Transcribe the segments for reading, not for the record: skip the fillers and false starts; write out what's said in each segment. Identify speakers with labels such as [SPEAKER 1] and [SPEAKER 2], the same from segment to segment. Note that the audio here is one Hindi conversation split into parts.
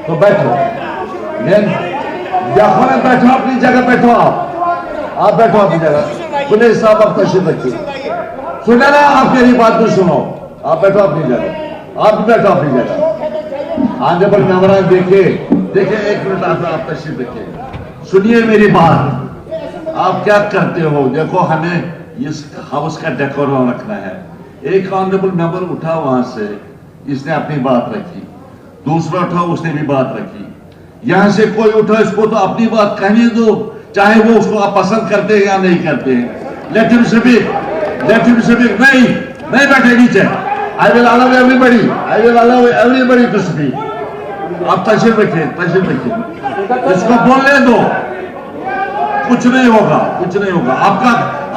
[SPEAKER 1] तो बैठो, बैठो अपनी जगह, बैठो आप बैठो अपनी जगह। पुलिस साहब आप तशरीफ रखिए। सुने ना, आप मेरी बात तो सुनो, आप बैठो अपनी जगह, आप बैठो अपनी जगह। आगे पर मेंबरान देखिए, एक मिनट आप तशरीफ रखिए, सुनिए मेरी बात। आप क्या करते हो? देखो, हमें इस हाउस का डेकोरम रखना है। एक ऑनरेबल मेंबर उठा वहां से, इसने अपनी बात रखी, दूसरा उठा, उसने भी बात रखी, यहां से कोई उठा, इसको तो अपनी बात कहने दो, चाहे वो उसको आप पसंद करते हैं या नहीं करते हैं। लेट हिम स्पीक, नहीं बैठे नीचे। I will allow everybody to speak. आप तशरीफ रखिए, इसको बोलने दो, कुछ नहीं होगा।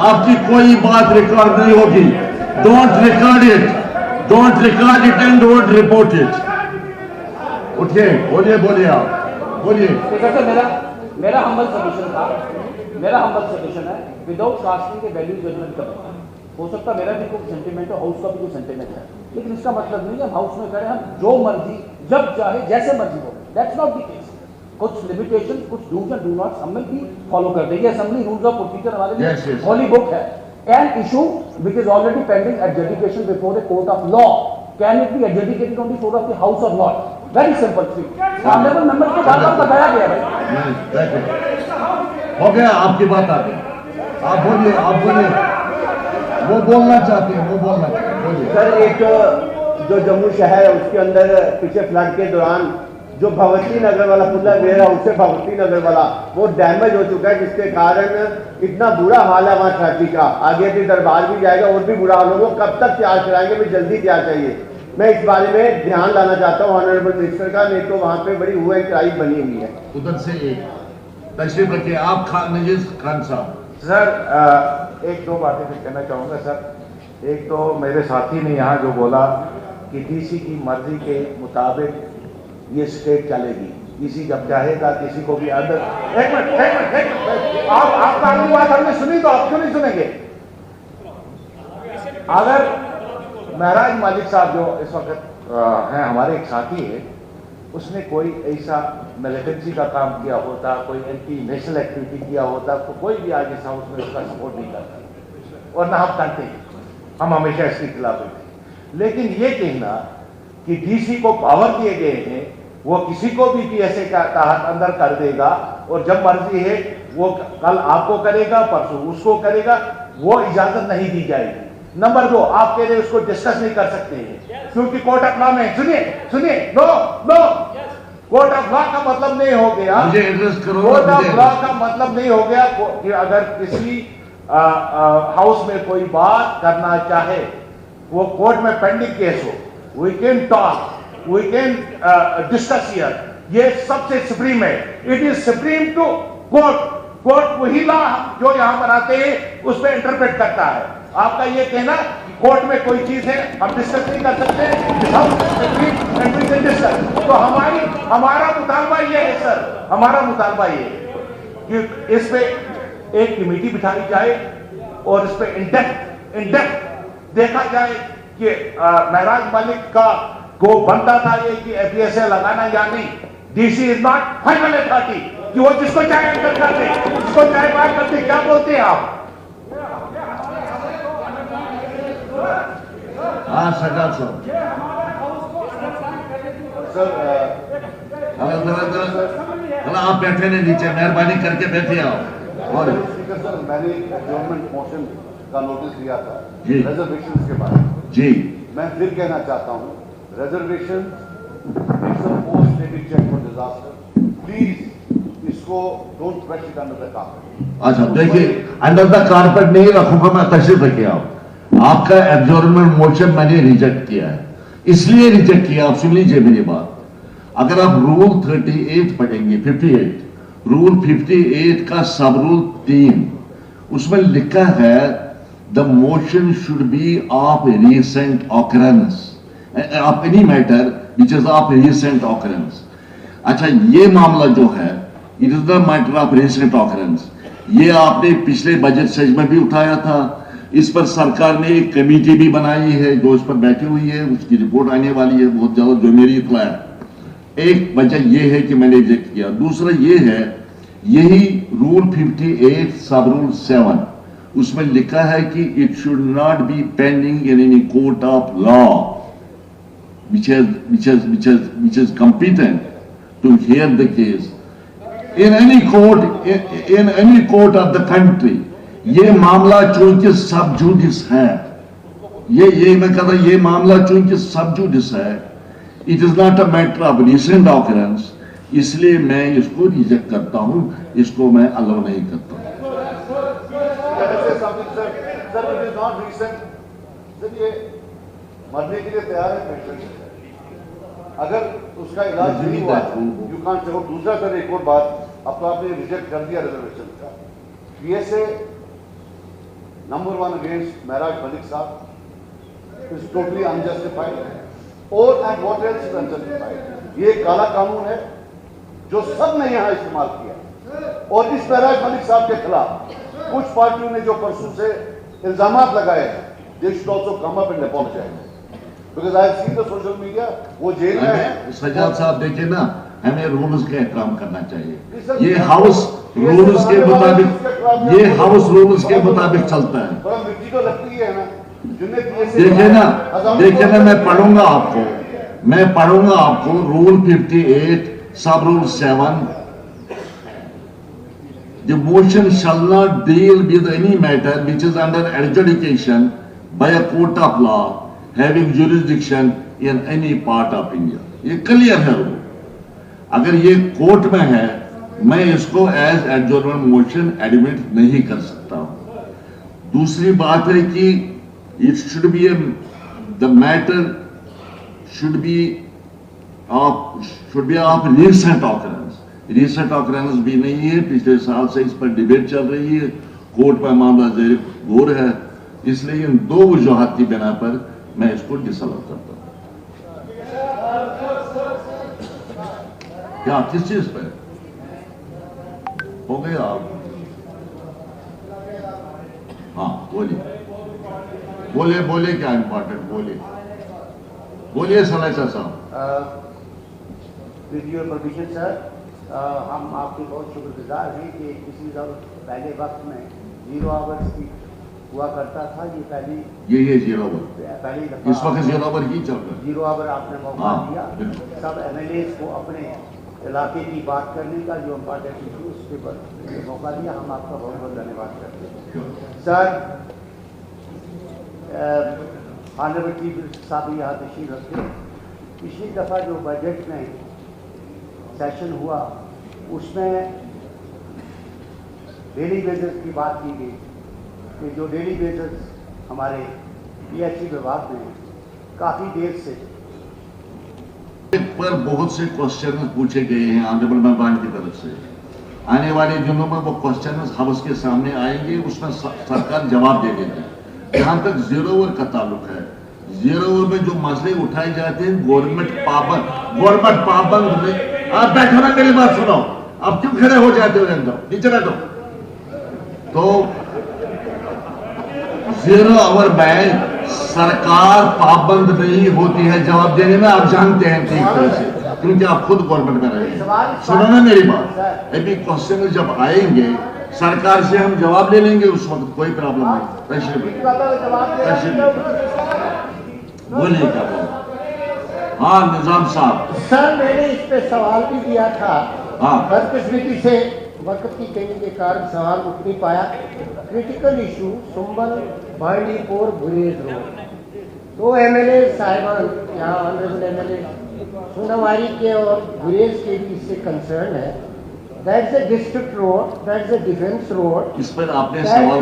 [SPEAKER 1] आपकी कोई बात रिकॉर्ड नहीं होगी। Don't record it and don't report it. उठिए, बोलिए आप बोलिए।
[SPEAKER 2] मेरा हम्बल सजेशन है, विदाउट कास्टिंग के वैल्यू जजमेंट करना। हो सकता है मेरा भी कोई सेंटीमेंट है, हाउस का भी कोई सेंटीमेंट है, लेकिन इसका मतलब नहीं है हम हाउस में करें, हम जो मर्जी जब चाहे जैसे मर्जी हो। That's not the case. कुछ लिमिटेशन, कुछ डूज एंड डू नॉट्स हम भी फॉलो कर देंगे। असेंबली रूल्स ऑफ प्रोसीजर हमारे लिए हॉली बुक है। An issue which is already pending adjudication before the court of law, can it be adjudicated on the floor of the house और not? Very simple thing. Honourable member को बार-बार बताया गया भाई।
[SPEAKER 1] हो गया, आपकी बात आ गई। आप बोलिए, वो बोलना चाहते हैं, बोलिए।
[SPEAKER 3] सर, एक जो जम्मू शहर है उसके अंदर पिछले फ्लड के दौरान जो भगवती नगर वाला पुल वेयर हाउस से भगवती नगर वाला वो डैमेज हो चुका है, जिसके कारण इतना बुरा हाल है वहाँ ट्रैफिक का। आगे भी दरबार भी जाएगा और भी बुरा हाल होगा। कब तक तैयार कराएंगे? मैं जल्दी तैयार चाहिए। मैं इस बारे में ध्यान लाना चाहता हूँ ऑनरेबल मिनिस्टर का, नहीं तो वहाँ पे बड़ी हुआ क्राइम बनी हुई है।
[SPEAKER 1] उधर से एक तशरीफ रखिए आप, नजीर खान साहब।
[SPEAKER 4] सर, एक दो बातें मैं कहना चाहूँगा सर। एक तो मेरे साथी ने यहाँ जो बोला कि डीसी की मर्जी के मुताबिक ये स्टेट चलेगी, डीसी जब चाहेगा किसी को भी अंदर। एक मिनट, आपका अगली बात हमने सुनी तो आप क्यों नहीं सुनेंगे? अगर महराज मालिक साहब जो इस वक्त हैं, हमारे एक साथी है, उसने कोई ऐसा मिलिटेंसी का काम किया होता, कोई एंटी नेशनल एक्टिविटी किया होता, तो कोई भी आगे साहब उसमें उसका सपोर्ट नहीं करता, और ना हम करते हैं। हम हमेशा इसके खिलाफ हैं। लेकिन ये कहना कि डीसी को पावर दिए गए हैं, वो किसी को भी पीएसए का तहत अंदर कर देगा, और जब मर्जी है वो कल आपको करेगा, परसों उसको करेगा, वो इजाजत नहीं दी जाएगी। नंबर 2, आप कह रहे उसको डिस्कस नहीं कर सकते हैं क्योंकि कोर्ट ऑफ लॉ में, सुनिए, नो, कोर्ट ऑफ लॉ का मतलब नहीं हो गया, कोर्ट ऑफ लॉ का मतलब नहीं हो गया कि अगर किसी हाउस में कोई बात करना चाहे, वो कोर्ट में पेंडिंग केस हो, we can talk, we can discuss here. ये सबसे सुप्रीम है, it is supreme to court वही लॉ जो यहां बनाते हैं उस पर इंटरप्रेट करता है। आपका ये कहना कोर्ट में कोई चीज है हम डिस्कस नहीं कर सकते, तो हमारा मुतालबा ये है सर, हमारा मुतालबा ये है कि इस पे एक कमेटी बिठाई जाए और इस पे इंडेप्थ देखा जाए कि महराज मलिक का को बनता था ये कि एफडीएसए लगाना या नहीं। DC is not final authority कि वो जिसको चाहे अंदर कर दे, जिसको चाहे बात करते। क्या बोलते हैं आप?
[SPEAKER 1] हाँ सरकार साहब, आप बैठे नहीं नीचे, मेहरबानी करके बैठे आओ। और
[SPEAKER 4] सर, मैंने गवर्नमेंट मोशन का नोटिस दिया था
[SPEAKER 1] जी,
[SPEAKER 4] रिजर्वेशन के बारे में
[SPEAKER 1] जी।
[SPEAKER 4] मैं फिर कहना चाहता हूँ, reservation post debit check for disaster, please इसको don't brush it under the carpet.
[SPEAKER 1] अच्छा देखिए, अंडर द कारपेट नहीं रखूंगा मैं, तशरीफ रखिए आप। आपका एडजॉर्नमेंट मोशन मैंने रिजेक्ट किया है, इसलिए रिजेक्ट किया, आप सुन लीजिए मेरी बात। अगर आप रूल 38 पढ़ेंगे, 58 रूल 58 का सब रूल 3, उसमें लिखा है the motion should be of recent occurrence of any matter which is of recent occurrence. अच्छा, ये मामला जो है it is the matter of recent occurrence. ये आपने पिछले बजट सेशन में भी उठाया था, इस पर सरकार ने एक कमेटी भी बनाई है जो इस पर बैठी हुई है, उसकी रिपोर्ट आने वाली है बहुत जल्द, जो मेरी इत्तला है। एक वजह यह है कि मैंने रिजेक्ट किया, दूसरा यह है यही रूल 58 सब रूल 7 उसमें लिखा है कि it should not be pending in any court of law which is competent to hear the case in any court of the country। ये मामला चूंकि सब जुडिस है, ये मैं कह रहा, ये मामला चूंकि सब जुडिस है, it is not a matter of recent occurrence, इसलिए मैं इसको रिजेक्ट करता हूं, इसको मैं अलाउ नहीं करता।
[SPEAKER 4] Sir it is not recent, sir ये मरने के लिए तैयार है पेशेंट, अगर उसका इलाज नहीं हुआ यू कांट। और दूसरा सर एक और बात, अब तो आपने रिजेक्ट कर दिया रिजर्वेशन का, पीएसए नंबर 1 अगेंस्ट महराज मलिक साहब इज टोटली अनजस्टिफाइड और and what else is unjustified. ये काला कानून है जो सबने यहां इस्तेमाल किया, और इस महराज मलिक साहब के खिलाफ कुछ पार्टियों ने जो परसों से इल्जामात लगाए, दे should also come up and apologise because I have seen the social media. वो जेल में है।
[SPEAKER 1] सजाद साहब देखिए ना, हमें रूल्स का एहतराम करना चाहिए, ये हाउस रूल्स के मुताबिक, ये हाउस रूल्स के मुताबिक चलता है।
[SPEAKER 4] थोड़ा मिट्टी तो लगती है ना।
[SPEAKER 1] देखिए ना मैं पढ़ूंगा आपको रूल 58 सब rule 7। The motion shall not deal with any matter which is under adjudication by a court of law having jurisdiction in any part of India। ये क्लियर है रूल। अगर ये कोर्ट में है, मैं इसको एज एडजॉर्नमेंट मोशन एडमिट नहीं कर सकता हूं। दूसरी बात है कि it should be the matter should be of recent occurrence. Recent occurrence भी नहीं है, पिछले साल से इस पर डिबेट चल रही है, कोर्ट में मामला जेर गौर है, इसलिए इन दो वजूहात की बिना पर मैं इसको डिसअलाउ करता हूं। क्या किस चीज पे हो गया आप? हाँ बोलिए क्या इंपॉर्टेंट, बोलिए सलाइसा साहब।
[SPEAKER 5] विद योर परमिशन सर, हम आपके बहुत शुक्रगुजार हैं कि किसी पहले वक्त में 0 आवर्स की हुआ करता था, ये
[SPEAKER 1] ये 0 आवर
[SPEAKER 5] पहली
[SPEAKER 1] इस वक्त 0 आवर ही चल रहा है।
[SPEAKER 5] 0 आवर आपने मौका दिया सब एमएलए को अपने इलाके की बात करने का, जो इम्पोर्टेंट इशू उसके पर मौका दिया। हम आपका बहुत बहुत धन्यवाद करते हैं सर। ऑनरेबल चीफ साहब यहाँ तशरीफ रखते हैं। पिछली दफ़ा जो बजट में सेशन हुआ उसमें डेली वेजेस की बात की गई कि जो डेली वेजेस हमारे पीएचई विभाग में काफ़ी देर से
[SPEAKER 1] पर बहुत से क्वेश्चन पूछे गए हैं ऑनरेबल मेहमान की तरफ से। आने वाले दिनों में वो क्वेश्चन हाउस के सामने आएंगे, उसमें सरकार जवाब दे देगी। जहां तक 0 आवर का ताल्लुक है, 0 आवर में जो मसले उठाए जाते हैं, गवर्नमेंट पाबंद में। आप बैठो ना, मेरी बात सुनो, आप क्यों खड़े हो जाते हो? नीचे बैठो। तो 0 आवर में सरकार पाबंद नहीं होती है जवाब देने में, आप जानते हैं ठीक तरह से, क्योंकि आप खुद गवर्नमेंट में रहे। सुनो ना मेरी बात, अभी क्वेश्चन जब आएंगे सरकार से हम जवाब ले लेंगे, उस वक्त कोई प्रॉब्लम नहीं। बोलिए क्या बोल। हाँ निजाम साहब।
[SPEAKER 5] सर मैंने इस पे सवाल भी दिया था,
[SPEAKER 1] हाँ
[SPEAKER 5] बदकिस्मती से वक्त की कमी के कारण सवाल उठ नहीं पाया। क्रिटिकल इशू सुंबल बांडीपुर गुरेज रोड, 2 एमएलए साहिबान यहाँ ऑनरेबल एमएलए सोनावारी के और गुरेज के भी इससे कंसर्न है। That's a district road, that's a defence road.
[SPEAKER 1] इस पर आपने सवाल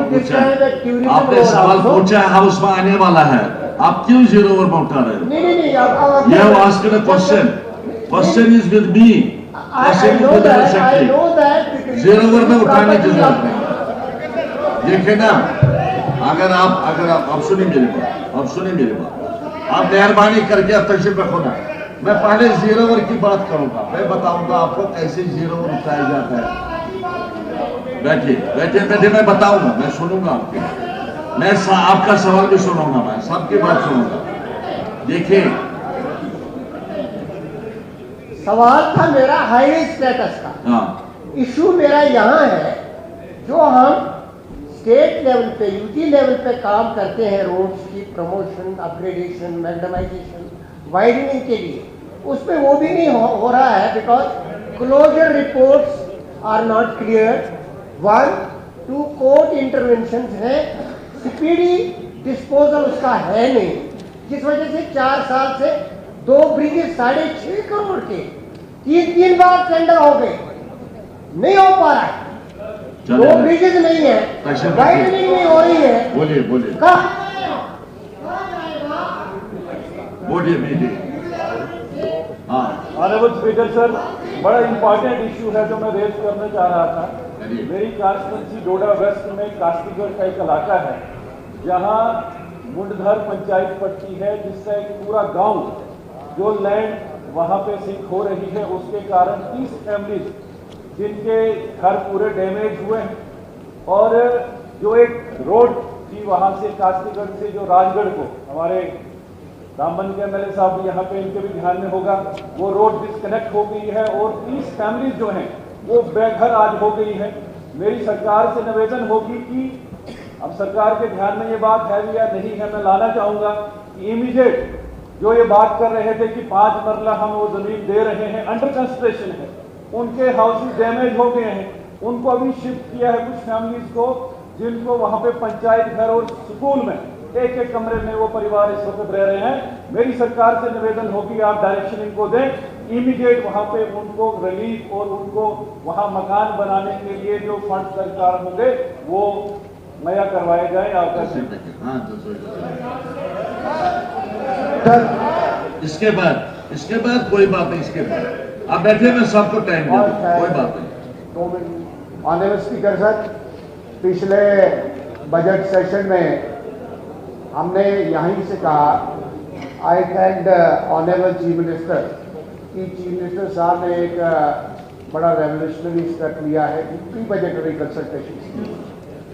[SPEAKER 1] पूछा है, हाउस में आने वाला है, आप क्यों 0 आवर में उठा रहे हो?
[SPEAKER 5] नहीं
[SPEAKER 1] You have asked a question. Question is with me. Question is with the secretary. 0 our में उठाने की जरूरत नहीं। देखिए ना, अगर आप सुनिए मेरी बात, आप मेहरबानी करके आप तशरीफ रखो ना। मैं पहले 0 आवर की बात करूंगा, मैं बताऊंगा आपको कैसे 0 आवर उठाया जाता है। बैठिए मैं बताऊंगा, मैं सुनूंगा आपके। आपका सवाल भी सुनूंगा, मैं सबकी बात सुनूंगा। देखिए,
[SPEAKER 5] सवाल था मेरा हाईवे स्टेटस का।
[SPEAKER 1] हाँ,
[SPEAKER 5] इशू मेरा यहाँ है, जो हम स्टेट लेवल पे, यूटी लेवल पे काम करते हैं रोड्स की प्रमोशन, अपग्रेडेशन, मैग्नेमाइजेशन, वाइडनिंग के लिए, उसमें वो भी नहीं हो रहा है, because closure reports are not clear. 1, 2 court intervention है, स्पीडी डिस्पोजल उसका है नहीं, जिस वजह से 4 साल से 2 ब्रिजेस 6.5 करोड़ के 3 बार टेंडर हो गए, नहीं हो पा रहा है। 2 ब्रिजेस नहीं है, वाइडनिंग नहीं हो रही है।
[SPEAKER 1] बोलिए बोलिए बोलिए बोलिए। हाँ,
[SPEAKER 6] ऑनरेबल स्पीकर सर, बड़ा इंपॉर्टेंट इशू है जो मैं रेज करना चाह रहा था। मेरी कांस्टिट्यूंसी डोडा वेस्ट में कास्तीगढ़ का एक इलाका है जहां मुंडधर पंचायत पड़ती है, जिसका एक पूरा गांव जो लैंड वहां पे सिंक हो रही है, उसके कारण 30 फैमिलीज जिनके घर पूरे डैमेज हुए हैं, और जो एक रोड थी वहां से कास्तीगढ़ से जो राजगढ़ को, हमारे रामबन के एमएलए साहब भी यहाँ पे, इनके भी ध्यान में होगा, वो रोड डिस्कनेक्ट हो गई है और 30 फैमिलीज जो हैं वो बेघर आज हो गई है। मेरी सरकार से निवेदन होगी कि अब सरकार के ध्यान में ये बात है भी या नहीं है, मैं लाना चाहूंगा कि इमीडिएट जो ये बात कर रहे थे कि 5 मरला हम वो जमीन दे रहे हैं, अंडर कंस्ट्रक्शन है, उनके हाउसेज डैमेज हो गए हैं, उनको अभी शिफ्ट किया है कुछ फैमिलीज को, जिनको वहां पे पंचायत घर और स्कूल में एक कमरे में वो परिवार इस वक्त रह रहे हैं। मेरी सरकार से निवेदन होगी आप डायरेक्शन इनको दें, इमीडिएट वहां पे उनको रिलीफ और उनको वहां मकान बनाने के लिए जो फंड सरकार होंगे वो मुहैया करवाए जाए। आपका
[SPEAKER 1] इसके बाद कोई बात नहीं, इसके बाद आप बैठे, मैं सबको टाइम दे दूं, कोई बात नहीं।
[SPEAKER 3] ऑनरेबल स्पीकर सर, पिछले बजट सेशन में हमने यहीं से कहा, आई थैंक ऑनरेबल चीफ मिनिस्टर, कि चीफ मिनिस्टर साहब ने एक बड़ा रेवोल्यूशनरी स्टेप लिया है कि प्री बजटरी कंसल्टेशन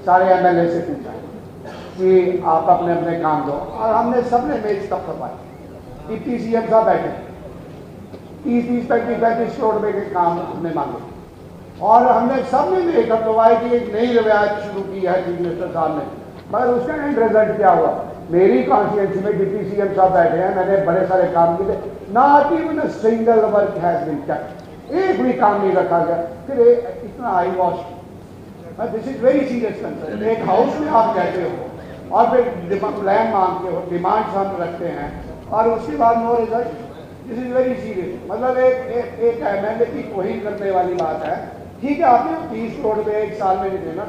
[SPEAKER 3] सारे एमएलए से पूछा कि आप अपने अपने काम दो, और हमने सबने मेज तक करवाई। डिप्टी सीएम साहब बैठे, 30-30, 35-35 करोड़ रुपए के काम हमने मांगे, और हमने सबने मेज तक करवाई कि एक नई रिवायत शुरू की है चीफ मिनिस्टर साहब ने। मगर उसका एंड रिजल्ट क्या हुआ? मेरी कॉन्स्टिट्यूंसी में डिप्टी सीएम साहब बैठे हैं, मैंने बड़े सारे काम किए, not even a single work has been kept, एक भी काम नहीं रखा गया। फिर इतना eye wash, this is very serious concern. एक हाउस में आप कहते हो और फिर प्लान मांगते हो, डिमांड्स हम रखते हैं, और उसके बाद no result, this is very serious. मतलब एक एमएलए की तौहीन करने वाली बात है। ठीक है, आपने 30 करोड़ रुपए 1 साल में नहीं देना,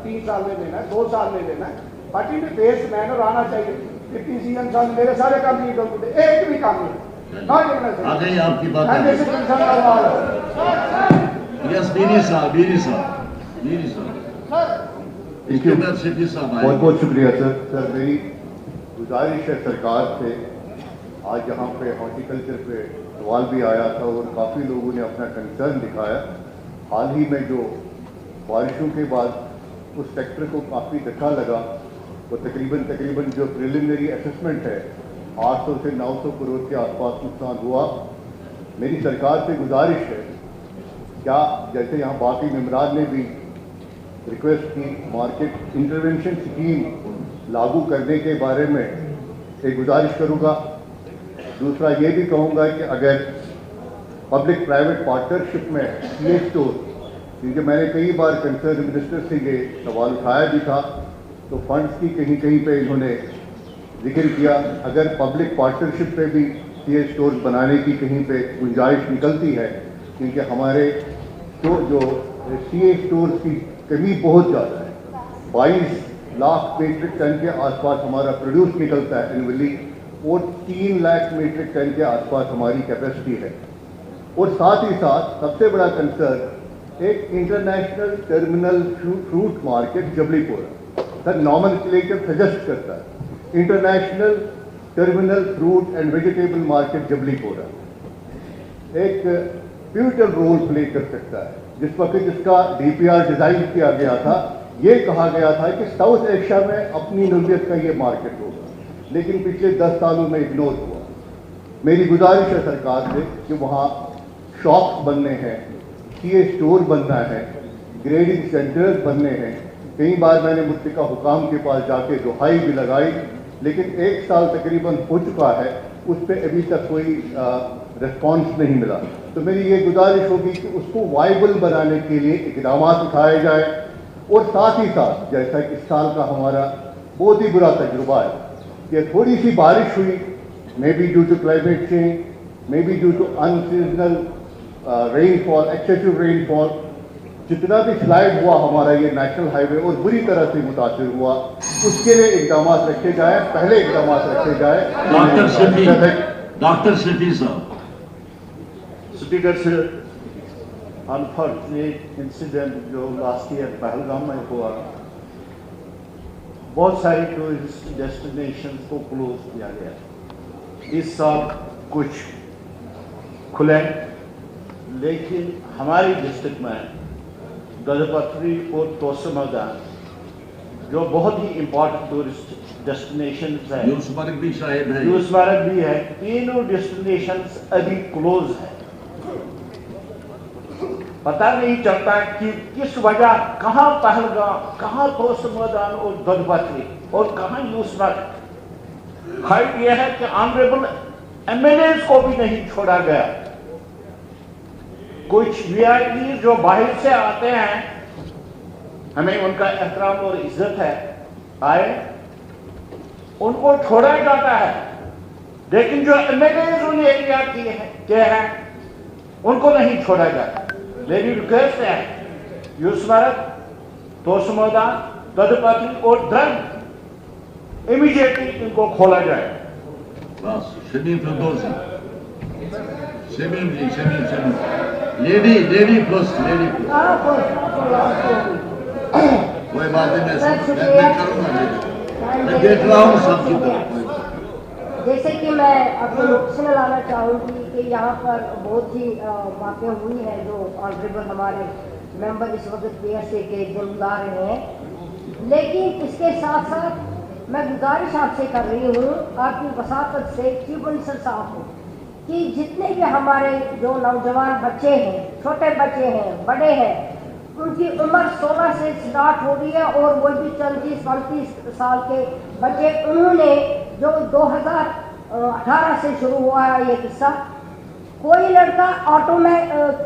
[SPEAKER 3] 3 साल में देना है, 2 साल में देना है, बट इन बेस मैनर आना चाहिए। डिप्टी सीएम साहब ने मेरे सारे काम नहीं करते, एक भी काम नहीं, नॉट इवन
[SPEAKER 1] आ गई आपकी बात। यस, बीनी साहब इसके बाद सिटी साहब आए।
[SPEAKER 3] बहुत बहुत शुक्रिया सर। मेरी गुजारिश है सरकार से, आज यहाँ पे हॉर्टिकल्चर पे सवाल भी आया था और काफ़ी लोगों ने अपना कंसर्न दिखाया। हाल ही में जो बारिशों के बाद उस सेक्टर को काफ़ी धक्का लगा, वो तकरीबन जो प्रिलिमिनरी असेसमेंट है 800 से 900 करोड़ के आसपास नुकसान हुआ। मेरी सरकार से गुजारिश है, क्या जैसे यहाँ बाकी मेंबरान ने भी रिक्वेस्ट की, मार्केट इंटरवेंशन स्कीम लागू करने के बारे में एक गुजारिश करूँगा। दूसरा ये भी कहूँगा कि अगर पब्लिक प्राइवेट पार्टनरशिप में सीए स्टोर, क्योंकि मैंने कई बार कंसर्न मिनिस्टर से ये सवाल उठाया भी था, तो फंड्स की कहीं कहीं पे इन्होंने जिक्र किया, अगर पब्लिक पार्टनरशिप पे भी सीए स्टोर बनाने की कहीं पे गुंजाइश निकलती है, क्योंकि हमारे तो जो सीए स्टोर की कमी बहुत ज़्यादा है। 22 लाख मीट्रिक टन के आसपास हमारा प्रोड्यूस निकलता है एनुअली, और 3 लाख मीट्रिक टन के आसपास हमारी कैपेसिटी है। और साथ ही साथ सबसे बड़ा कंसर्न एक international terminal fruit market Jablipur, sir nomenclature suggest करता है international terminal fruit and vegetable market Jablipur एक पिवटल रोल प्ले कर सकता है। जिस वक्त इसका डीपीआर डिजाइन किया गया था, ये कहा गया था कि साउथ एशिया में अपनी नौबियत का ये मार्केट होगा, लेकिन पिछले 10 सालों में इग्नोर हुआ। मेरी गुजारिश है सरकार से कि वहाँ शॉप्स बनने हैं, सीए स्टोर बनना है, ग्रेडिंग सेंटर्स बनने हैं। कई बार मैंने मुत्तफ़िका हुकाम के पास जाके दुहाई भी लगाई, लेकिन 1 साल तकरीबन हो चुका है, उस पर अभी तक कोई रिस्पॉन्स नहीं मिला। तो मेरी ये गुजारिश होगी कि उसको वाइबल बनाने के लिए इक़दाम उठाए जाए, और साथ ही साथ जैसा कि इस साल का हमारा बहुत ही बुरा तजुर्बा है कि थोड़ी सी बारिश हुई, may be due to climate change, may be due to unseasonal rainfall, excessive rainfall, जितना भी स्लाइड हुआ हमारा ये नेशनल हाईवे और बुरी तरह से मुतासिर हुआ, उसके लिए इक़दाम रखे जाए, पहले इक़दाम रखे जाए।
[SPEAKER 1] डॉक्टर शेट्टी साहब।
[SPEAKER 7] स्पीकर से अनफॉर्चुनेट इंसिडेंट जो लास्ट ईयर पहलगाम में हुआ, बहुत सारी टूरिस्ट डेस्टिनेशन को क्लोज किया गया। इस साल कुछ खुले, लेकिन हमारी डिस्ट्रिक्ट में गजपतरी और तोसमदा जो बहुत ही इम्पोर्टेंट टूरिस्ट डेस्टिनेशन है,
[SPEAKER 1] यूसुफमर्ग भी शायद है,
[SPEAKER 7] यूसुफमर्ग भी है, तीनों डेस्टिनेशंस अभी क्लोज है। पता नहीं चलता कि किस वजह, कहाँ पहलगाम, कहाँ तोसमदा और गजपतरी और कहाँ यूसुफमर्ग। हाइट यह है कि ऑनरेबल एमएलएस को भी नहीं छोड़ा गया। कुछ वीआईपी जो बाहर से आते हैं, हमें उनका एहतराम और इज्जत है, आए, उनको छोड़ा जाता है, लेकिन जो एमएलए उन एरिया के हैं उनको नहीं छोड़ा जाता। मेरी रिक्वेस्ट है यूसुफमर्ग, तोसमदा, गजपतरी और द्रंग इमीडिएटली इनको खोला जाए।
[SPEAKER 1] बस शमीम फिरदौसी, शमीम जी, शमीम लेडी प्लस कोई बात नहीं, मैं करूँगा, मैं देख रहा हूँ सबकी तरफ।
[SPEAKER 8] जैसे कि मैं अपने लोकेशन में लाना चाहूँगी कि यहाँ पर बहुत ही बातें हुई हैं जो ऑनरेबल हमारे मेंबर इस वक्त पीएसए के जिम्मेदार रहे हैं, लेकिन इसके साथ साथ मैं गुजारिश आपसे कर रही हूँ, आपकी वसाकत से चीफ मिनिस्टर साहब को, कि जितने भी हमारे जो नौजवान बच्चे हैं, छोटे बच्चे हैं, बड़े हैं, उनकी उम्र 16 से स्टार्ट हो रही है, और वो भी 34-35 साल के बच्चे, उन्होंने जो 2018 से शुरू हुआ है ये किस्सा, कोई लड़का ऑटो में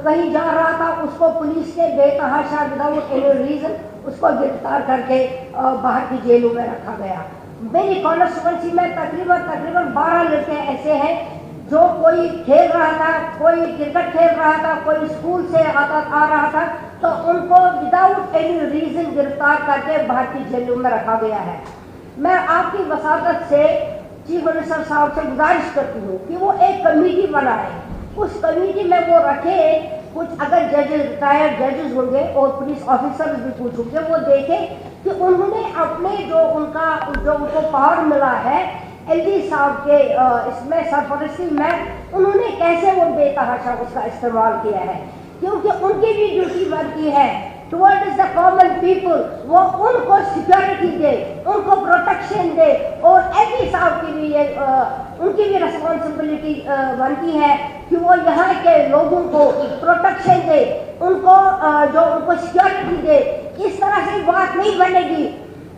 [SPEAKER 8] कहीं जा रहा था, उसको पुलिस ने बेतहाशा विदाउट एनी रीजन उसको गिरफ्तार करके बाहर की जेलों में रखा गया। मेरी कॉन्स्टिट्यूंसी में तकरीबन 12 लड़के ऐसे हैं जो कोई खेल रहा था, कोई क्रिकेट खेल रहा था, कोई स्कूल से आ रहा था, तो उनको विदाउट एनी रीजन गिरफ्तार करके बाहर की जेलों में रखा गया है। मैं आपकी वसाकत से चीफ मिनिस्टर साहब से गुजारिश करती हूँ कि वो एक कमेटी बनाए, उस कमेटी में वो रखे कुछ, अगर जजेस, रिटायर्ड जजेस होंगे और पुलिस ऑफिसर्स भी कुछ होंगे, वो देखें कि उन्होंने अपने जो उनको पावर मिला है एलडी साहब के इसमें सरफरोशी में, उन्होंने कैसे वो बेतहाशा उसका इस्तेमाल किया है, क्योंकि उनकी भी ड्यूटी बनती है टुवर्ड्स द कॉमन पीपल, वो उनको सिक्योरिटी दे, उनको प्रोटेक्शन दे, और एलडी साहब की भी ये उनकी भी रिस्पॉन्सिबिलिटी बनती है कि वो यहाँ के लोगों को प्रोटेक्शन दे, उनको उनको सिक्योरिटी दे। इस तरह से बात नहीं बनेगी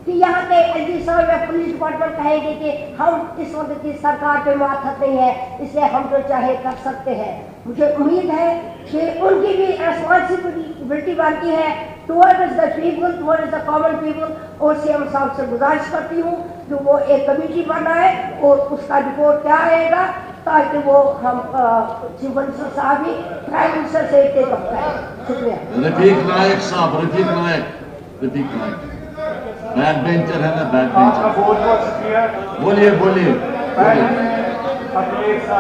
[SPEAKER 8] कि यहाँ के एलडी साहब या पुलिस डिपार्टमेंट कहेंगे कि हम इस वक्त की सरकार पे मातहत नहीं है, इसलिए हम जो चाहे कर सकते हैं। मुझे उम्मीद है कि उनकी भी रिस्पॉन्सिबिलिटी बनती है towards the people, towards the common people, और सीएम साहब से गुजारिश करती हूँ कि वो एक कमेटी बनाए और उसका रिपोर्ट क्या आएगा, ताकि वो हम चीफ मिनिस्टर साहब ही प्राइम मिनिस्टर से टेकअप करें। शुक्रिया।
[SPEAKER 1] रफीक नायक साहब, रफीक नायक बैक बेंचर है ना, बैक बेंचर।
[SPEAKER 6] आपका बहुत बहुत शुक्रिया।
[SPEAKER 1] बोलिए।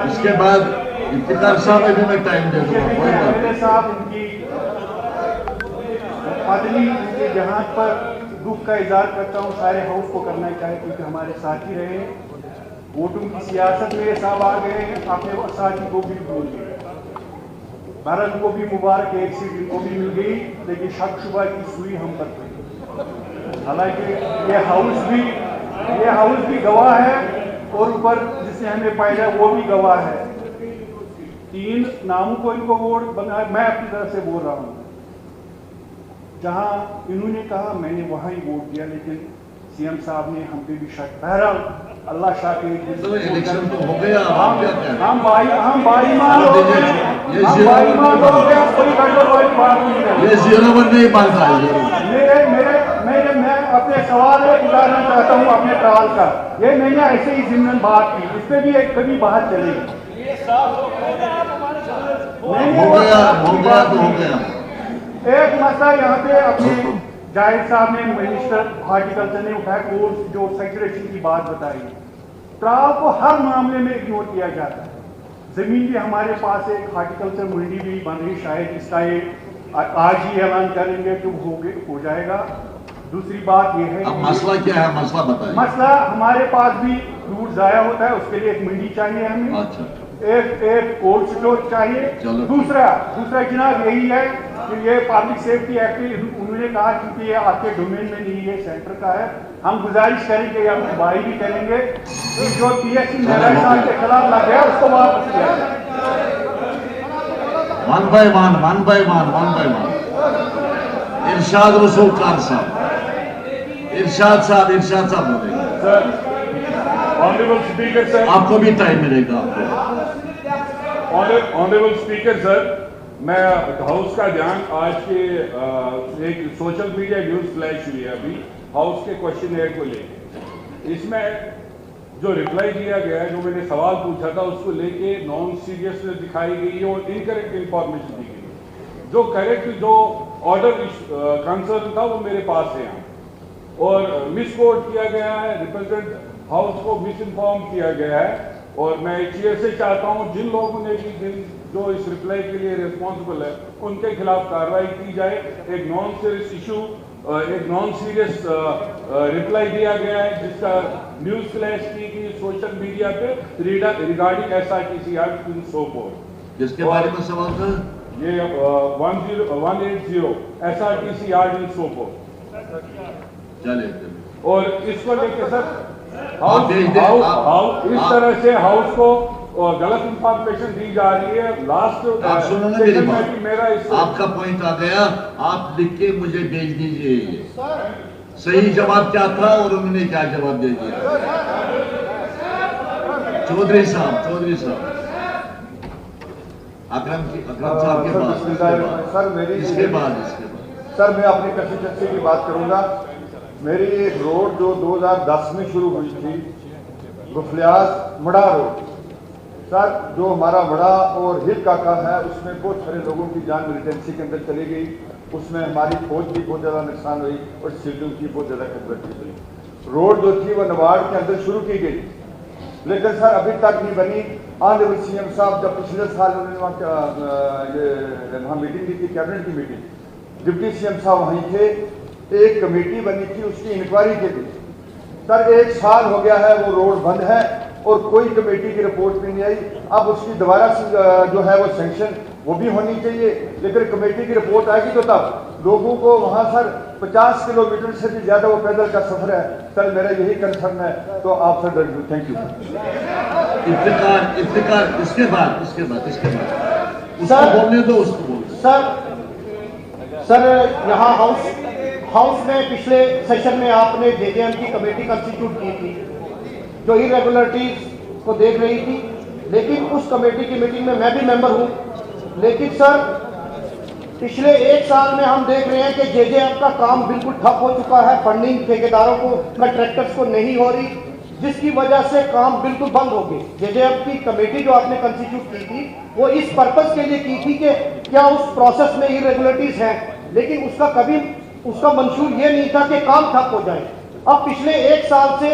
[SPEAKER 1] इसके बाद इफ्तिकार साहब अभी मैं टाइम दे दूंगा, कोई बात नहीं।
[SPEAKER 6] साहब उनकी पत्नी उनके जहां पर दुख का इजहार करता हूं, सारे हाउस को करना चाहिए, क्योंकि हमारे साथी रहे, वोटों की सियासत मेरे साहब आ गए, अपने साथी को भी भूल गए। भारत को भी मुबारक, एक सीट इनको भी मिल गई, लेकिन शक शुबा की सुई हम पर पड़ी। हालांकि ये हाउस भी गवाह है और ऊपर जिसने हमें पाया वो भी गवाह है। 3 नामों को इनको वोट बना, मैं अपनी तरफ से बोल रहा हूँ, जहां इन्होंने कहा मैंने वहां ही वोट दिया, लेकिन सीएम साहब ने हम पे भी शक। बहरहाल अल्लाह शाह के
[SPEAKER 1] इलेक्शन तो हो गया, आप क्या कह रहे हैं?
[SPEAKER 6] हम बाईमान लोग हैं, हम बाईमान लोग हैं, कोई गड़बड़ बात नहीं है।
[SPEAKER 1] ये 0 नहीं मानता है।
[SPEAKER 6] मैं अपने सवाल में उतारना चाहता हूँ अपने ट्राल का। ये मैंने ऐसे ही जिम्मन बात की, इस पे भी एक कभी बात चलेगी।
[SPEAKER 1] हो गया।
[SPEAKER 6] एक मसला यहाँ पे अपने जाहिद साहब ने, मिनिस्टर हॉर्टिकल्चर ने उठाया, कोर्स जो सैचुरेशन की बात बताई। ट्राल को हर मामले में इग्नोर किया जाता है। जमीन भी हमारे पास एक हॉर्टिकल्चर मंडी भी बन रही, शायद इसका आज ही ऐलान करेंगे कि हो जाएगा। दूसरी बात यह है,
[SPEAKER 1] अब मसला क्या है, मसला बताइए।
[SPEAKER 6] मसला हमारे पास भी फ्रूट जाया होता है, उसके लिए एक मंडी चाहिए हमें।
[SPEAKER 1] अच्छा,
[SPEAKER 6] एक कोल्ड स्टोर चाहिए। दूसरा जनाब यही है कि ये पब्लिक सेफ्टी एक्ट उन्होंने कहा क्योंकि ये आपके डोमेन में नहीं है, सेंटर का है। हम गुजारिश करेंगे या भाई भी करेंगे कि जो PSC मेरा के खिलाफ लग गया उसको वापस किया जाए।
[SPEAKER 1] One by one. इरशाद रसूल खान साहब, इरशाद साहब बोलेंगे।
[SPEAKER 6] सर, ऑनरेबल स्पीकर सर,
[SPEAKER 1] आपको भी टाइम मिलेगा।
[SPEAKER 6] ऑनरेबल स्पीकर सर, मैं हाउस का ध्यान आज के एक सोशल मीडिया न्यूज फ्लैश हुई है अभी हाउस के क्वेश्चन को लेकर। इसमें जो रिप्लाई दिया गया है, जो मैंने सवाल पूछा था उसको लेके नॉन सीरियसनेस दिखाई गई है और इनकरेक्ट इंफॉर्मेशन दी गई। जो करेक्ट जो ऑर्डर कंसर्न था वो मेरे पास है यहाँ, और मिस कोट किया गया है, रिप्रेजेंट हाउस को मिस इन्फॉर्म किया गया है। और मैं चेयर से चाहता हूँ जिन लोगों ने भी जो इस रिप्लाई के लिए रिस्पॉन्सिबल है उनके खिलाफ कार्रवाई की जाए। एक नॉन सीरियस इशू, एक नॉन सीरियस रिप्लाई दिया गया है जिसका न्यूज फ्लैश की गई सोशल मीडिया पे regarding SRTC act in so fourth.
[SPEAKER 1] जिसके बारे में सवाल था
[SPEAKER 6] ये 180 SRTC act in so fourth.
[SPEAKER 1] चलिए,
[SPEAKER 6] और इसको लेके सर
[SPEAKER 1] आप
[SPEAKER 6] इस तरह से हाउस को गलत इंफॉर्मेशन दी जा रही है। लास्ट
[SPEAKER 1] आप सुनो ना मेरी बात,
[SPEAKER 6] मेरा
[SPEAKER 1] आपका पॉइंट आ गया, आप लिख के मुझे भेज दीजिए ये सही जवाब क्या था और उन्होंने क्या जवाब दे दिया। चौधरी साहब अकरम साहब के बाद इसके बाद
[SPEAKER 9] सर मैं अपनी कंस्टिट्यूंसी की बात करूंगा। मेरी एक रोड जो 2010 में शुरू हुई थी, गुफलियास मड़ा रोड, सर जो हमारा वड़ा और हिल काका है उसमें बहुत सारे लोगों की जान मिलिटेंसी के अंदर चली गई। उसमें हमारी फौज की बहुत ज़्यादा नुकसान हुई और सिविलों की बहुत ज़्यादा खतरत हुई। रोड जो थी वो नवाड़ के अंदर शुरू की गई, लेकिन सर अभी तक नहीं बनी। ऑनरेबल CM साहब जब पिछले साल उन्होंने वहाँ मीटिंग की थी, कैबिनेट की मीटिंग, डिप्टी CM साहब वहीं थे, एक कमेटी बनी थी उसकी इंक्वायरी के लिए। सर 1 साल हो गया है वो रोड बंद है और कोई कमेटी की रिपोर्ट भी नहीं आई। अब उसकी दोबारा जो है वो सैंक्शन वो भी होनी चाहिए, लेकिन कमेटी की रिपोर्ट आएगी तो तब लोगों को वहाँ सर 50 किलोमीटर से भी ज्यादा वो पैदल का सफर है। सर मेरा यही कंसर्न है, तो आप सर थैंक यू।
[SPEAKER 1] इफ्तिकार इसके बाद उसको बोलने दो, उसको बोलने।
[SPEAKER 5] सर यहाँ हाउस में पिछले सेशन में आपने JJM की कमेटी कंस्टिट्यूट की थी जो इरेगुलरिटीज को देख रही थी, लेकिन उस कमेटी की मीटिंग में मैं भी मेंबर हूं। लेकिन सर पिछले 1 साल में हम देख रहे हैं कि JJM का काम बिल्कुल ठप हो चुका है। फंडिंग ठेकेदारों को, कंट्रैक्टर्स को नहीं हो रही, जिसकी वजह से काम बिल्कुल बंद हो गई। JJM की कमेटी जो आपने कंस्टिट्यूट की थी वो इस पर्पज के लिए की थी कि क्या उस प्रोसेस में इरेगुलरिटीज हैं, लेकिन उसका मंशूर ये नहीं था कि काम ठप हो जाए। अब पिछले 1 साल से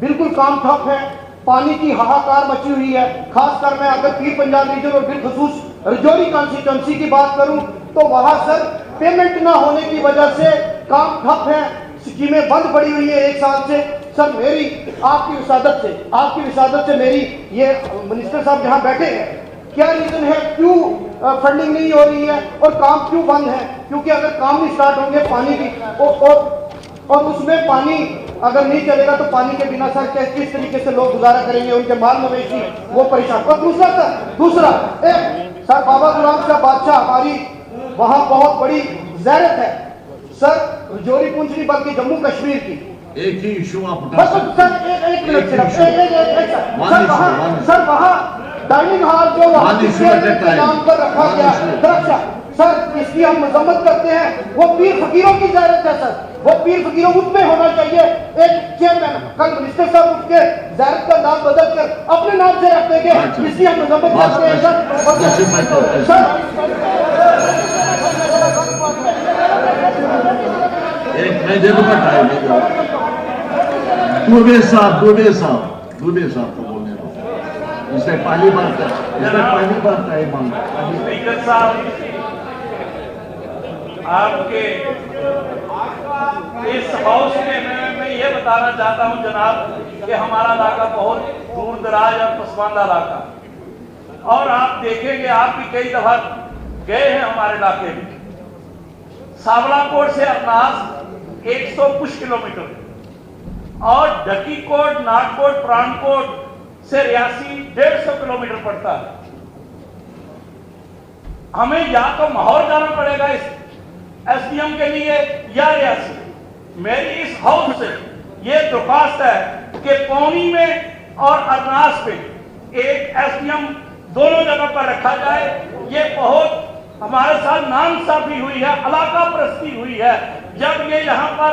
[SPEAKER 5] बिल्कुल काम ठप है, पानी की हाहाकार मची हुई है। खासकर मैं अगर पीर पंजाब रीजन और बिलखसूस रजौरी कॉन्स्टिट्यूंसी की बात करूं तो वहां सर पेमेंट ना होने की वजह से काम ठप है, स्कीमें बंद पड़ी हुई है 1 साल से। सर मेरी आपकी विसादत से मेरी ये मिनिस्टर साहब जहां बैठे हैं, क्या रीजन है, क्यों फंडिंग नहीं हो रही है और काम क्यों बंद है? क्योंकि अगर काम नहीं स्टार्ट होंगे पानी की
[SPEAKER 10] और उसमें पानी अगर नहीं चलेगा तो पानी के बिना सर किस तरीके से लोग गुजारा करेंगे, उनके माल मवेशी वो परेशान। और दूसरा एक सर बाबा गुलाम शाह बादशाह हमारी वहां बहुत बड़ी ज़ैरत है सर, रजौरी पुंछ नहीं बल्कि जम्मू कश्मीर की।
[SPEAKER 1] एक ही इशू आप
[SPEAKER 10] बस सर एक मिनट सर वहाँ डाइनिंग हॉल जो वहाँ के नाम पर रखा गया सुरक्षा सर, इसकी हम मजम्मत करते हैं। वो पीर फकीरों की ज़ायरत है सर, वो पीर फकीरों उसमें होना चाहिए। एक चेयरमैन कल मिनिस्टर साहब उठ के ज़ायरत का नाम बदल कर अपने नाम से रख देंगे, इसकी हम मजम्मत करते हैं सर।
[SPEAKER 1] एक मैं देखूंगा टाइम दुबे साहब को बोलने दो, इससे पहली बार टाइम मांगा।
[SPEAKER 6] स्पीकर साहब, आपके इस हाउस में मैं ये बताना चाहता हूं जनाब कि हमारा इलाका बहुत दूर दराज और पसमानदा इलाका, और आप देखेंगे, आप भी कई दफा गए हैं हमारे इलाके में। सावलाकोट से अरनास 100 कुछ किलोमीटर और ढकीकोट, नागकोट, प्राणकोट से रियासी 150 किलोमीटर पड़ता है। हमें या तो माहौर जाना पड़ेगा इस एसडीएम के लिए या रियासी। मेरी इस हाउस से ये दरख्वास्त है कि पौनी में और अरनास में एक एसडीएम दोनों जगह पर रखा जाए। ये बहुत हमारे साथ नाइंसाफी हुई है, इलाका परस्ती हुई है। जब ये यहाँ पर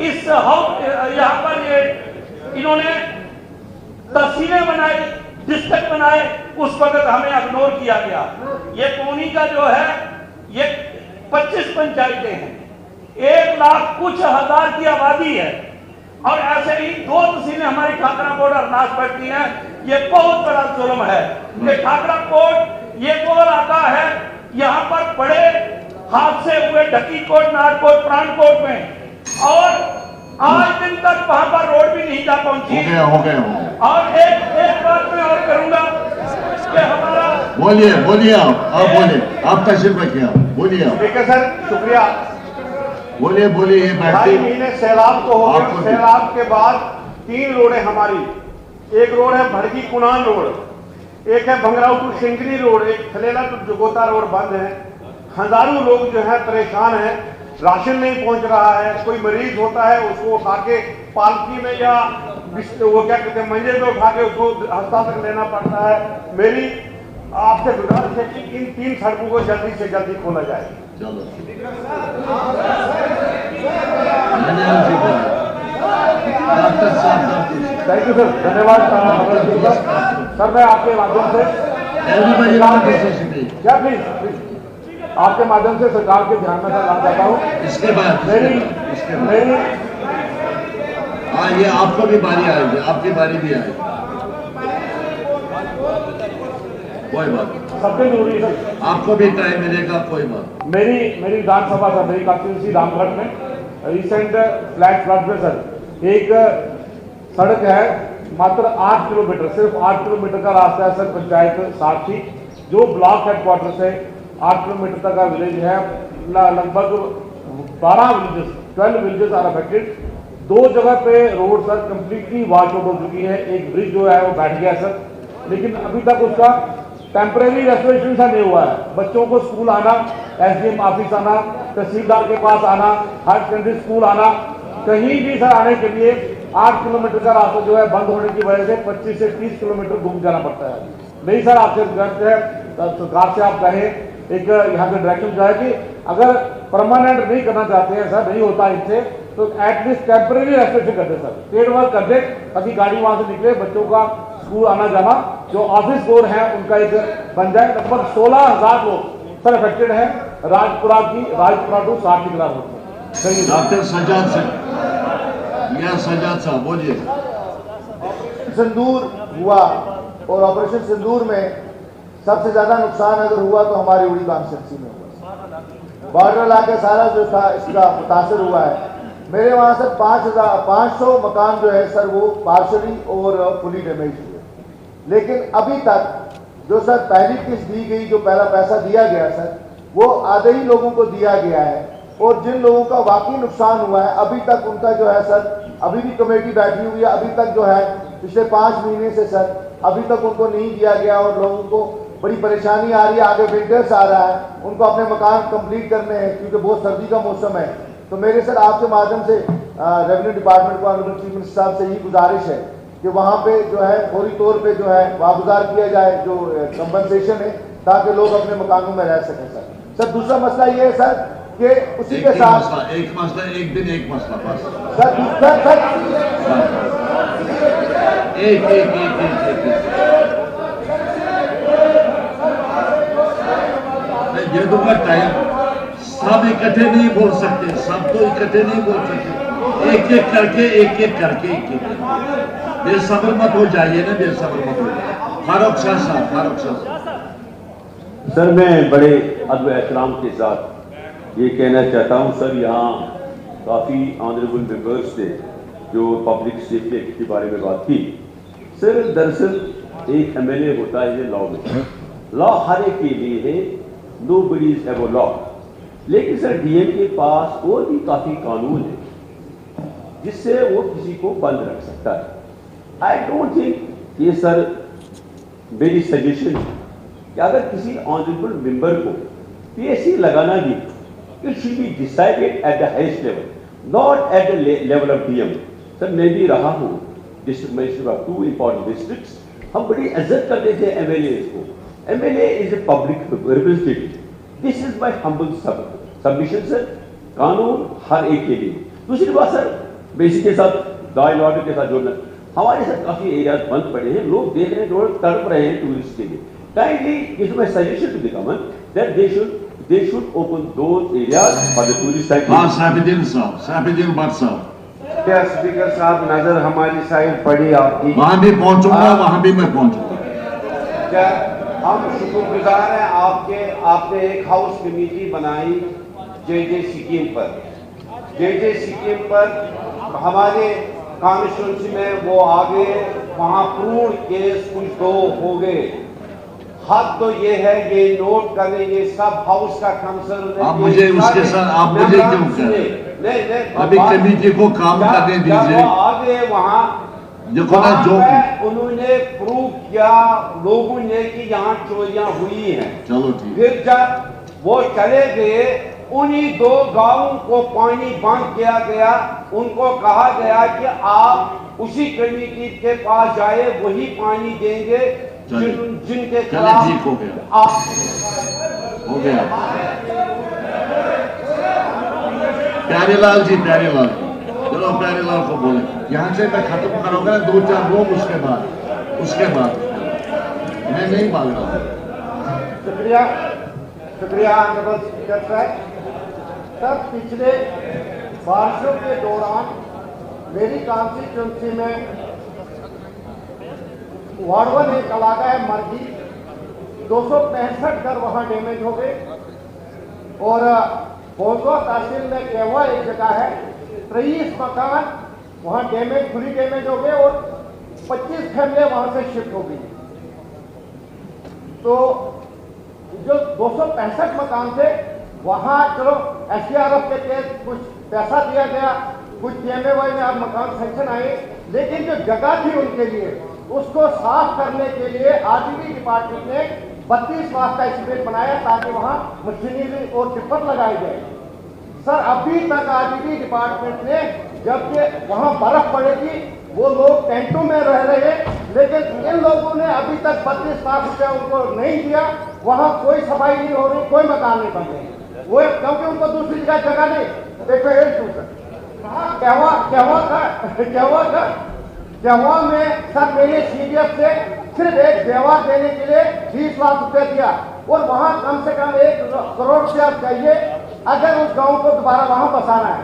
[SPEAKER 6] इस हाउस यहाँ पर ये इन्होंने तहसीलें बनाई, डिस्ट्रिक्ट बनाए, उस वक्त हमें इग्नोर किया गया। ये पौनी का जो है ये 25 पंचायतें हैं, 1 लाख कुछ हजार की आबादी है, और ऐसे ही 2 तहसीलें हमारी ठाकराकोट और अरनास पड़ती हैं। ये बहुत बड़ा जुल्म है कि ठाकराकोट ये वो इलाका है, यहाँ पर बड़े हादसे हुए ढकीकोट, नागकोट, प्राणकोट में, और आज दिन तक वहां पर रोड भी नहीं जा पहुंची।
[SPEAKER 1] हो गया।
[SPEAKER 6] और एक बात मैं और करूंगा कि हमारा
[SPEAKER 1] बोलिए आप बोलिए, आप तशरीफ रखिए, बोलिए आप।
[SPEAKER 9] ठीक है सर, शुक्रिया।
[SPEAKER 1] बोलिए ये
[SPEAKER 9] 2.5 महीने सैलाब को हो गया। सैलाब के बाद 3 रोडें हमारी, एक रोड है भड़की कुनान रोड, एक है भंगराऊ टू सिंगरी रोड, एक थलेला टू जुगोता रोड बंद है। हजारों लोग जो है परेशान हैं, राशन नहीं पहुंच रहा है। कोई मरीज होता है उसको उठा के पालकी में या वो क्या कहते हैं मंजे में उठा के उसको अस्पताल तक लेना पड़ता है। मेरी आपसे गुजारिश है कि इन 3 सड़कों को जल्दी से जल्दी खोला जाए।
[SPEAKER 1] चलो
[SPEAKER 9] थैंक यू सर, धन्यवाद सर। मैं आपके माध्यम से क्या प्लीज आपके माध्यम से सरकार के ध्यान में लाना चाहता हूँ।
[SPEAKER 1] इसके बाद
[SPEAKER 9] मेरी
[SPEAKER 1] हाँ, ये आपको भी बारी आएगी, आपकी बारी भी आएगी, कोई बात।
[SPEAKER 9] सबसे जरूरी सर,
[SPEAKER 1] आपको भी टाइम मिलेगा, कोई बात।
[SPEAKER 9] मेरी विधानसभा सर, मेरी कॉन्स्टिट्यूंसी रामगढ़ में रिसेंट फ्लैट फ्लड में सर एक सड़क है, मात्र 8 किलोमीटर, सिर्फ 8 किलोमीटर का रास्ता है सर, पंचायत साक्षी जो ब्लॉक हेडक्वार्टर से 8 किलोमीटर तक का विलेज है। लगभग 12 विलेजेस आर अफेक्टेड। 2 जगह पे road sir completely wash out हो चुकी है। एक ब्रिज जो है वो बैठ गया सर, लेकिन अभी तक उसका टेम्परेरी रेस्टोरेशन सा नहीं हुआ है। बच्चों को स्कूल आना, एसडीएम ऑफिस आना, तहसीलदार के पास आना, हायर सेकेंडरी स्कूल आना, कहीं भी सर आने के लिए 8 किलोमीटर का रास्ता जो है बंद होने की वजह से 25 से 30 किलोमीटर घूम जाना पड़ता है। नहीं सर, आपसे सरकार से आप कहें एक यहाँ पे डायरेक्शन जो है कि अगर परमानेंट नहीं करना चाहते हैं सर, नहीं होता इनसे, तो एटलीस्ट टेम्परेरी रेस्टोरेशन कर दे सर, पेड वर्क कर दे, ताकि गाड़ी वहां से निकले, बच्चों का स्कूल आना जाना, जो ऑफिस गोर है उनका एक बन जाए। लगभग 16,000 लोग सर अफेक्टेड है राजपुरा टू साठीगला रोड पर।
[SPEAKER 1] डॉक्टर सजाद साहब बोलिए।
[SPEAKER 11] सिंदूर हुआ और ऑपरेशन सिंदूर में सबसे ज्यादा नुकसान अगर हुआ तो हमारी उड़ी कॉन्स्टिट्यूंसी में हुआ। बॉर्डर इलाके सारा जो था इसका मुतासर हुआ है। मेरे वहाँ से 500 मकान जो है सर वो पार्शली और फुली डैमेज हुए, लेकिन अभी तक जो सर पहली किस्त दी गई, जो पहला पैसा दिया गया सर, वो आधे ही लोगों को दिया गया है। और जिन लोगों का वाकई नुकसान हुआ है अभी तक उनका जो है सर, अभी भी कमेटी बैठी हुई है, अभी तक जो है पिछले 5 महीने से सर अभी तक उनको नहीं दिया गया और लोगों को बड़ी परेशानी आ रही है। आगे विंटर्स आ रहा है, उनको अपने मकान कंप्लीट करने हैं क्योंकि बहुत सर्दी का मौसम है। तो मेरे सर आपके माध्यम से रेवेन्यू डिपार्टमेंट को ऑनरेबल चीफ मिनिस्टर साहब से यही गुजारिश है कि वहाँ पे जो है फौरी तौर पे जो है वागुजार किया जाए जो कंपनसेशन है, ताकि लोग अपने मकानों में रह सकें सर। सर दूसरा मसला ये है सर कि उसी के साथ
[SPEAKER 1] एक मसला एक दिन एक मसला बस
[SPEAKER 11] सर
[SPEAKER 1] एक ये दूंगा टाइम। सब इकट्ठे नहीं बोल सकते, सब तो इकट्ठे नहीं बोल सकते, एक एक करके बेसब्र मत हो जाइए ना, बेसब्र मत हो जाइए। फारूक शाह साहब।
[SPEAKER 12] सर मैं बड़े अदब एहतराम के साथ ये कहना चाहता हूँ सर, यहाँ काफ़ी ऑनरेबल मेंबर्स ने जो पब्लिक सेफ्टी एक्ट के बारे में बात की। सर दरअसल एक एमएलए होता है लॉ में, लॉ हर एक के लिए है, nobody is ever law. लेकिन सर डीएम के पास और भी काफ़ी कानून है जिससे वो किसी को बंद रख सकता है। आई डोंट थिंक ये सर मेरी सजेशन है कि अगर किसी ऑनरेबल मेंबर को पीएससी लगाना भी, it should be decided at the highest level, not at the level of DM. Sir मैं भी रहा हूँ district magistrate of 2 important districts, हम बड़ी इज्जत करते थे एमएलए को। MLA is a public representative, this is my humble submission sir. कानून हर एक के लिए। दूसरी बात सर, बेसिक के साथ लॉ एंड ऑर्डर के साथ जोड़ना, हमारे साथ काफी एरियाज बंद पड़े हैं, लोग देख रहे हैं, लोग तड़प रहे हैं टूरिस्ट के लिए। Kindly is my suggestion to the government that they should open those areas for the tourist cycling.
[SPEAKER 1] हाँ साफिदीन भट्ट साहब।
[SPEAKER 3] क्या स्पीकर साहब नजर हमारी साइड पड़ी आपकी?
[SPEAKER 1] वहाँ भी पहुँचूंगा, वहाँ भी मैं पहुँचूंगा।
[SPEAKER 3] क्या हम शुक्रगुजार हैं आपके, आपने एक हाउस कमेटी बनाई जे स्कीम पर। जे स्कीम पर हमारे कॉन्स्टिट्यूंसी में वो आगे वहाँ पूर्ण केस कुछ 2 हो गए। हद तो ये है, ये नोट करें, ये सब हाउस का कंसर्न।
[SPEAKER 1] आप मुझे उसके साथ आप मुझे क्यों कह रहे हैं? अभी कमेटी को काम करने दीजिए।
[SPEAKER 3] आगे वहाँ
[SPEAKER 1] देखो ना जो
[SPEAKER 3] उन्होंने प्रूव किया लोगों ने कि यहाँ चोरियां हुई हैं।
[SPEAKER 1] चलो ठीक।
[SPEAKER 3] फिर जब वो चले गए, उन्हीं 2 गांवों को पानी बंद किया गया। उनको कहा गया कि आप उसी कमेटी के पास जाए, वही पानी देंगे जिनके खिलाफ
[SPEAKER 1] ठीक हो गया। हो गया। प्यारेलाल जी, प्यारेलाल, चलो प्यारेलाल को बोले यहाँ से मैं खत्म करूंगा 2-4 लोग, उसके बाद मैं नहीं मांग रहा।
[SPEAKER 10] शुक्रिया ऑनरेबल स्पीकर साहब। तब पिछले बारिशों के दौरान मेरी कॉन्स्टिट्यूंसी में वार्ड 1 एक इलाका है मर्जी, 265 घर वहां डैमेज हो गए। और भोजवा तहसील में केवा एक जगह है, 23 मकान वहां डैमेज, फुली डैमेज हो गए और 25 फैमिली वहां से शिफ्ट हो गई। तो जो 265 मकान थे वहां चलो एसडीआरएफ के तहत कुछ पैसा दिया गया, कुछ पीएमएवाई में अब मकान सैंक्शन आए, लेकिन जो जगह थी उनके लिए उसको साफ करने के लिए आरडीबी डिपार्टमेंट ने 32 लाख का एस्टीमेट बनाया ताकि वहां मशीनरी और टिप्पर लगाए गए। सर अभी तक आरडीबी डिपार्टमेंट ने, जबकि वहां बर्फ पड़ेगी, वो लोग टेंटों में रह रहे हैं, लेकिन इन लोगों ने अभी तक 32 लाख रुपया उनको नहीं दिया। वहां कोई सफाई नहीं हो रही, कोई मकान नहीं बन रहे, वो क्योंकि उनको दूसरी जगह नहीं। देखो क्या में सर मैंने सीडीएफ से सिर्फ एक देवा देने के लिए 20 लाख रुपए दिया और वहां कम से कम 1 करोड़ रुपया चाहिए अगर उस गांव को दोबारा वहां बसाना है।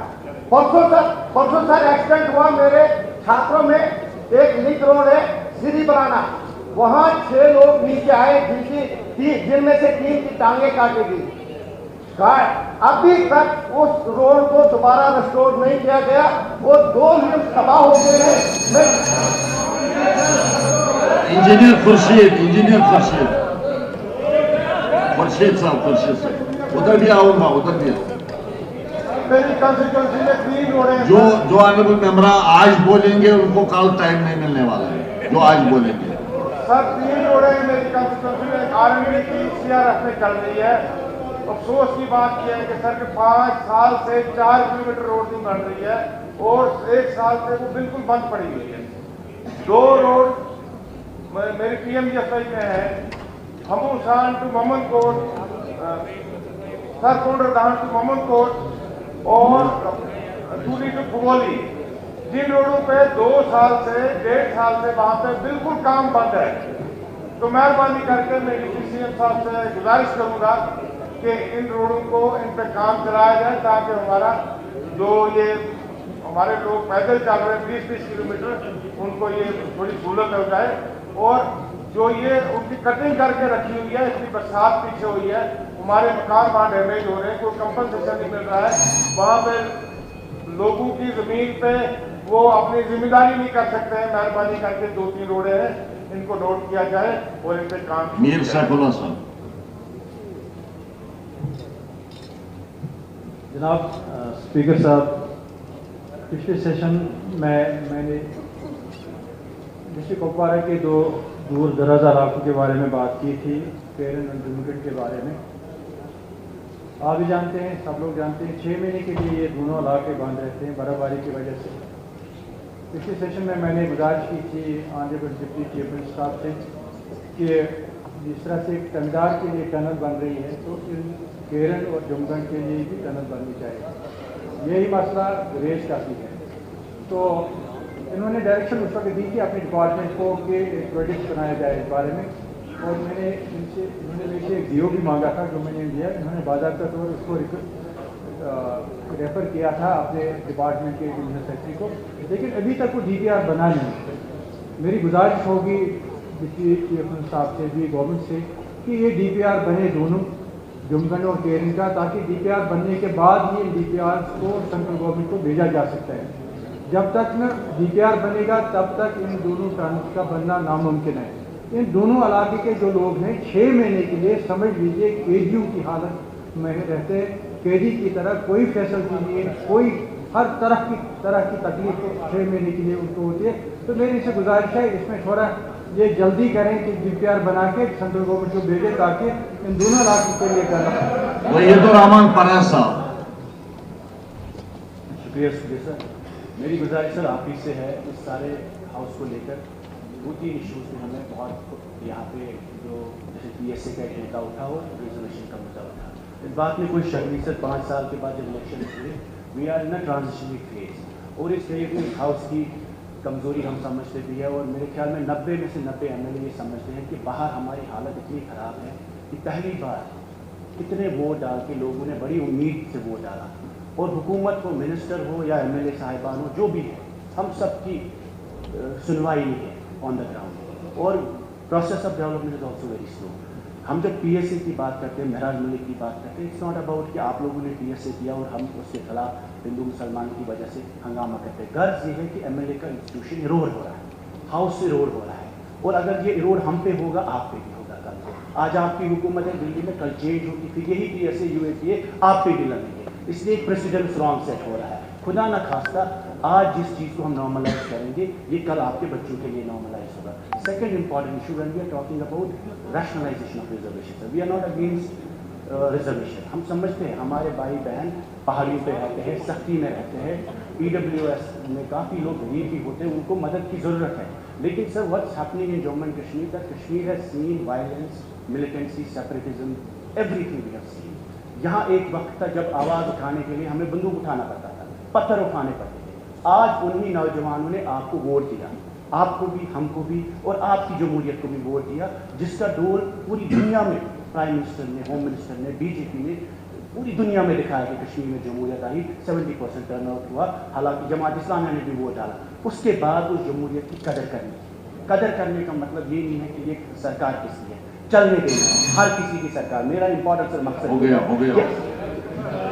[SPEAKER 10] परसों सर एक्सीडेंट हुआ मेरे छात्रों में, एक लिंक रोड है सीधी बनाना, वहां 6 लोग नीचे आए जिनमें से 3 की टांगे काटी गई। अभी तक उस रोड को दोबारा रिस्टोर नहीं किया गया, वो 2 मिनट तबाह हो गए हैं।
[SPEAKER 1] इंजीनियर खुर्शीद साहब, उधर भी आऊंगा, उधर भी आऊंगा।
[SPEAKER 9] मेरी कंस्टिट्यूंसी में 3 रोड हैं।
[SPEAKER 1] जो ऑनरेबल मेंबर आज बोलेंगे उनको कल टाइम नहीं मिलने वाला है, जो आज बोलेंगे।
[SPEAKER 9] सर 3 रोड हैं मेरी कंस्टिट्यूंसी में, आर्मी की CRF में चल रही है। अफसोस की बात यह है कि सर के 5 साल से 4 किलोमीटर रोड नहीं बन रही है और 1 साल से वो बिल्कुल बंद पड़ी हुई है। 2 रोड मेरी PMGSY में है, Hamusan to Maman Kot, sir Kondardan to Maman Kot और टूली टू फुगोली। जिन रोडों पे 2 साल से 1.5 साल से वहां पे बिल्कुल काम बंद है। तो मेहरबानी करके मैं CM साहब से गुजारिश करूंगा कि इन रोडों को इन पे काम कराया जाए ताकि हमारा जो ये हमारे लोग पैदल चल रहे हैं 20-20 किलोमीटर, उनको ये थोड़ी सहूलत हो जाए। और जो ये उनकी कटिंग करके रखी हुई है, इतनी बरसात पीछे हुई है, हमारे मकान वहाँ डैमेज हो रहे हैं, कोई कंपनसेशन नहीं मिल रहा है। वहाँ पे लोगों की जमीन पे वो अपनी जिम्मेदारी नहीं कर सकते हैं। मेहरबानी करके 2-3 रोडे हैं, इनको नोट किया जाए और इन पे काम।
[SPEAKER 1] मीर सैफुल्लाह साहब।
[SPEAKER 6] जनाब स्पीकर साहब, पिछले सेशन में मैंने डिस्ट्रिक्ट कुपवारा के 2 दूर दराज इलाकों के बारे में बात की थी, केरन और जुमगढ़ के बारे में। आप भी जानते हैं, सब लोग जानते हैं, 6 महीने के लिए ये दोनों इलाके बंद रहते हैं बर्फबारी की वजह से। पिछले सेशन में मैंने गुजारिश की थी ऑनरेबल डिप्टी चीफ मिनिस्टर साहब से कि जिस तरह से टंगदार के लिए टनल बन रही है तो इन केरन और जुमगढ़ के लिए भी टनल बननी चाहिए। यही मसला रेज का भी है। तो इन्होंने डायरेक्शन उस वक्त दी कि अपने डिपार्टमेंट को कि एक प्रोजेक्ट बनाया जाए इस बारे में, और इन्होंने मेरे से एक DO भी मांगा था जो मैंने दिया। इन्होंने बाकायदा तौर पर उसको रेफ़र किया था अपने डिपार्टमेंट के डिवीजनल सेक्रेटरी को, लेकिन अभी तक वो DPR बना नहीं। मेरी गुजारिश होगी डिप्टी चीफ मिनिस्टर साहब से भी, गवर्नमेंट से, कि ये DPR बने दोनों जुमगढ़ और केरन का, ताकि DPR बनने के बाद ही इन DPR को सेंट्रल गवर्नमेंट को भेजा जा सकता है। जब तक न DPR बनेगा तब तक इन दोनों टनल्स का बनना नामुमकिन है। इन दोनों इलाके के जो लोग हैं 6 महीने के लिए समझ लीजिए कैदियों की हालत में रहते हैं, कैदी की तरह कोई फैसिलिटी नहीं है, कोई हर तरह की तकलीफ 6 महीने के लिए उनको होती है। तो मेरी इसे गुजारिश है इसमें थोड़ा ये जल्दी करें कि DPR बना के सेंट्रल गवर्नमेंट को भेजे ताकि इन दोनों इलाकों के लिए करना।
[SPEAKER 1] वहीदुर्रहमान पराज साहब।
[SPEAKER 2] शुक्रिया सर। मेरी गुजारिश सर आप ही से है, इस सारे हाउस को लेकर 2-3 इशूज़ में हमें बहुत यहाँ पे जो जैसे PSA का एक मुद्दा उठा हो, रिजर्वेशन का मुद्दा उठा। इस बात में कोई शक नहीं सर, 5 साल के बाद जब इलेक्शन हुए, we are in a transitionary phase, और इस फेज में हाउस की कमज़ोरी हम समझते भी है। और मेरे ख्याल में 90 में से 90 MLA ये समझते हैं कि बाहर हमारी हालत इतनी ख़राब है कि पहली बार कितने वोट डाल के लोगों ने बड़ी उम्मीद से वोट डाला, और हुकूमत हो, मिनिस्टर हो या MLA साहिबान हो, जो भी है, हम सब की सुनवाई नहीं है ऑन द ग्राउंड, और process of development is also very slow. हम जब PSA की बात करते हैं, महराज मलिक की बात करते हैं, इट्स नॉट अबाउट कि आप लोगों ने PSA किया और हम उसके खिलाफ हिंदू मुसलमान की वजह से हंगामा करते हैं। गर्ज ये है कि MLA का इंस्टीट्यूशन इरोड हो रहा है, हाउस से इरोड हो रहा है, और अगर ये इरोड हम पे होगा, आप पे भी होगा कल को। आज आपकी हुकूमत है दिल्ली में, कल चेंज होगी, फिर यही PSA UAPA आप पे भी लगेंगे, इसलिए एक प्रेसिडेंट रॉन्ग सेट हो रहा है। खुदा न खास्ता आज जिस चीज़ को हम नॉर्मलाइज करेंगे, ये कल आपके बच्चों के लिए नॉर्मलाइज होगा। Second important issue when we are talking about rationalisation of reservation, we are not against reservation. हम समझते हैं हमारे भाई बहन पहाड़ियों पे रहते हैं, सख्ती में रहते हैं, EWS में काफ़ी लोग गरीब भी होते हैं, उनको मदद की ज़रूरत है। लेकिन sir what's happening in Jammu and Kashmir, that Kashmir has seen violence, militancy, separatism, everything we have seen. यहाँ एक वक्त था जब आवाज़ उठाने के लिए हमें बंदूक उठाना पड़ता था, पत्थर उठाने पड़ते थे। आज उन्हीं नौजवानों ने आपको वोट दिया, आपको भी, हमको भी, और आपकी जमहूरियत को भी वोट दिया, जिसका डोर पूरी दुनिया में प्राइम मिनिस्टर ने, होम मिनिस्टर ने, BJP ने पूरी दुनिया में दिखाया कि कश्मीर में जमहूरियत आई, 70% टर्नआउट हुआ। हालांकि जमात इस्लामी ने भी वोट डाला, उसके बाद उस जमहूरियत की कदर करनी। कदर करने का मतलब ये नहीं है कि ये सरकार किसकी है, चलने के लिए हर किसी की सरकार। मेरा इंपॉर्टेंट सर मकसद
[SPEAKER 1] हो गया।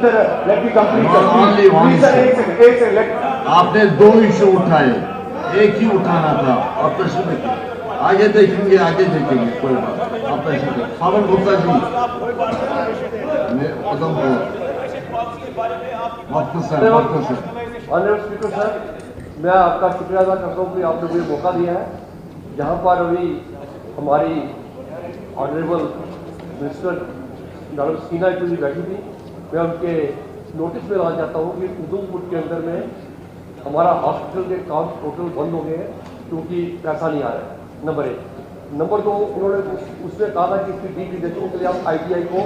[SPEAKER 2] Sir let me complete sir.
[SPEAKER 1] आपने 2 इशू उठाए, एक ही उठाना था, और प्रश्न देखिए, आगे देखेंगे, कोई बात। आप प्रश्न पावन गुप्ता जी, उधमपुर। वक्त से
[SPEAKER 13] ऑनरेबल स्पीकर सर, मैं आपका शुक्रिया अदा करता हूँ कि आपने मुझे मौका दिया है। यहाँ पर अभी हमारी ऑनरेबल मिनिस्टर डॉक्टर सकीना जी बैठी थी। मैं उनके नोटिस में लाना चाहता हूँ कि उधमपुर के अंदर में हमारा हॉस्पिटल के काम टोटल बंद हो गए हैं क्योंकि पैसा नहीं आ रहा है, नंबर 1। नंबर 2, उन्होंने उसमें कहा था कि इसकी डिप्रिसिएशन के लिए हम ITI को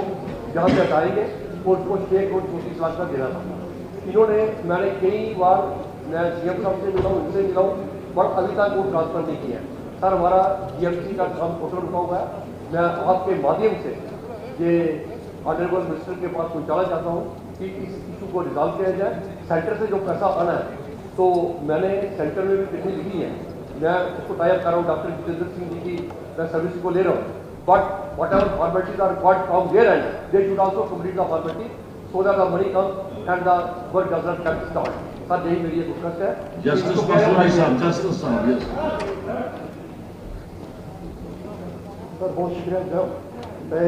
[SPEAKER 13] जहाँ से हटाएंगे और उसको 6 करोड़ 34 लाख का देना था। इन्होंने, मैंने कई बार मैं CM साहब से मिला हूँ, इनसे मिला हूँ, पर अभी तक वो ट्रांसफर नहीं किया है। सर, हमारा GMC का काम टोटल रुका हुआ है। मैं आपके माध्यम से ये ऑनरेबल मिनिस्टर के पास पहुँचाना चाहता हूँ कि इस इशू को रिजॉल्व किया जाए। सेंटर से जो पैसा आना है, तो मैंने सेंटर में भी चिट्ठी लिखी है, मैं उसको टाइप कर रहा हूँ डॉक्टर जितेंद्र सिंह जी की, मैं सर्विस को ले रहा हूँ। But whatever formalities are required from their end, they should also complete the formality so that the money comes and the work does not get start. Sir, यही मेरी एक रिक्वेस्ट है।
[SPEAKER 1] जस्टिस पसवाई साहब, जस्टिस साहब, यस
[SPEAKER 10] सर, बहुत शुक्रिया। मैं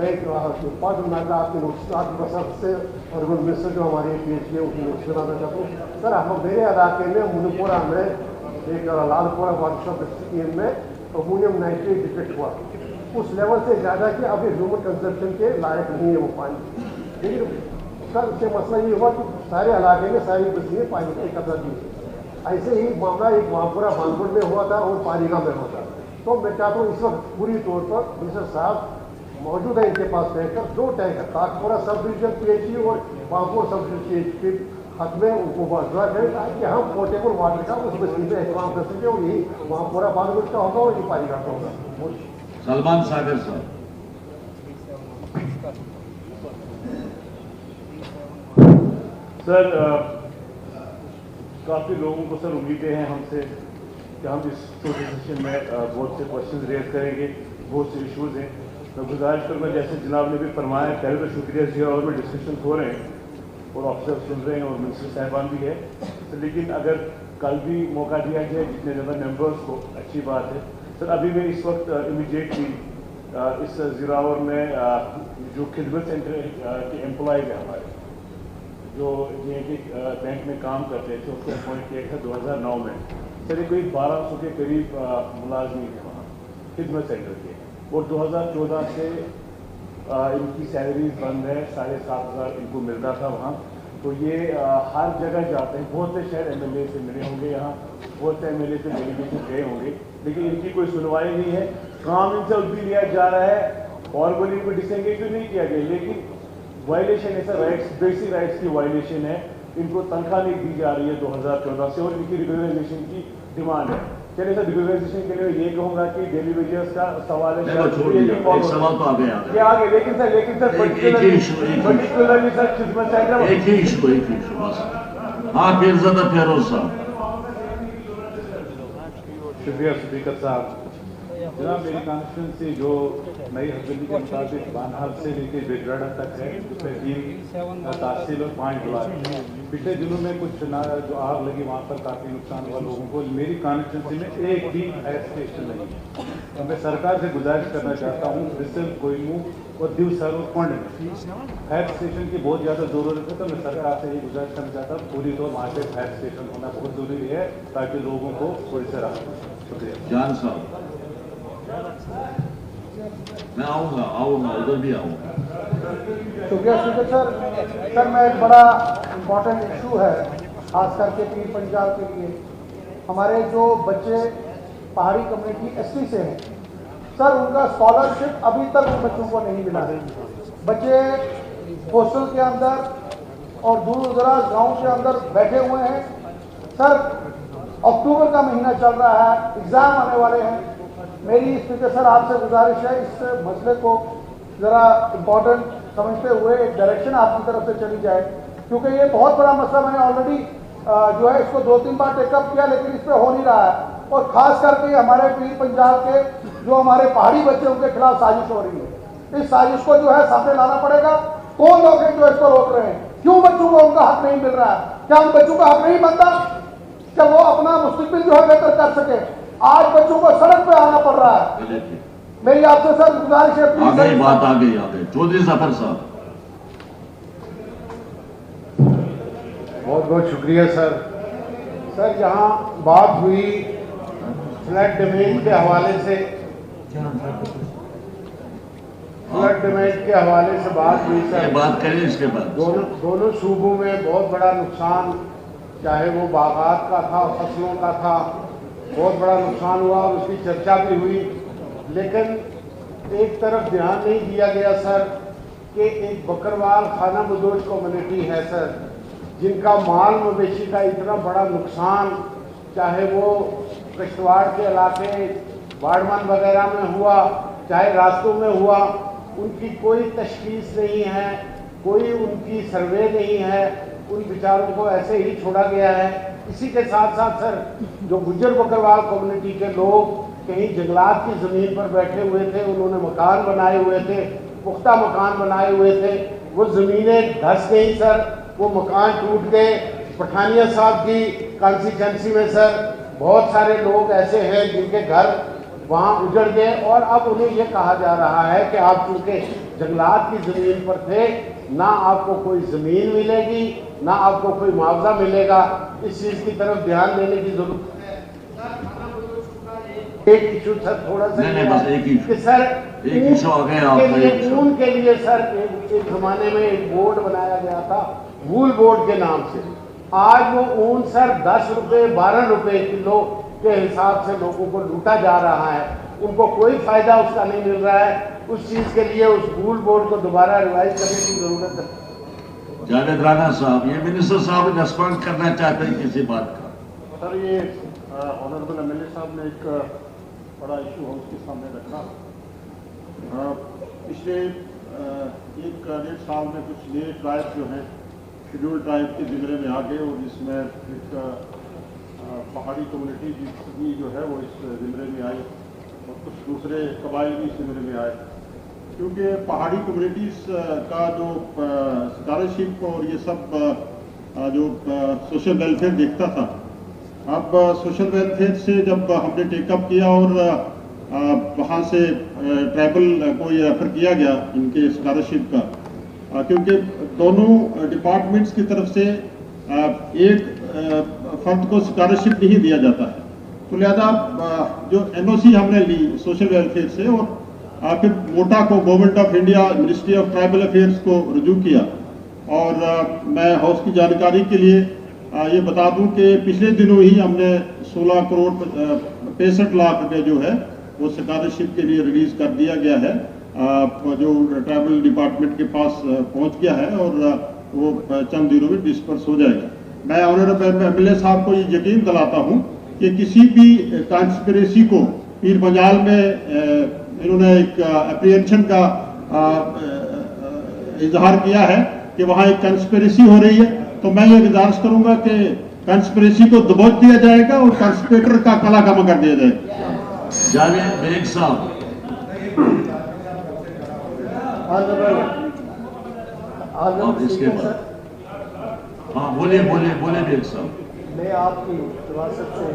[SPEAKER 10] एक इम्पॉर्टेंट मैटर आपके नोटिस आपकी पसंद से और मिनिस्टर जो हमारे PhD है उनकी नोटिस बनाना चाहता हूँ। सर, हम मेरे इलाके में मुनपुरा में एक लालपुरा वर्कशॉप स्कीम में अमोनियम नाइट्रेट डिटेक्ट हुआ, उस लेवल से ज़्यादा कि अभी ह्यूमन कंजप्शन के लायक नहीं है वो पानी। लेकिन सर, उससे मसला ये हुआ कि सारे इलाके में सारी बस्तियाँ पानी का कब्जा दी। ऐसे ही मामला एक वामपुरा बानपुर में हुआ था और पारीगा में हुआ था। तो मैं चाहता हूँ इस वक्त पूरी तौर पर मिनिस्टर साहब मौजूद है, इनके पास tanker, 2 tanker Tajpura sub division PHC और बांकुर सब डिवीजन के हक में उनको मंजूर करें ताकि हम पोर्टेबल वाटर का उस बस्ती में इंतजाम कर सकें। और यही बांकुरा बानपुर का होगा और ये पारीगा का होगा।
[SPEAKER 1] सलमान सागर साहब।
[SPEAKER 6] सर, काफ़ी लोगों को सर उम्मीदें हैं हमसे कि हम इस छोटे सेशन में बहुत से क्वेश्चन रेज करेंगे, बहुत से इश्यूज़ हैं। मैं गुजारिश करूँगा, जैसे जनाब ने भी फरमाया, पहले तो शुक्रिया जी, और में डिस्कशन हो रहे हैं और ऑफिसर सुन रहे हैं और मिनिस्टर साहबान भी है। तो लेकिन अगर कल भी मौका दिया जाए जितने ज़्यादा मेंबर्स को, अच्छी बात है। सर, अभी मैं इस वक्त इमीडिएटली इस ज़िरावर में जो खिदमत सेंटर के एम्प्लॉयज़ हैं हमारे, जो JNK बैंक में काम करते थे, उसको अपॉइंट किया था 2009 में। सर, ये कोई 1200 के करीब मुलाजमी थे वहाँ खिदमत सेंटर के, और 2014 से इनकी सैलरीज बंद है, 7,500 इनको मिलता था वहाँ। तो ये हर जगह जाते हैं, बहुत से शहर MLA से मिले होंगे, यहाँ बहुत से MLA से डेलीगेशन गए होंगे, लेकिन इनकी कोई सुनवाई नहीं है। काम इनसे भी लिया जा रहा है और बोली को डिसेंगेज तो नहीं किया गया, लेकिन वायलेशन है सर, राइट्स, बेसिक राइट्स की वायलेशन है। इनको तनख्वाह नहीं दी जा रही है 2014 से, और इनकी रिकग्नाइजेशन की डिमांड है। चलिए सर, रिकग्नाइजेशन के लिए ये कहूँगा कि डेली वेजेस का सवाल है,
[SPEAKER 1] एक सवाल तो आगे
[SPEAKER 6] ये आगे, लेकिन सर पर्टिकुलरली सर खिदमत सेंटर
[SPEAKER 1] एक ही इशू बस। हाँ, पीरज़ादा फेरोज साहब।
[SPEAKER 6] शुक्रिया स्पीकर साहब। जनाब, मेरी कॉन्स्टिट्यूंसी जो नई हवेली के मुताबिक बानहाल से लेकर बेगराड़ा तक है, उसमें 3 तहसील और 5 ब्लॉक। पिछले दिनों में कुछ जो आग लगी वहाँ पर काफ़ी नुकसान हुआ लोगों को। मेरी कॉन्स्टिट्यूंसी में एक भी फायर स्टेशन नहीं है। तो मैं सरकार से गुजारिश करना चाहता हूँ, रिसल, कोहिनूर और दिवसर और कुंड में फायर स्टेशन की बहुत ज़्यादा ज़रूरत है। तो मैं सरकार से ये गुजारिश करना चाहता हूँ, पूरी तौर वहाँ पे फायर स्टेशन होना बहुत ज़रूरी है ताकि लोगों को थोड़ी सी राहत मिले। शुक्रिया।
[SPEAKER 1] जान साहब, मैं आऊँगा उधर भी आऊँगा।
[SPEAKER 10] शुक्रिया स्पीकर सर। सर, मैं एक बड़ा इम्पोर्टेंट इशू है खास करके पीर पंजाब के लिए। हमारे जो बच्चे पहाड़ी कम्युनिटी ST से हैं सर, उनका स्कॉलरशिप अभी तक उन बच्चों को नहीं मिला है। बच्चे हॉस्टल के अंदर और दूर दराज गाँव के अंदर बैठे हुए हैं। सर, अक्टूबर का महीना चल रहा है, एग्ज़ाम आने वाले हैं। मेरी स्पीकर सर आपसे गुजारिश है, इस मसले को ज़रा इम्पोर्टेंट समझते हुए एक डायरेक्शन आपकी तरफ से चली जाए, क्योंकि ये बहुत बड़ा मसला मैंने ऑलरेडी जो है इसको 2-3 बार टेकअप किया, लेकिन इस पर हो नहीं रहा है। और ख़ास करके हमारे पीर पंजाब के जो हमारे पहाड़ी बच्चे उनके खिलाफ साजिश हो रही है। इस साजिश को जो है सामने लाना पड़ेगा। कौन लोग हैं जो इसको रोक रहे हैं? क्यों बच्चों को उनका हक नहीं मिल रहा है? क्या उन बच्चों का हक नहीं बनता कि वो अपना मुस्तकबिल जो है बेहतर कर सके? आज बच्चों को सड़क पे आना पड़ रहा है। मेरी आपसे सर गुजारिश है,
[SPEAKER 1] आ गई चौधरी जफर साहब।
[SPEAKER 10] बहुत बहुत शुक्रिया सर। सर यहाँ बात हुई फ्लड डैमेज के हवाले से, बात हुई सर।
[SPEAKER 1] बात करें इसके बाद।
[SPEAKER 10] दोनों सूबों में बहुत बड़ा नुकसान, चाहे वो बागात का था, फसलों का था, बहुत बड़ा नुकसान हुआ और उसकी चर्चा भी हुई। लेकिन एक तरफ ध्यान नहीं दिया गया सर कि एक बकरवाल खाना बदोश कम्युनिटी है सर, जिनका माल मवेशी का इतना बड़ा नुकसान, चाहे वो किश्तवाड़ के इलाके बाड़मन वगैरह में हुआ, चाहे रास्तों में हुआ, उनकी कोई तशखीस नहीं है, कोई उनकी सर्वे नहीं है, उन बेचारों को ऐसे ही छोड़ा गया है। इसी के साथ साथ सर जो गुज्जर बकरवाल कम्युनिटी के लोग कहीं जंगलात की ज़मीन पर बैठे हुए थे, उन्होंने मकान बनाए हुए थे, पुख्ता मकान बनाए हुए थे, वो ज़मीनें धंस गई सर, वो मकान टूट गए। पठानिया साहब की कॉन्स्टिट्यूंसी में सर बहुत सारे लोग ऐसे हैं जिनके घर वहाँ उजड़ गए और अब उन्हें यह कहा जा रहा है कि आप चूँकि जंगलात की ज़मीन पर थे, ना आपको कोई ज़मीन मिलेगी, ना आपको कोई मुआवजा मिलेगा। इस चीज़ की तरफ ध्यान देने की जरूरत है। एक इशू सर थोड़ा सा कि सर ऊन के लिए सर एक ज़माने में एक बोर्ड बनाया गया था वूल बोर्ड के नाम से। आज वो ऊन सर 10 रुपये 12 रुपये किलो के हिसाब से लोगों को लूटा जा रहा है, उनको कोई फायदा उसका नहीं मिल रहा है। उस चीज़ के लिए उस वूल बोर्ड को दोबारा रिवाइज करने की जरूरत है।
[SPEAKER 1] जावेद राणा साहब, ये मिनिस्टर साहब रेस्पॉन्ड करना चाहते हैं किसी बात का।
[SPEAKER 9] सर ये ऑनरेबल एमएलए साहब ने एक बड़ा इशू हाउस के सामने रखा। पिछले 1-1.5 साल में कुछ नए ट्राइब जो हैं शेड्यूल ट्राइब के ज़िम्मे में आ गए और इसमें एक पहाड़ी कम्युनिटी भी जो है वो इस ज़िम्मे में आई और कुछ दूसरे कबाइल भी इस ज़िम्मे में आए। क्योंकि पहाड़ी कम्युनिटीज़ का जो स्कॉलरशिप और ये सब जो सोशल वेलफेयर देखता था, अब सोशल वेलफेयर से जब हमने टेकअप किया और वहाँ से ट्राइबल को ये रेफर किया गया इनके स्कॉलरशिप का, क्योंकि दोनों डिपार्टमेंट्स की तरफ से एक फर्द को स्कॉलरशिप नहीं दिया जाता है, तो लिहाजा जो एनओसी हमने ली सोशल वेलफेयर से और फिर मोटा को government of India ministry of tribal affairs को रुजू किया। और मैं हाउस की जानकारी के लिए ये बता दूं कि पिछले दिनों ही हमने 16 करोड़ 65 लाख रुपए जो है वो स्कॉलरशिप के लिए रिलीज कर दिया गया है, जो ट्राइबल डिपार्टमेंट के पास पहुंच गया है और वो चंद दिनों में डिस्पर्स हो जाएगा। मैं ऑनरेबल एमएलए साहब को ये यकीन दिलाता हूं कि किसी भी कॉन्स्पिरेसी को पीर पंजाल में इन्होंने एक अप्रीहेंशन का इजहार किया है कि वहाँ एक कॉन्स्पिरेसी हो रही है, तो मैं ये गुजारिश करूंगा कि कॉन्स्पिरेसी को दबोच दिया जाएगा और कॉन्स्पिरेटर का कला कम कर दिया जाएगा।
[SPEAKER 1] जावेद बेग साहब। इसके बाद हाँ बोलिए बेग साहब।
[SPEAKER 5] मैं आपकी हिफाजत से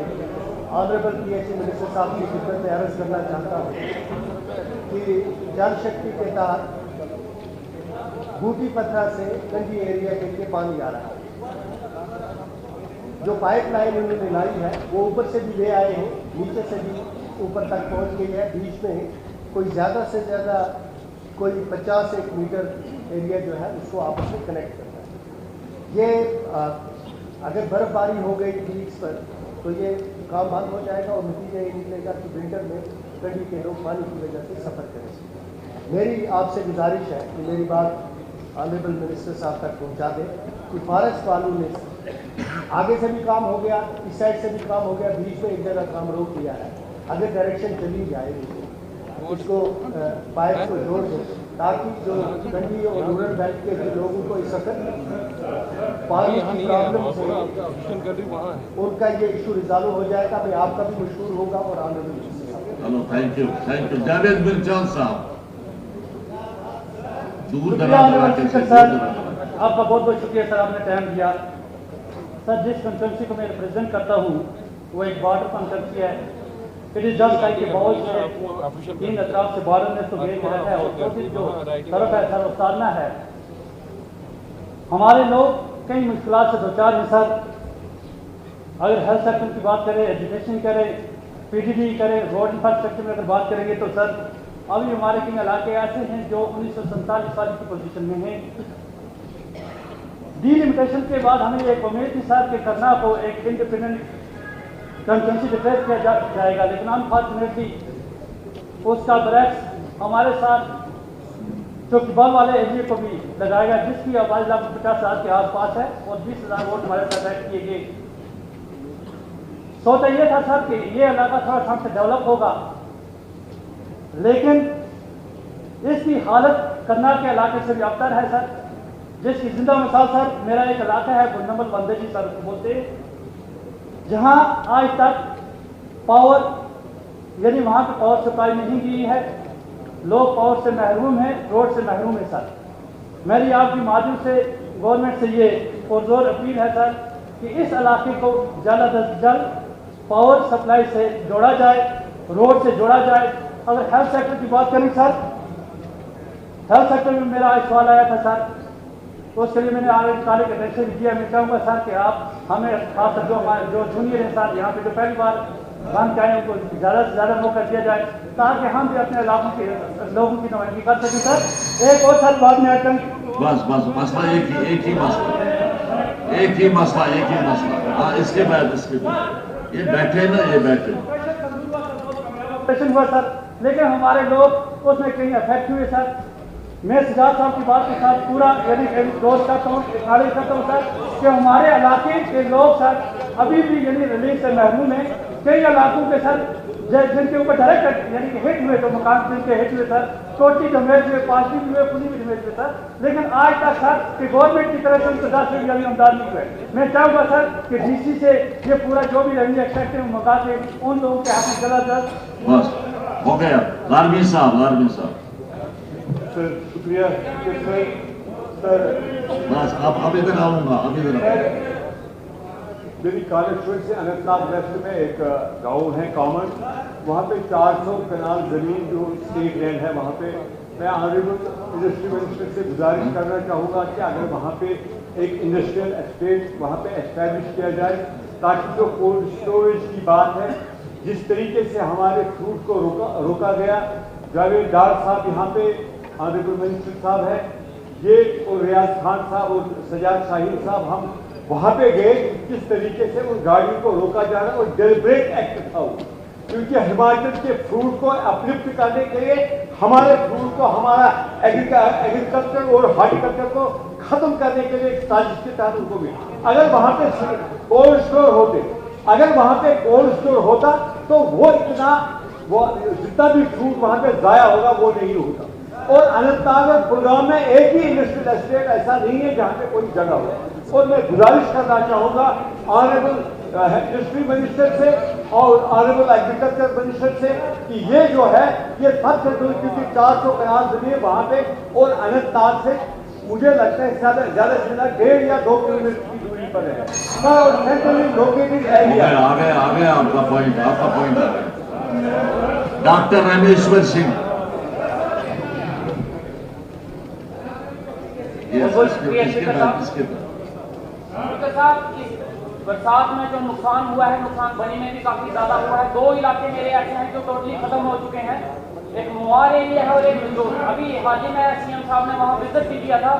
[SPEAKER 5] ऑनरेबल पीएचई मिनिस्टर साहब की खिदमत में अर्ज करना चाहता हूँ कि जल शक्ति के तहत बूटी पत्थरा से कंडी एरिया के लिए पानी आ रहा है। जो पाइपलाइन उन्होंने लाई है वो ऊपर से भी ले आए हैं, नीचे से भी ऊपर तक पहुंच गई है। बीच में कोई ज़्यादा से ज़्यादा कोई 50-1 मीटर एरिया जो है उसको आपस में कनेक्ट करना है। ये अगर बर्फबारी हो गई बीच पर तो ये काम बंद हो जाएगा और नतीजा ये निकलेगा कि विंटर में कंडी के लोग पानी की वजह से सफ़र करें। मेरी आपसे गुजारिश है कि मेरी बात ऑनरेबल मिनिस्टर साहब तक पहुंचा दें कि फॉरेस्ट वालों ने आगे से भी काम हो गया, इस साइड से भी काम हो गया, बीच में एक जगह काम रोक दिया है। अगर डायरेक्शन चली जाएगी उसको पाइप को जोड़ दें ताकि जो कंडी और रूरल बेल्ट के जो लोगों को इस वक्त पानी की प्रॉब्लम से उनका ये इशू रिजॉल्व हो जाएगा। मैं आपका भी मशहूर होगा और honourable.
[SPEAKER 1] Hello, thank you Javed मिर्चान साहब।
[SPEAKER 2] सर आपका बहुत बहुत शुक्रिया सर, आपने टाइम दिया। सर जिस कंसल्टेंसी को मैं रिप्रेजेंट करता हूँ वो एक बॉर्डर कंसल्टेंसी है। इट इज जस्ट लाइक के बहुत 3 अतराफ से बॉर्डर में तो भेज रहता है और जो तरफ है सर उतारना है। हमारे लोग
[SPEAKER 6] कई मुश्किलात से दो चार हैं सर। अगर हेल्थ सेक्टर की बात करें, एजुकेशन करें, पीडीडी करें, रोड इंफ्रास्ट्रक्चर में अगर बात करेंगे तो सर अभी हमारे कई इलाके ऐसे हैं जो 1947 साल की पोजीशन में हैं। डीलिमिटेशन के बाद हमें एक उम्मीद थी सर कि करना को एक इंडिपेंडेंट कंस्टिट्यूंसी डिक्लेयर किया जाएगा, लेकिन अनफॉर्चुनेटली उसका ब्रेक्स हमारे साथ चौकीबाल वाले एरिए को भी लगाएगा, जिसकी आबादी लगभग 50,000 के आसपास है और 20,000 वोट हमारे साथ ऐड किए गए। सोचा ये था सर कि ये इलाका थोड़ा ठंड से डेवलप होगा, लेकिन इसकी हालत करनाल के इलाके से भी अबतर है सर। जिसकी जिंदा मिसाल सर मेरा एक इलाका है गुंडमल बंदेजी सर बोलते, जहां आज तक पावर यानी वहां पर पावर सप्लाई नहीं की है, लोग पावर से महरूम हैं, रोड से महरूम है सर। मेरी आपकी माध्यम से गवर्नमेंट से ये पुरजोर अपील है सर कि इस इलाके को जल्द अज जल्द पावर सप्लाई से जोड़ा जाए, रोड से जोड़ा जाए। अगर हेल्थ सेक्टर की बात करें सर, हेल्थ सेक्टर में मेरा एक सवाल आया था सर, तो उसके लिए मैंने आज काले का अध्यक्ष भी किया। मैं चाहूँगा सर कि आप हमें खासकर जो जूनियर हैं सर यहाँ पे जो पहली बार बन के आए उनको ज़्यादा से ज़्यादा मौका दिया जाए ताकि हम भी अपने इलाकों के लोगों की नुमाइंदगी कर सकें सर। एक और सर बाद में आकर
[SPEAKER 1] बस मसला एक ही मसला हाँ, इसके बाद ये बैठे ना, ये बैठे
[SPEAKER 6] हुआ सर, लेकिन हमारे लोग उसमें कहीं अफेक्ट हुए सर। मैं सिद्धार्थ साहब की बात के साथ पूरा यानी दोस्त करता हूँ, खारिज करता हूँ सर कि हमारे इलाके के लोग सर अभी भी यानी रिलीफ से महरूम हैं। कई इलाकों के सर जिनके ऊपर डायरेक्ट यानी कि हिट हुए, तो मकान जिनके हिट हुए सर, टोटी डैमेज हुए, पार्टी भी हुए, पुलिस भी डैमेज हुए सर, लेकिन आज तक सर कि गवर्नमेंट की तरफ से उनको 10 रुपये भी अनुदान नहीं हुए। मैं चाहूँगा सर कि डीसी से ये पूरा जो भी रेवेन्यू एक्सपेक्ट है मंगा के उन लोगों के हाथ में चला जाए।
[SPEAKER 1] बस हो गया। लालवीर साहब
[SPEAKER 9] सर शुक्रिया सर
[SPEAKER 1] बस अब इधर आऊँगा,
[SPEAKER 9] मेरी कालेश्वर से अनंतनाग वेस्ट में एक गांव है कॉमन, वहाँ पे 400 कनाल जमीन जो स्टेट लैंड है, वहाँ पे मैं ऑनरेबल इंडस्ट्री मिनिस्टर से गुजारिश करना चाहूँगा कि अगर वहाँ पे एक इंडस्ट्रियल एस्टेट वहाँ पे एस्टैब्लिश किया जाए, ताकि जो कोल्ड स्टोरेज की बात है, जिस तरीके से हमारे फ्रूट को रोका गया, जावेद डार साहब यहाँ पे ऑनरेबल मिनिस्टर साहब है, ये और रियाज खान साहब और सजाद शाहीन साहब, हम वहाँ पे गए किस तरीके से उन गाड़ियों को रोका जा रहा है और डेलिब्रेट एक्ट था वो, क्योंकि हिमाचल के फ्रूट को अपलिफ्ट करने के लिए, हमारे फ्रूट को, हमारा एग्रीकल्चर और हार्टिकल्चर को खत्म करने के लिए एक साजिश के तहत उनको भी, अगर वहाँ पे कोल्ड स्टोर होते, अगर वहाँ पे कोल्ड स्टोर होता तो वो जितना भी फ्रूट वहाँ पे जाया होगा वो नहीं होता। और अनंतनाग और कुलगाम में एक ही इंडस्ट्रियल एस्टेट ऐसा नहीं है जहाँ पे कोई जगह हो। और मैं गुजारिश करना चाहूँगा ऑनरेबल इंडस्ट्री मिनिस्टर से और ऑनरेबल एग्रीकल्चर मिनिस्टर से कि ये जो है ये सबसे दूर, क्योंकि 400 कनाल जमीन वहाँ पे और अनंतनाग से मुझे लगता है ज़्यादा से ज़्यादा 1.5 या 2 किलोमीटर की दूरी पर है और सेंट्रली लोकेटेड एरिया।
[SPEAKER 1] आ गया आपका पॉइंट आ गया। डॉक्टर रामेश्वर सिंह
[SPEAKER 2] बरसात में जो नुकसान हुआ है, नुकसान बनी में भी काफी ज्यादा हुआ है। 2 इलाके मेरे ऐसे हैं जो टोटली खत्म हो चुके हैं, एक मुआर एरिया है और एक मिंदोर। अभी हाल ही में सीएम साहब ने वहाँ विजिट भी किया था,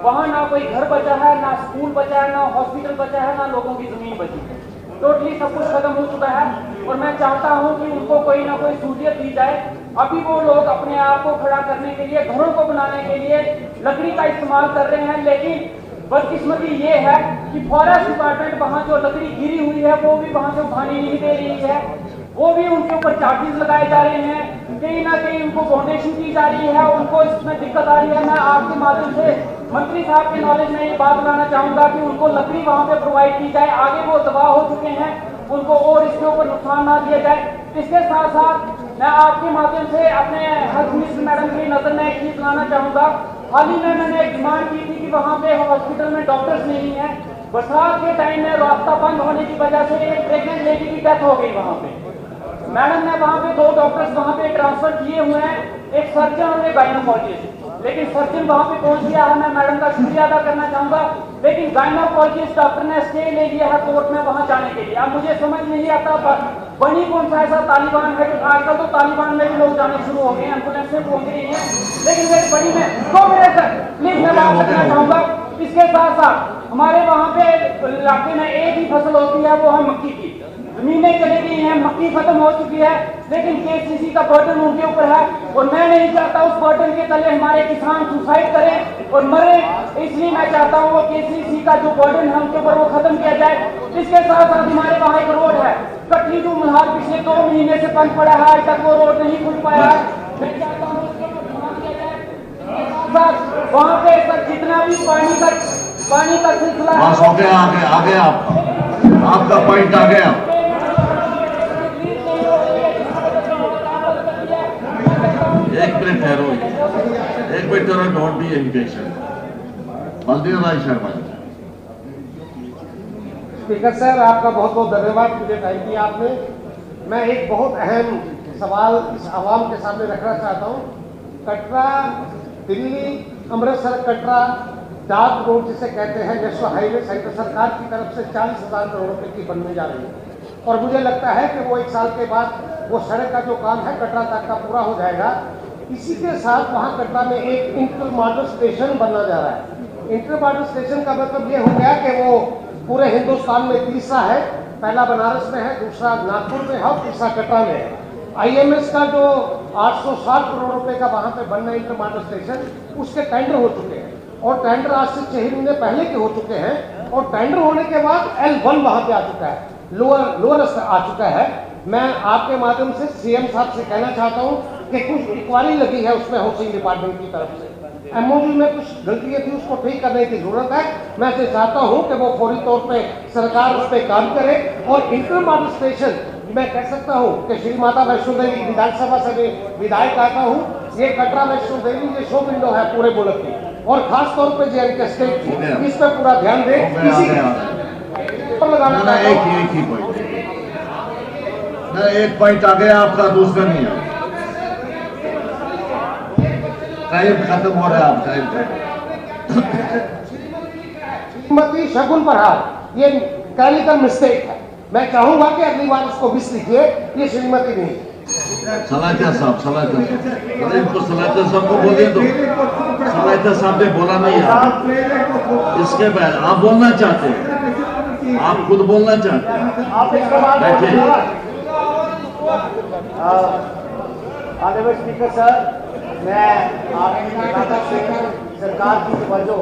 [SPEAKER 2] वहाँ ना कोई घर बचा है, ना स्कूल बचा है, ना हॉस्पिटल बचा है, ना लोगों की जमीन बची है, टोटली सब कुछ खत्म हो चुका है। और मैं चाहता हूँ कि उनको कोई ना कोई सहूलियत दी जाए। अभी वो लोग अपने आप को खड़ा करने के लिए, घरों को बनाने के लिए लकड़ी का इस्तेमाल कर रहे हैं, लेकिन बदकिस्मती ये है कि फॉरेस्ट डिपार्टमेंट वहाँ जो लकड़ी गिरी हुई है वो भी वहाँ से उठानी नहीं दे रही है, वो भी उनके ऊपर चार्जेस लगाए जा रहे हैं, कहीं ना कहीं उनको फाउंडेशन की जा रही है, उनको इसमें दिक्कत आ रही है। मैं आपके माध्यम से मंत्री साहब के नॉलेज में ये बात लाना चाहूँगा कि उनको लकड़ी वहाँ पे प्रोवाइड की जाए, आगे वो तबाह हो चुके हैं, उनको और इसके ऊपर नुकसान ना दिया जाए। इसके साथ साथ मैं आपके माध्यम से अपने हेल्थ मिनिस्टर मैडम की नजर में एक चीज लाना चाहूँगा। हाल ही में मैंने एक डिमांड की थी कि वहाँ पे हॉस्पिटल में डॉक्टर्स नहीं है। बरसात के टाइम में रास्ता बंद होने की वजह से एक प्रेग्नेंट लेडी की डेथ हो गई वहाँ पे। मैडम ने वहाँ पे 2 डॉक्टर्स वहाँ पे ट्रांसफर किए हुए हैं, एक सर्जन और एक गायनोकोलॉजिस्ट, लेकिन सर्जन वहाँ पे पहुँच गया है। मैं मैडम का शुक्रिया अदा करना चाहूँगा
[SPEAKER 14] लेकिन गायनोकोलॉजिस्ट डॉक्टर ने स्टे ले लिया है कोर्ट में वहां जाने के लिए। अब मुझे समझ नहीं आता बनी कौन सा ऐसा तालिबान है, आजकल तो तालिबान में भी लोग जाने शुरू हो गए हैं, एम्बुलेंस में पहुंच रही हैं, लेकिन वे बड़ी में तो मेरे सर प्लीज मैं बात करना चाहूंगा। इसके साथ साथ हमारे वहाँ पे इलाके में एक ही फसल होती है, वो है मक्की की। जमीनें चली गई हैं, मक्की खत्म हो चुकी है, लेकिन केसीसी का बर्डन उनके ऊपर है और मैं नहीं चाहता उस बर्डन के तले हमारे किसान सुसाइड करें और मरे। इसलिए मैं चाहता हूँ वो केसीसी का जो बर्डन है उनके ऊपर वो खत्म किया जाए। इसके साथ साथ हमारे वहाँ एक रोड है कटनी टू मल्हार, पिछले 2 महीने से बंद पड़ा है, आज तक वो रोड नहीं खुल पाया है। मैं चाहता हूँ वहाँ पे सर जितना भी पानी का सिलसिला
[SPEAKER 1] बस हो गया, आगे आपका पॉइंट आ गया। एक मिनट ठहरो, एक मिनट जरा, don't be impatient. Baldev Rai Sharma ji.
[SPEAKER 10] Speaker sir, आपका बहुत बहुत धन्यवाद, मुझे टाइम दिया आपने। मैं एक बहुत अहम सवाल इस आवाम के सामने रखना चाहता हूँ। कटरा दिल्ली अमृतसर कटरा डाक रोड जिसे कहते हैं, नेशनल हाईवे सेंटर सरकार की तरफ से 40,000 करोड़ रुपए की बनने जा रही है और मुझे लगता है कि वो 1 साल के बाद वो सड़क का जो काम है कटरा तक का पूरा हो जाएगा। इसी के साथ वहाँ कटरा में एक इंटर मॉडल स्टेशन बनना जा रहा है। इंटर मॉडल स्टेशन का मतलब ये हो गया कि वो पूरे हिंदुस्तान में तीसरा है, पहला बनारस में है, दूसरा नागपुर में है और तीसरा कटरा में है। IMS का जो 860 करोड़ रुपए का वहां पे बनना इंटर मॉडल स्टेशन, उसके टेंडर हो चुके हैं और टेंडर आज से 6 महीने पहले के हो चुके हैं और टेंडर होने के बाद L1 वहां पे आ चुका है, लोअर आ चुका है। मैं आपके माध्यम से CM साहब से कहना चाहता हूं कि कुछ इंक्वायरी लगी है उसमें हाउसिंग डिपार्टमेंट की तरफ से, MOU में कुछ गलतियां थी, उसको ठीक करने की जरूरत है। मैं से चाहता हूं कि वो फौरी तौर पे सरकार उस पर काम करे और इंटर मॉडल स्टेशन मैं कह सकता हूं कि श्री माता वैष्णो देवी विधानसभा से विधायक आता हूं, ये कटरा वैष्णो देवी ये शो विंडो है पूरे मुल्क की और खास तौर पे JNK स्टेट की, इस पर पूरा ध्यान दे।
[SPEAKER 1] एक पॉइंट आ गया आपका, दूसरा नहीं है। टाइम खत्म हो रहा है आपका।
[SPEAKER 10] श्रीमती शगुन प्रहार, ये टेक्निकल मिस्टेक है, मैं चाहूंगा कि अगली बार इसको मिस लिखिए, ये श्रीमती नहीं।
[SPEAKER 1] सलाहकार साहब, इनको सलाहकार साहब को बोलिए तो। सलाहकार साहब ने बोला नहीं है, इसके बाद आप बोलना चाहते हैं, आप खुद बोलना चाहते हैं, बैठिए।
[SPEAKER 3] ऑनरेबल स्पीकर सर, मैं आपकी सरकार की तवज्जो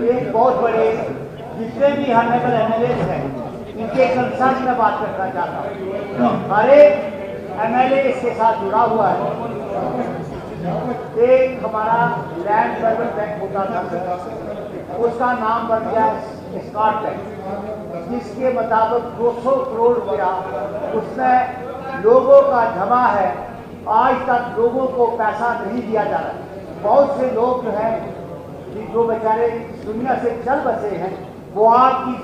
[SPEAKER 3] एक बहुत बड़े जितने भी ऑनरेबल MLA हैं इनके कंसर्न में बात करना चाहता हूँ। हर एक MLA इसके साथ जुड़ा हुआ है। एक हमारा लैंड डेवलपमेंट बैंक होता था, उसका नाम बन गया स्कॉट बैंक, जिसके मुताबिक 200 करोड़ रुपया उसमें लोगों का जमा है। आज तक लोगों को पैसा नहीं दिया जा रहा। बहुत से लोग जो हैं जो बेचारे दुनिया से चल बसे हैं, वो आपकी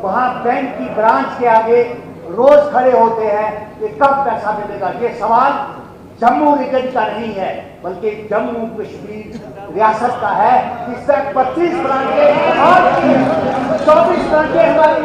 [SPEAKER 3] वहाँ बैंक की ब्रांच के आगे रोज खड़े होते हैं कि कब पैसा मिलेगा। ये सवाल जम्मू रीजन का नहीं है, बल्कि जम्मू कश्मीर रियासत का है, जिसमें 25 ब्रांचें और 24 ब्रांचें हमारी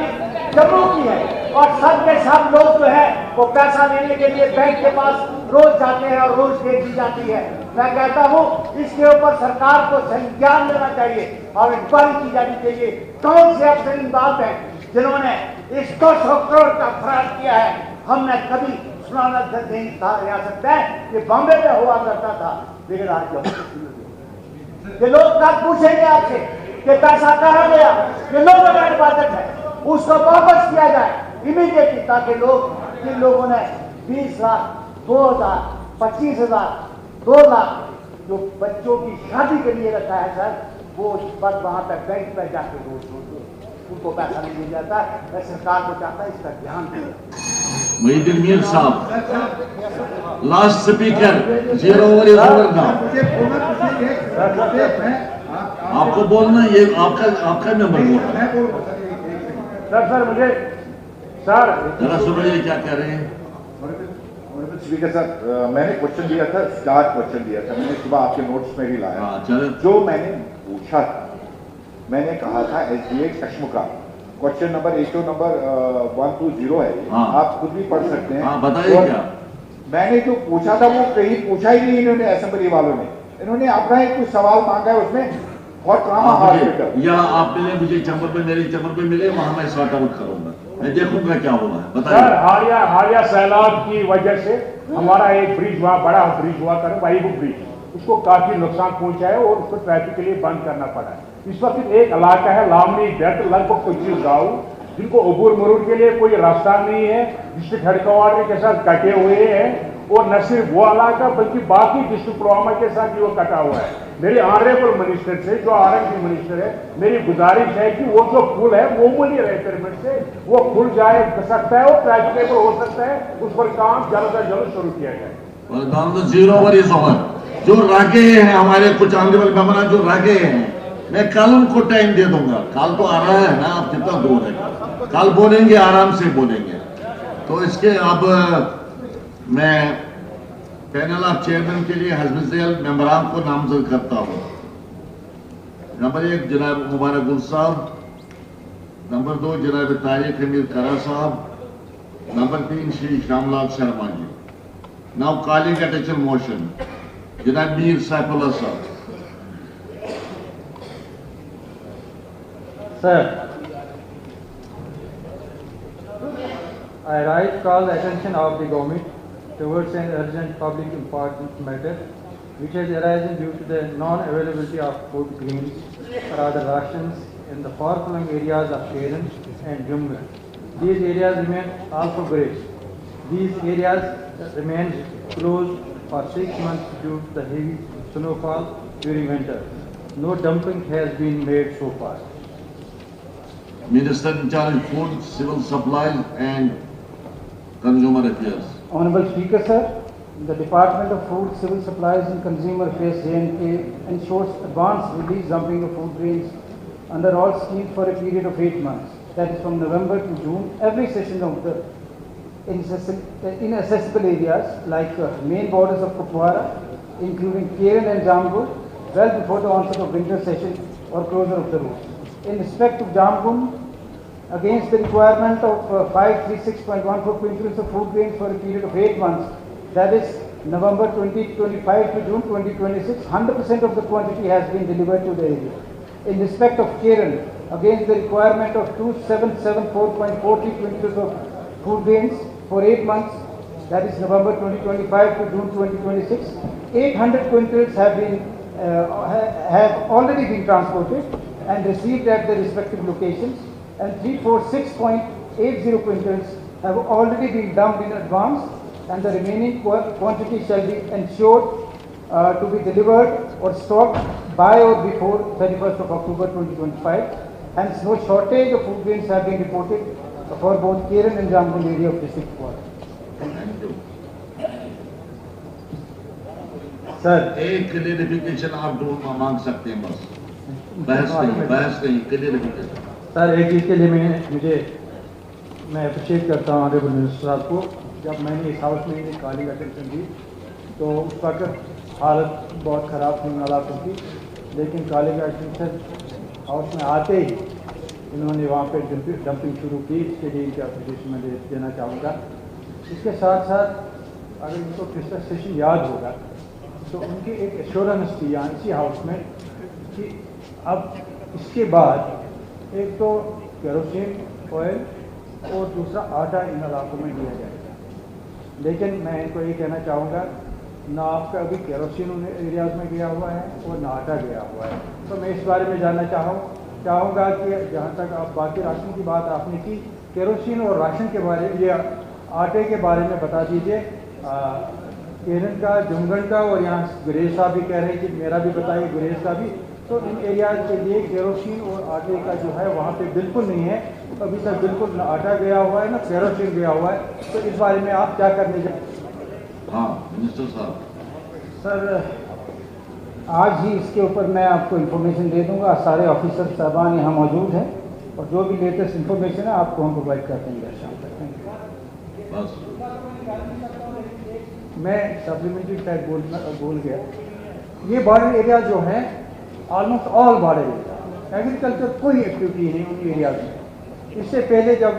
[SPEAKER 3] जम्मू की है और सब के सब लोग जो है वो पैसा लेने के लिए बैंक के पास रोज जाते हैं और रोज दे दी जाती है। मैं कहता हूँ इसके ऊपर सरकार को संज्ञान लेना चाहिए और इंक्वायरी की जानी चाहिए। कौन से अफसर इंबाद है जिन्होंने इस 200 करोड़ का फरार किया है? हमने कभी सुनाना नहीं था रियासत में, ये बॉम्बे में हुआ करता था, लेकिन आज ये लोग कब पूछेंगे आपसे कि पैसा कहाँ गया? ये लोगों का इबादत है, उसको वापस किया जाए इमीडिएटली, ताकि लोग जिन लोगों ने 20 लाख 2,000 25,000 2 लाख जो बच्चों की शादी के लिए रखा है सर, वो बस वहां तक बैंक में जाके रोज उनको पैसा नहीं मिल जाता। मैं सरकार को चाहता है इसका ध्यान दें।
[SPEAKER 1] मोहिद्दीन मीर साहब, last speaker, 0 over is over now. आपको बोलना, ये आपका नंबर बोलना।
[SPEAKER 9] सर मुझे सर
[SPEAKER 1] जरा सुनिए क्या कह रहे हैं।
[SPEAKER 4] स्पीकर साहब, मैंने क्वेश्चन दिया था, स्टार्ट क्वेश्चन दिया था मैंने, सुबह आपके नोट्स में भी लाया।
[SPEAKER 1] चलो।
[SPEAKER 4] जो मैंने पूछा था मैंने कहा था SGX अश्मुका, क्वेश्चन नंबर 120 है,
[SPEAKER 1] हाँ।
[SPEAKER 4] आप खुद भी पढ़ सकते हैं।
[SPEAKER 1] हाँ, बताइए
[SPEAKER 4] और
[SPEAKER 1] क्या।
[SPEAKER 4] मैंने जो पूछा था वो कहीं पूछा ही नहीं इन्होंने, असेंबली वालों ने। इन्होंने अपना ही कुछ सवाल मांगा है उसमें, और ट्रामा हॉस्पिटल
[SPEAKER 1] या आप मिले मुझे चैम्बर पे, मेरे चैम्बर पे मिले, वहां मैं सॉर्ट आउट करूंगा, मैं देखूंगा क्या हुआ है।
[SPEAKER 15] सर,
[SPEAKER 1] बताइए।
[SPEAKER 15] हालिया सैलाब की वजह से हमारा एक ब्रिज हुआ, बड़ा ब्रिज हुआ करो भाईबुक ब्रिज, उसको काफी नुकसान पहुंचा है और उसको ट्रैफिक के लिए बंद करना पड़ा है। इस वक्त एक इलाका है लामनी बेल्ट, लगभग 25 गाँव, जिनको अबूर मरूर के लिए कोई रास्ता नहीं है, डिस्ट्रिक्ट हेडक्वार्टर के साथ कटे हुए हैं, और न सिर्फ वो इलाका बल्कि बाकी डिस्ट्रिक्ट पुलवामा के साथ भी वो कटा हुआ है। मेरे ऑनरेबल मिनिस्टर से, जो RMC मिनिस्टर है, मेरी गुजारिश है कि वो जो पुल है वो मूल्य रिपेयरमेंट से वो खुल जाए सकता है और ट्रैफिकेबल हो सकता है, उस पर काम जल्द से जल्द शुरू किया जाए।
[SPEAKER 1] Zero over is over. जो रागे हैं हमारे कुछ ऑनरेबल मेंबर जो रागे हैं, मैं कल उनको टाइम दे दूंगा। कल तो आ रहा है ना, आप कितना दूर है, कल बोलेंगे, आराम से बोलेंगे। तो इसके अब मैं पैनल ऑफ चेयरमैन के लिए हस्बल मेंबरान को नामजद करता हूँ। नंबर 1 जनाब मुबारक गुल साहब, नंबर 2 जनाब तारिक हमीद करा साहब, number 3 Shri Shyamlal Sharma ji. Now calling attention motion, जनाब मीर सैफुल्लाह साहब।
[SPEAKER 16] Sir, I rise call the attention of the government towards an urgent public important matter which has arisen due to the non-availability of food grains or other rations in the far-flung areas of Keran and Jumla. These areas remain also grazed. These areas remain closed for 6 months due to the heavy snowfall during winter. No dumping has been made so far.
[SPEAKER 1] Minister in charge of Food, Civil Supplies and Consumer Affairs.
[SPEAKER 10] Honorable Speaker, sir, the Department of Food, Civil Supplies and Consumer Affairs (J&K) ensures advance release dumping of food grains under all schemes for a period of 8 months, that is from November to June, every session of the inaccessible areas like main borders of Kupwara, including Keran and Jamgun, well before the onset of winter session or closure of the roads. In respect of Jamgun, against the requirement of 536.14 quintals of food grains for a period of 8 months, that is November 2025 to June 2026, 100% of the quantity has been delivered to the area. In respect of Keran, against the requirement of 2774.40 quintals of food grains for 8 months, that is November 2025 to June 2026, 800 quintals have already been transported and received at the respective locations, and 346.80 quintals have already been dumped in advance, and the remaining quantity shall be ensured to be delivered or stocked by or before 31st of October 2025. Hence, no shortage of food grains have been reported for both Keran and Jamgun area of district Kupwara.
[SPEAKER 1] Sir, एक क्लियरिफिकेशन आप मांग सकते हैं, बस बहस नहीं, क्लियरिफिकेशन।
[SPEAKER 16] सर, एक चीज़ के लिए मैं अप्रिशिएट करता हूँ ऑनरेबल मिनिस्टर साहब को। जब मैंने इस हाउस में कॉलिंग अटेंशन दी तो उस वक्त हालत बहुत ख़राब थी इलाकों की, लेकिन कॉलिंग अटेंशन हाउस में आते ही इन्होंने वहाँ पे डंपिंग शुरू की। इसके लिए इनका अप्रिशिएशन मैं देना चाहूँगा। इसके साथ साथ अगर इनको पिछला सेशन याद होगा तो उनकी एक एश्योरेंस थी यहाँ इसी हाउस में कि अब इसके बाद एक तो केरोसिन ऑयल और दूसरा आटा इन इलाकों में दिया जाएगा। लेकिन मैं इनको ये कहना चाहूँगा, ना आपका अभी केरोसिन उन एरियाज में गया हुआ है और ना आटा गया हुआ है। तो मैं इस बारे में जानना चाहूँगा कि जहाँ तक आप बाकी राशन की बात आपने की, केरोसिन और राशन के बारे में या आटे के बारे में बता दीजिए। केरन का, जुमगढ़ का और यहाँ गुरेज साहब भी कह रहे हैं कि मेरा भी बताइए, गुरेज का भी। तो इन एरियाज के लिए केरोसिन और आटे का जो है वहाँ पे बिल्कुल नहीं है, अभी तक बिल्कुल ना आटा गया हुआ है ना केरोसिन गया हुआ है। तो इस बारे में आप क्या करने जाए?
[SPEAKER 1] हाँ मिनिस्टर साहब।
[SPEAKER 10] सर, आज ही इसके ऊपर मैं आपको इन्फॉर्मेशन दे दूंगा। सारे ऑफिसर साहबान यहाँ मौजूद हैं और जो भी लेटेस्ट इन्फॉर्मेशन है आपको हम प्रोवाइड कर देंगे शाम तक।
[SPEAKER 1] बस
[SPEAKER 10] मैं सप्लीमेंट्री टैग बोल गया। ये बॉर्डर एरिया जो है almost all border area
[SPEAKER 16] agriculture कोई एक्टिविटी नहीं उन एरियाज में। इससे पहले जब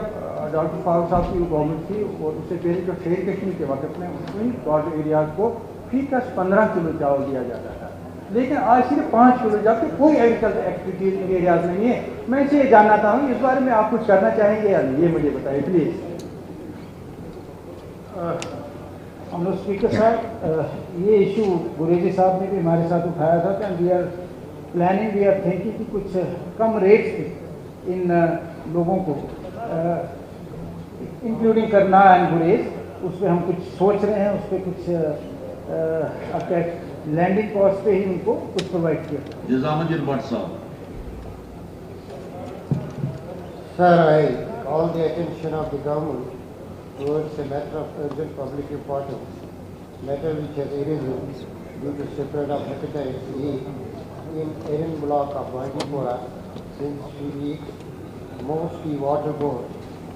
[SPEAKER 16] डॉक्टर फारूक साहब की गवर्नमेंट थी और उससे पहले जो शेर कश्मीर के वक्त में उन बॉर्डर एरियाज को फी कस 15 किलो चावल दिया जाता था, लेकिन आज सिर्फ 5 किलो, जबकि कोई एग्रीकल्चर एक्टिविटी इन एरियाज में नहीं है। मैं इसे ये जानना चाहूँ इस बारे में आप कुछ करना चाहेंगे या नहीं, ये मुझे बताइए प्लीज़।
[SPEAKER 17] ऑनरेबल स्पीकर साहब, ये इशू गुरेजी साहब ने भी हमारे साथ उठाया था कि we are planning, we are thinking कि कुछ कम रेट्स इन लोगों को इंक्लूडिंग करना एंड गुरेज, उस पर हम कुछ सोच रहे हैं, उस पर कुछ आपका लैंडिंग कॉस्ट पे ही उनको कुछ प्रोवाइड किया।
[SPEAKER 1] निजामुद्दीन भट्ट साहब।
[SPEAKER 5] Sir, I call the attention of the government towards a matter of urgent public importance, matter which has arisen due to spread of hepatitis A in Erin block of Bandipora since 2 weeks, mostly waterborne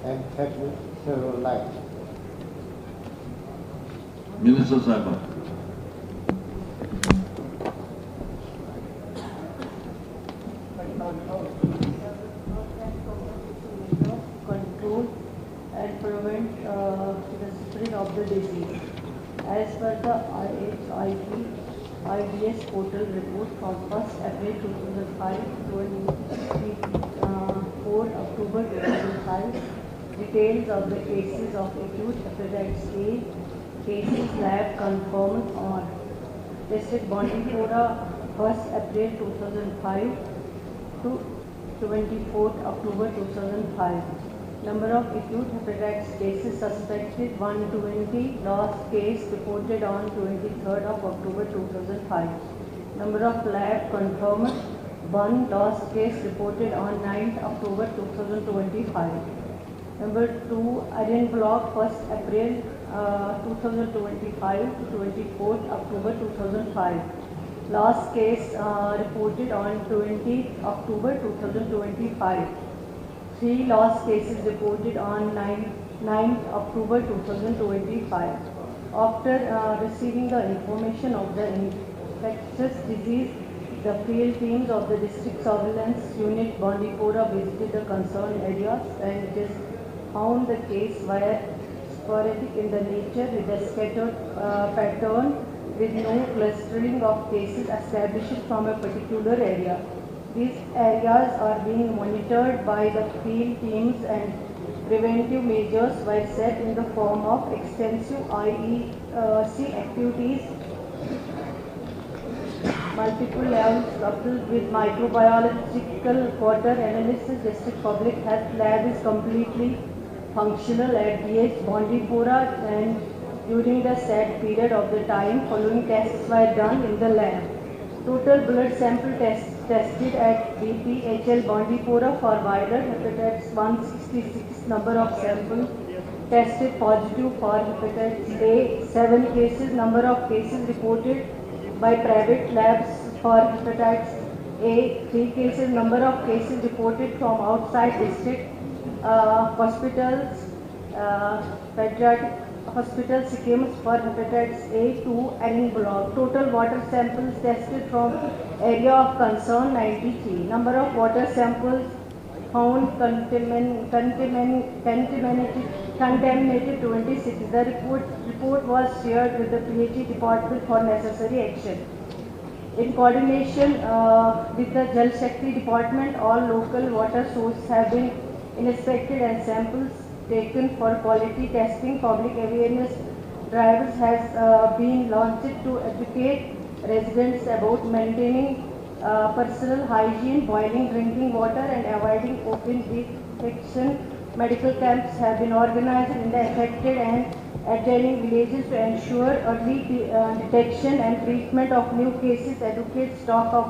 [SPEAKER 5] and threatening several lives.
[SPEAKER 1] Minister Sahib.
[SPEAKER 18] Control and prevent the spread of the disease. As per the IDS portal report from 1st April 2005 to 4 October 2005, details of the cases of acute hepatitis A cases lab confirmed on district Bandipora 1st April 2005 to 24th October 2005. Number of acute hepatitis cases suspected 120, last case reported on 23rd of October 2005. Number of lab confirmed 1, last case reported on 9th October 2025. Number 2, Erin block 1st April 2025 to 24th October 2005. Last case reported on 20th October 2025. 3 lost cases reported on 9th October 2025. After receiving the information of the infectious disease, the field teams of the District Surveillance Unit Bandipora visited the concerned areas, and it is found the case were sporadic in the nature with a scattered pattern with no clustering of cases established from a particular area. These areas are being monitored by the field teams, and preventive measures were set in the form of extensive IEC activities, multiple labs coupled with microbiological water analysis. District Public Health Lab is completely functional at DH Bandipora, and during the set period of the time, following tests were done in the lab. Total blood sample tested at BPHL Bandipora for viral hepatitis 166. Number of samples tested positive for hepatitis A 7 cases. Number of cases reported by private labs for hepatitis A 3 cases. Number of cases reported from outside district hospitals, pediatric hospital schemes for hepatitis A2 and block. Total water samples tested from area of concern 93. Number of water samples found contaminated 26. The report was shared with the PHE department for necessary action. In coordination with the Jal Shakti department, all local water sources have been inspected and samples taken for quality testing. Public awareness drives has been launched to educate residents about maintaining personal hygiene, boiling drinking water, and avoiding open infection. Medical camps have been organized in the affected and adjoining villages to ensure early detection and treatment of new cases. Adequate stock of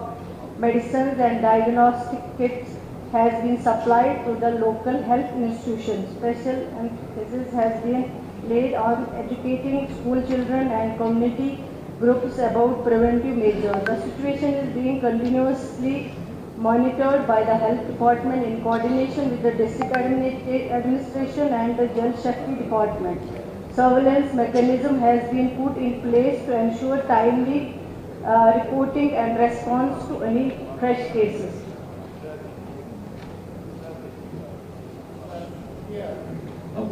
[SPEAKER 18] medicines and diagnostic kits has been supplied to the local health institutions. Special emphasis has been laid on educating school children and community groups about preventive measures. The situation is being continuously monitored by the health department in coordination with the district administration and the Jal Shakti department. Surveillance mechanism has been put in place to ensure timely reporting and response to any fresh cases.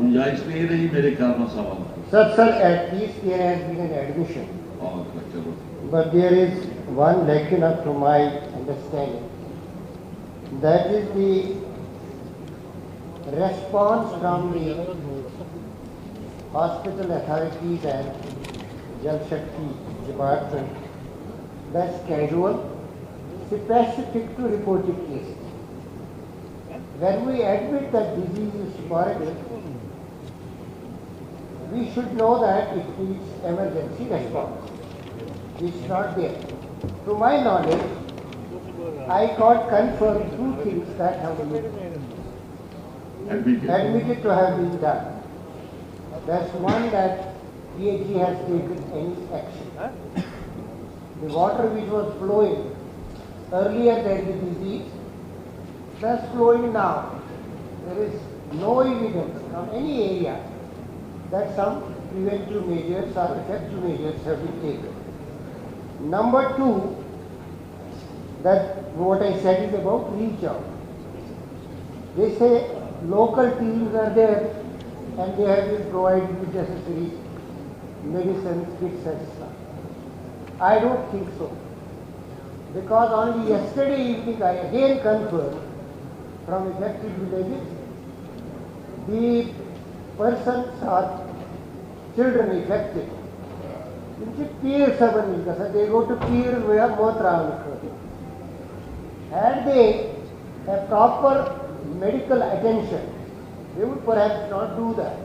[SPEAKER 1] गुंजाइश नहीं रही मेरे ख्याल में सवाल।
[SPEAKER 5] Sir, at least there has been an admission.
[SPEAKER 1] चलो।
[SPEAKER 5] But there is one lacuna to my understanding. That is the response from the hospital authorities and Jal Shakti department. That's casual, specific to reported cases. When we admit that disease is sporadic, we should know that it needs emergency response. It's not there. To my knowledge, I can't confirm two things that have been admitted to have been done. That's one, that PHG has taken any action. The water which was flowing earlier than the disease, that's flowing now. There is no evidence from any area that some preventive measures or effective measures have been taken. Number two, that what I said is about reach out. They say local teams are there and they have been provided with necessary medicines, kits and stuff. I don't think so. Because only yesterday evening I again confirmed from affected villages, the persons or children affected, they go to peer where Motra. Had they a proper medical attention, they would perhaps not do that.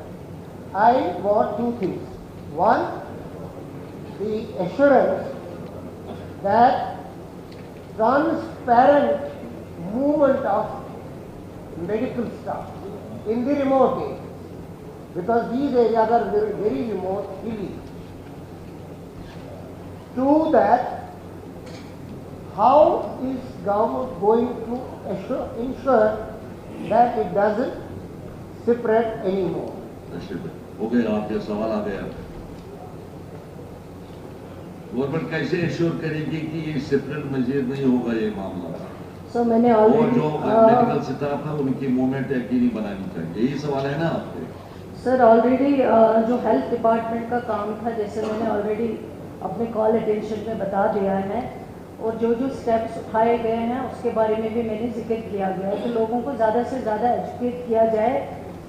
[SPEAKER 5] I want two things. One, the assurance that transparent movement of medical staff in the remote areas, because these areas are very remote, hilly. Two, that how is government going to ensure that it doesn't spread anymore?
[SPEAKER 1] हो गया, आपके सवाल आ गया। गवर्नमेंट कैसे एश्योर करेगी कि ये सेपरेट मजीद नहीं होगा ये मामला?
[SPEAKER 18] सर मैंने
[SPEAKER 1] और
[SPEAKER 18] ऑलरेडी
[SPEAKER 1] जो मेडिकल स्टाफ है उनकी मूवमेंट यकीनी बनानी चाहिए, यही सवाल है ना आपके?
[SPEAKER 18] सर ऑलरेडी जो हेल्थ डिपार्टमेंट का काम था, जैसे मैंने ऑलरेडी अपने कॉल अटेंशन में बता दिया है, और जो जो स्टेप्स उठाए गए हैं उसके बारे में भी मैंने जिक्र किया गया है कि लोगों को ज़्यादा से ज़्यादा एजुकेट किया जाए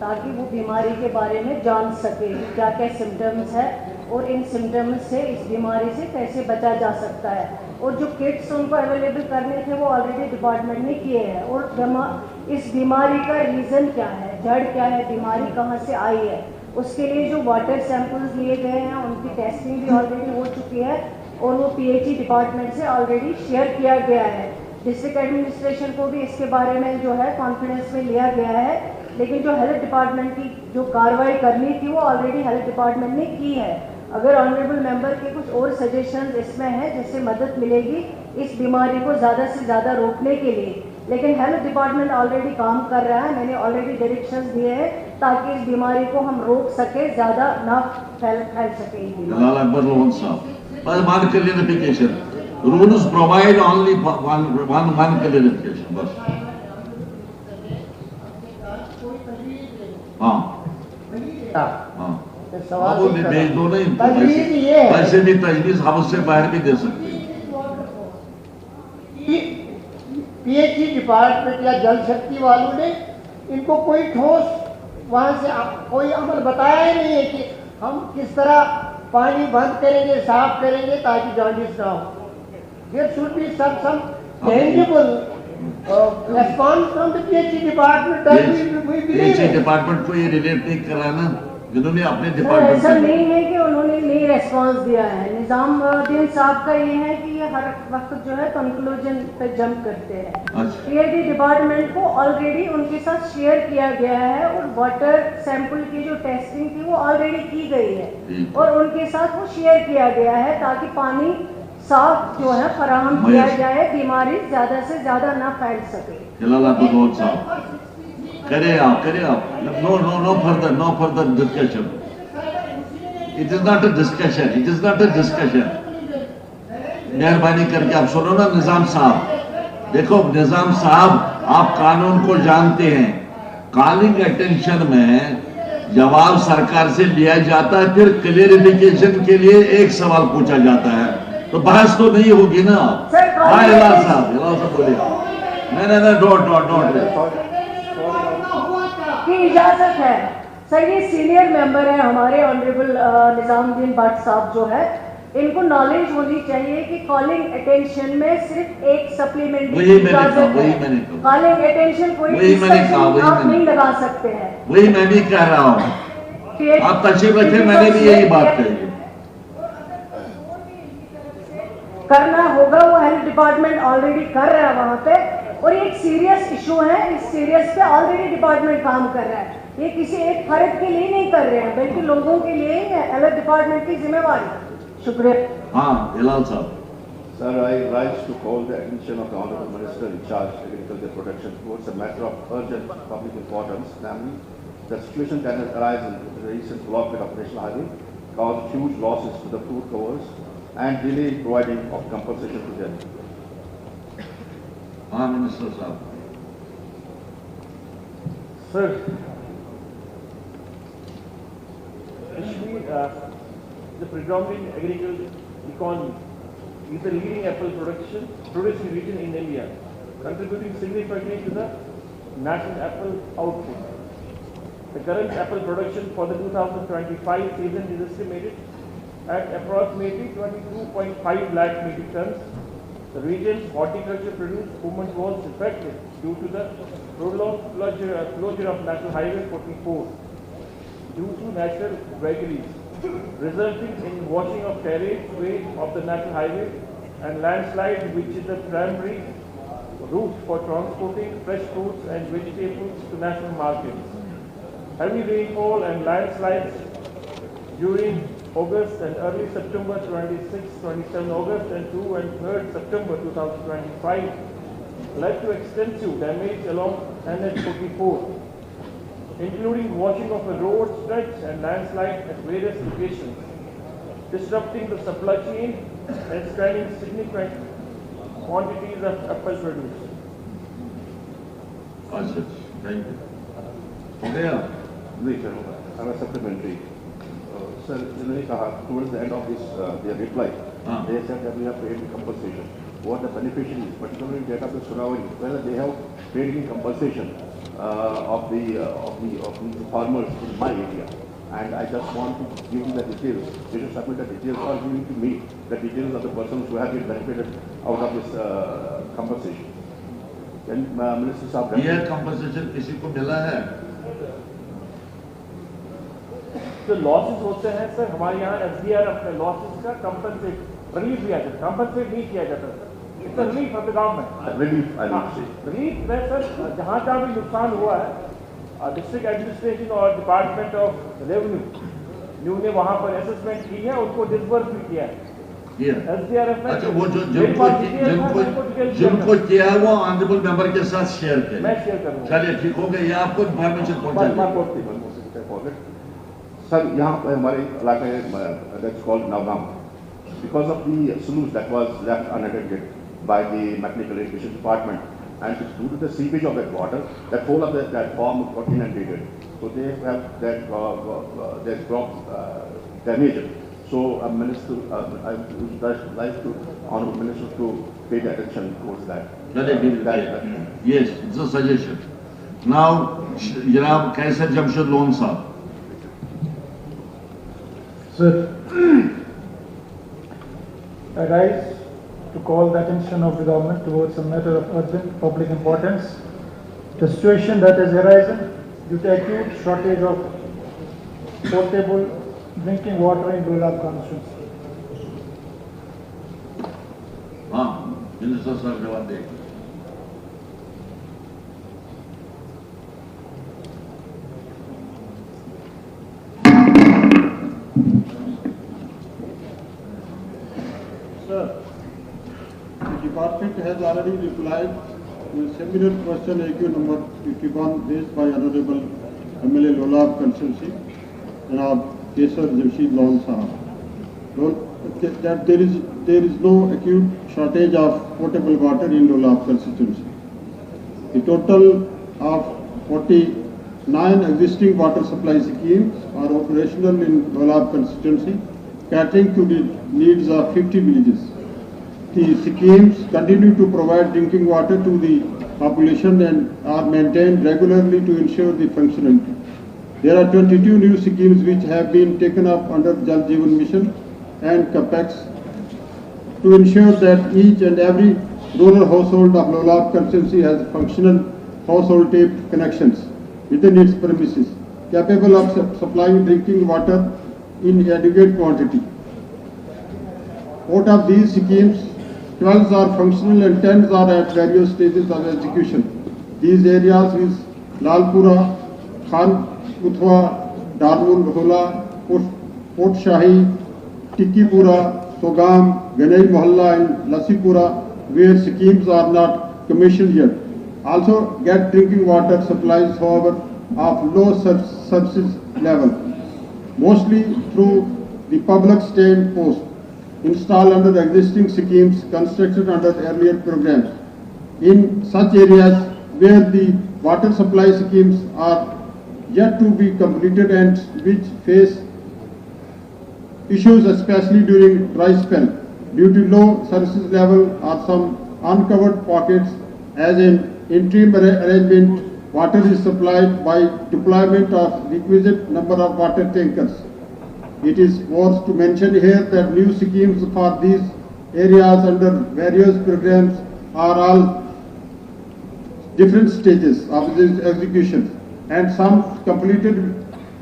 [SPEAKER 18] ताकि वो बीमारी के बारे में जान सके क्या क्या सिम्टम्स है और इन सिम्टम्स से इस बीमारी से कैसे बचा जा सकता है। और जो किट्स उनको अवेलेबल करने थे वो ऑलरेडी डिपार्टमेंट ने किए हैं। और इस बीमारी का रीज़न क्या है, जड़ क्या है, बीमारी कहाँ से आई है, उसके लिए जो वाटर सैंपल्स लिए गए हैं उनकी टेस्टिंग भी ऑलरेडी हो चुकी है और वो पीएचई डिपार्टमेंट से ऑलरेडी शेयर किया गया है। डिस्ट्रिक्ट एडमिनिस्ट्रेशन को भी इसके बारे में जो है कॉन्फिडेंस में लिया गया है, लेकिन जो हेल्थ डिपार्टमेंट की जो कार्रवाई करनी थी वो ऑलरेडी हेल्थ डिपार्टमेंट ने की है। अगर ऑनरेबल मेंबर के कुछ और सजेशंस इसमें हैं जिससे मदद मिलेगी इस बीमारी को ज़्यादा से ज़्यादा रोकने के लिए, लेकिन हेल्थ डिपार्टमेंट ऑलरेडी काम कर रहा है। मैंने ऑलरेडी डायरेक्शंस दिए हैं ताकि इस बीमारी को हम रोक सके, ज़्यादा ना फैल सके।
[SPEAKER 1] जलाल अकबर लोन साहब, one clarification. Rules provide only one clarification. बस। हाँ। हाँ।
[SPEAKER 5] सवाल
[SPEAKER 1] भेज दो नहीं।
[SPEAKER 5] तजवीज़ ये है।
[SPEAKER 1] वैसे भी तजवीज़ हम उससे बाहर भी दे सकते हैं।
[SPEAKER 5] पीएचई डिपार्टमेंट या जल शक्ति वालों ने इनको कोई ठोस वहाँ से कोई अमल बताया ही नहीं है कि हम किस तरह पानी बंद करेंगे, साफ करेंगे ताकि जॉन्डिस ना हो। There should be some tangible response from the PHE department that we believe
[SPEAKER 1] PHE
[SPEAKER 5] in.
[SPEAKER 1] Department को ये रिलेट नहीं कराना जिन्होंने अपने
[SPEAKER 18] ऐसा
[SPEAKER 1] डिपार्टमेंट
[SPEAKER 18] नहीं है कि उन्होंने नहीं रेस्पॉन्स दिया है। निजामुद्दीन साहब का ये है कि ये हर वक्त जो है कंक्लूजन पे जंप करते हैं। पीएचई डिपार्टमेंट को ऑलरेडी उनके साथ शेयर किया गया है और वाटर सैंपल की जो टेस्टिंग थी वो ऑलरेडी की गई है और उनके साथ वो शेयर किया गया है ताकि पानी साफ जो है फराहम किया जाए, बीमारी ज्यादा से ज्यादा ना फैल सके।
[SPEAKER 1] जलाल अकबर साहब, करे आप। No further discussion. It is not a discussion. मेहरबानी करके आप सुनो ना निजाम साहब। देखो निजाम साहब, आप कानून को जानते हैं। कॉलिंग अटेंशन में जवाब सरकार से लिया जाता है, फिर क्लियरिफिकेशन के लिए एक सवाल पूछा जाता है, तो बहस तो नहीं होगी ना। हाँ हिलाल साहब बोलिए। नहीं डोंट
[SPEAKER 8] की इजाजत है सर। ये सीनियर मेंबर है हमारे ऑनरेबल निजामुद्दीन भट्ट साहब जो है, इनको नॉलेज होनी चाहिए कि कॉलिंग अटेंशन में सिर्फ एक सप्लीमेंट्री इजाजत है। कॉलिंग अटेंशन कोई आप नहीं लगा सकते हैं।
[SPEAKER 1] वही मैं भी कह रहा हूँ, आप तशरीफ रखे, मैंने भी यही बात कही।
[SPEAKER 8] करना होगा, वो हेल्थ डिपार्टमेंट ऑलरेडी कर रहा है वहां पे, और ये एक सीरियस इशू है। इस सीरियस पे ऑलरेडी डिपार्टमेंट काम कर रहा है। ये किसी एक फर्द के लिए नहीं कर रहे हैं, बल्कि लोगों के लिए ही है। हेल्थ डिपार्टमेंट की जिम्मेवारी। शुक्रिया।
[SPEAKER 1] हाँ हिलाल साहब।
[SPEAKER 3] Sir, I rise to call the attention of the Honourable Minister in charge of Agriculture Protection towards a matter of urgent public importance, namely the situation that has arisen in the recent blockade of National Highway caused huge losses to the poor covers and delay in providing of compensation to them.
[SPEAKER 1] हाँ मिनिस्टर साहब।
[SPEAKER 6] Sir, Kashmir, the predominant agricultural economy, is the leading apple producing region in India, contributing significantly to the national apple output. The current apple production for the 2025 season is estimated at approximately 22.5 lakh metric tons. The region's horticulture produce movement was affected due to the prolonged closure of National Highway 44 due to natural vagaries, resulting in washing of carriageway of the National Highway and landslide, which is the primary route for transporting fresh fruits and vegetables to national markets. Heavy rainfall and landslides during August and early September 26, 27 August and 2 and 3rd September 2025 led to extensive damage along NH44, including washing of a road stretch and landslide at various locations, disrupting the supply chain and stranding significant quantities of apple produce.
[SPEAKER 1] Thank you.
[SPEAKER 3] नहीं sir, I'm a supplementary. Sir, उन्होंने कहा towards the end of this their reply, they said that we have paid compensation. What the beneficiaries, particularly in data to Surawari, whether they have paid any compensation of the farmers in my area. And I just want to give you the details. They should submit the details, or give it to me the details of the persons who have been benefited out of this compensation. Can Minister Saab?
[SPEAKER 1] यह compensation किसी को मिला है?
[SPEAKER 6] जो लॉसेस होते हैं सर, हमारे यहाँ SDRF में लॉसेस का कंपनसेट रिलीफ दिया जाता है, कंपनसेट नहीं किया जाता sir. It's a relief of the government. Relief में सर जहाँ जहाँ भी नुकसान हुआ है, डिस्ट्रिक्ट एडमिनिस्ट्रेशन और डिपार्टमेंट ऑफ रेवेन्यू ने वहाँ पर असेसमेंट की है, उनको डिसबर्स भी किया है। SDRF में
[SPEAKER 1] अच्छा, वो जो जिनको किया है वो ऑनरेबल मेंबर के साथ शेयर करें।
[SPEAKER 6] मैं शेयर करूँगा।
[SPEAKER 1] चलिए ठीक हो गया, ये आपको इन्फॉर्मेशन पहुँचा।
[SPEAKER 3] सर, यहाँ पर हमारे इलाके that's called Navgam. Because of the sewage that was left unattended by the Mechanical Irrigation Department, and due to the seepage of that water, that whole of that farm got inundated. So they have that their crop damaged. So, Minister, I would like to Honourable Minister to pay the attention towards that.
[SPEAKER 1] Yes, it's a suggestion. Now, Janab Kaisar Jamshid Lone Saab.
[SPEAKER 17] Sir, I rise to call the attention of the government towards a matter of urgent public importance. The situation that has arisen due to acute shortage of potable drinking water in Lulab constituency.
[SPEAKER 1] Minister Sir Jawan Dekh.
[SPEAKER 19] Sir, the department has already replied to a similar question AQ number 51 raised by Honorable MLA Lulab constituency, Janab Kaisar Jamshid Lone Sahab. That there is no acute shortage of potable water in Lulab constituency. The total of 40 9 existing water supply schemes are operational in Lolab constituency, catering to the needs of 50 villages. The schemes continue to provide drinking water to the population and are maintained regularly to ensure the functionality. There are 22 new schemes which have been taken up under Jal Jeevan Mission and CAPEX to ensure that each and every rural household of Lolab constituency has functional household tape connections within its premises, capable of supplying drinking water in adequate quantity. Out of these schemes, 12 are functional and 10 are at various stages of execution. These areas is Lalpura, Khan Uthwa, Darmul Hola, Port Shahi, Tikkipura, Sogam, Ganei Mohalla and Lassipura, where schemes are not commissioned yet. Also get drinking water supplies, however, of low services level, mostly through the public stand post installed under existing schemes constructed under earlier programs. In such areas where the water supply schemes are yet to be completed and which face issues especially during dry spell due to low services level or some uncovered pockets, as an interim arrangement, water is supplied by deployment of requisite number of water tankers. It is worth to mention here that new schemes for these areas under various programs are all different stages of this execution, and some completed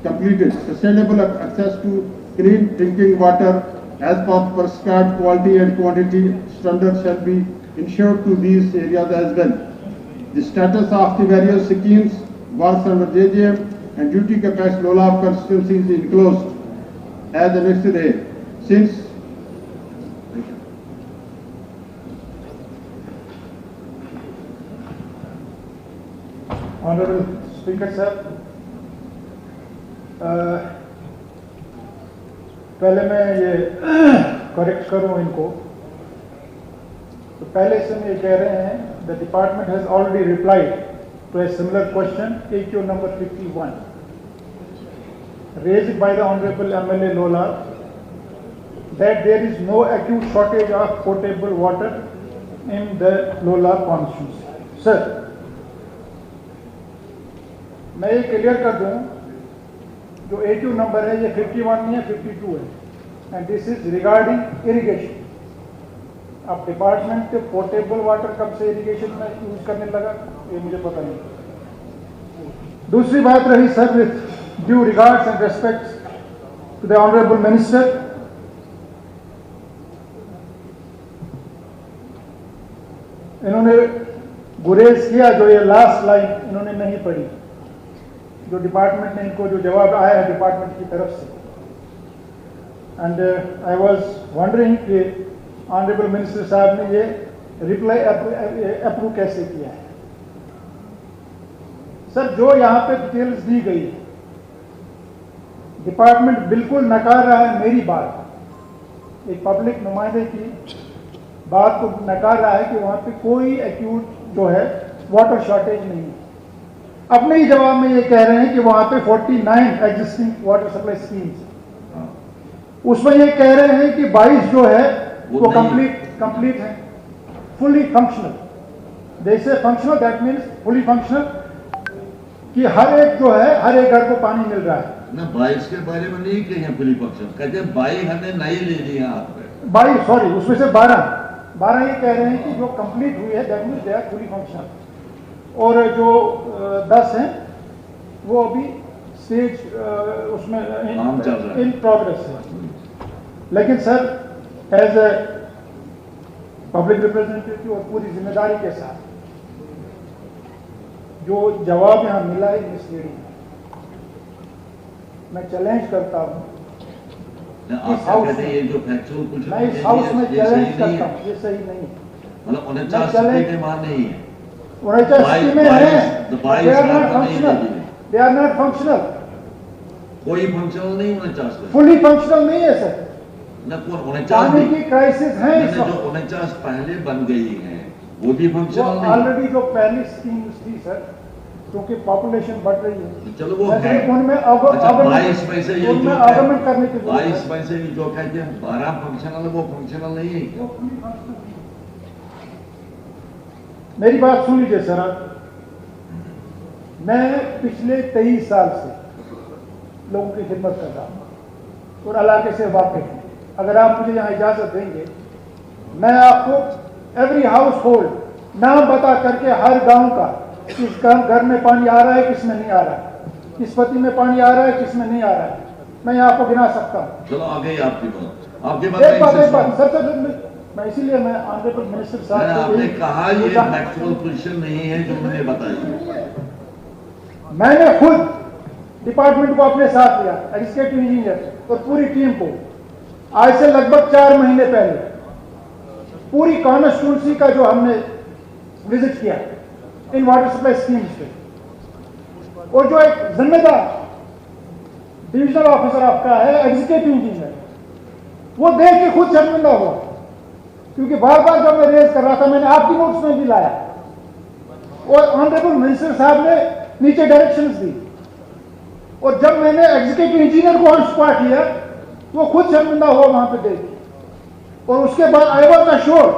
[SPEAKER 19] sustainable access to clean drinking water as per prescribed quality and quantity standards shall be ensured to these areas as well. The status of the various schemes, works under JJM and duty capacity Lolab constituency is enclosed as annexed A. Since
[SPEAKER 17] Honorable Speaker sir, पहले मैं ये करेक्ट करूं इनको, तो पहले से ये कह रहे हैं the department has already replied to a similar question AQ number 51 raised by the Honorable MLA Lola that there is no acute shortage of potable water in the Lola constituency. Sir, मैं ये क्लियर कर दूं, जो AQ नंबर है ये 51 नहीं है, 52 है, and this is regarding irrigation. अब डिपार्टमेंट पोर्टेबल वाटर कब से इरिगेशन में यूज करने लगा ये मुझे पता नहीं. दूसरी बात रही sir, with due regards and respect to the honourable minister, इन्होंने गुरेज किया जो ये लास्ट लाइन इन्होंने नहीं पढ़ी, जो डिपार्टमेंट ने इनको जो जवाब आया है डिपार्टमेंट की तरफ से. एंड आई वाज वंडरिंग कि ऑनरेबल मिनिस्टर साहब ने ये रिप्लाई अप्रूव कैसे किया है. सर, जो यहाँ पे डिटेल्स दी गई है, डिपार्टमेंट बिल्कुल नकार रहा है मेरी बात, एक पब्लिक नुमाइंदे की बात को नकार रहा है कि वहाँ पे कोई एक्यूट जो है वाटर शॉर्टेज नहीं है. अपने ही जवाब में ये कह रहे हैं कि वहाँ पे 49 एग्जिस्टिंग वाटर सप्लाई स्कीम्स, उसमें ये कह रहे हैं कि 22 जो है वो कंप्लीट है, फुली फंक्शनल. जैसे functional that means fully functional, कि हर एक जो है हर एक घर को पानी मिल रहा है
[SPEAKER 1] ना. 22 के बारे में नहीं कहें फुली फंक्शनल, कहते हैं 22 हमने नहीं ले ली हाथ पे,
[SPEAKER 17] 22 सॉरी, उसमें से 12 ये कह रहे हैं कि जो कंप्लीट हुई है that means they are fully functional, और जो 10 हैं वो अभी स्टेज उसमें इन प्रोग्रेस है. लेकिन sir, as a public representative और पूरी जिम्मेदारी के साथ जो जवाब यहाँ मिला है मिसलीडिंग, मैं चैलेंज करता हूँ इस हाउस में,
[SPEAKER 1] ये जो फैक्चुअल कुछ
[SPEAKER 17] मैं इस हाउस में चैलेंज करता हूँ, ये सही नहीं है.
[SPEAKER 1] मतलब 49 के मान नहीं है,
[SPEAKER 17] 49 में है, they are not functional, they are not functional,
[SPEAKER 1] कोई फंक्शनल नहीं 49,
[SPEAKER 17] फुली फंक्शनल नहीं है सर.
[SPEAKER 1] न कोई
[SPEAKER 17] पानी की क्राइसिस है,
[SPEAKER 1] जो 49 पहले बन गई है वो भी फंक्शनल नहीं.
[SPEAKER 17] ऑलरेडी जो पहली स्कीम्स थी सर, क्योंकि पॉपुलेशन बढ़ रही है।
[SPEAKER 1] चलो वो
[SPEAKER 17] वैसे
[SPEAKER 1] है।
[SPEAKER 17] उनमें
[SPEAKER 1] अच्छा 22 में से ये जो
[SPEAKER 17] उनमें आगमन करने की
[SPEAKER 1] 22 में से जो कहते हैं 12 फंक्शनल, वो फंक्शनल नहीं है क्या?
[SPEAKER 17] मेरी बात सुन लीजिए सर, मैं पिछले 23 साल से लोगों की खिदमत कर रहा हूँ और इलाके से वाकिफ हूँ। अगर आप मुझे यहाँ इजाजत देंगे, मैं आपको एवरी हाउस होल्ड नाम बता करके हर गांव का, किस घर में पानी आ रहा है, किस में नहीं आ रहा है, किस पति में पानी आ रहा है, किस में नहीं आ रहा है, मैं आपको गिना सकता हूँ।
[SPEAKER 1] चलो आगे आपकी बात
[SPEAKER 17] एक बात सर, मैं इसीलिए मैं ऑनरेबल मिनिस्टर साहब
[SPEAKER 1] आपने कहा ये मैक्सिमम पोजीशन नहीं है जो मैंने बताई।
[SPEAKER 17] मैंने खुद डिपार्टमेंट को अपने साथ लिया, एग्जीक्यूटिव इंजीनियर और पूरी टीम को, आज से लगभग 4 महीने पहले पूरी कॉन्स्टिट्यूंसी का जो हमने विजिट किया इन वाटर सप्लाई स्कीम्स पे, और जो एक जिम्मेदार डिविजनल ऑफिसर आपका है एग्जीक्यूटिव इंजीनियर, वो देख के खुद शर्मिंदा हुआ, क्योंकि बार बार जब मैं रेज कर रहा था, मैंने आपकी नोट्स में भी लाया और ऑनरेबल मिनिस्टर साहब ने नीचे डायरेक्शंस दी, और जब मैंने एग्जीक्यूटिव इंजीनियर को ऑन स्पॉट लिया, वो खुद शर्मिंदा हुआ वहां पे देख। और उसके बाद आई वॉज एश्योर्ड,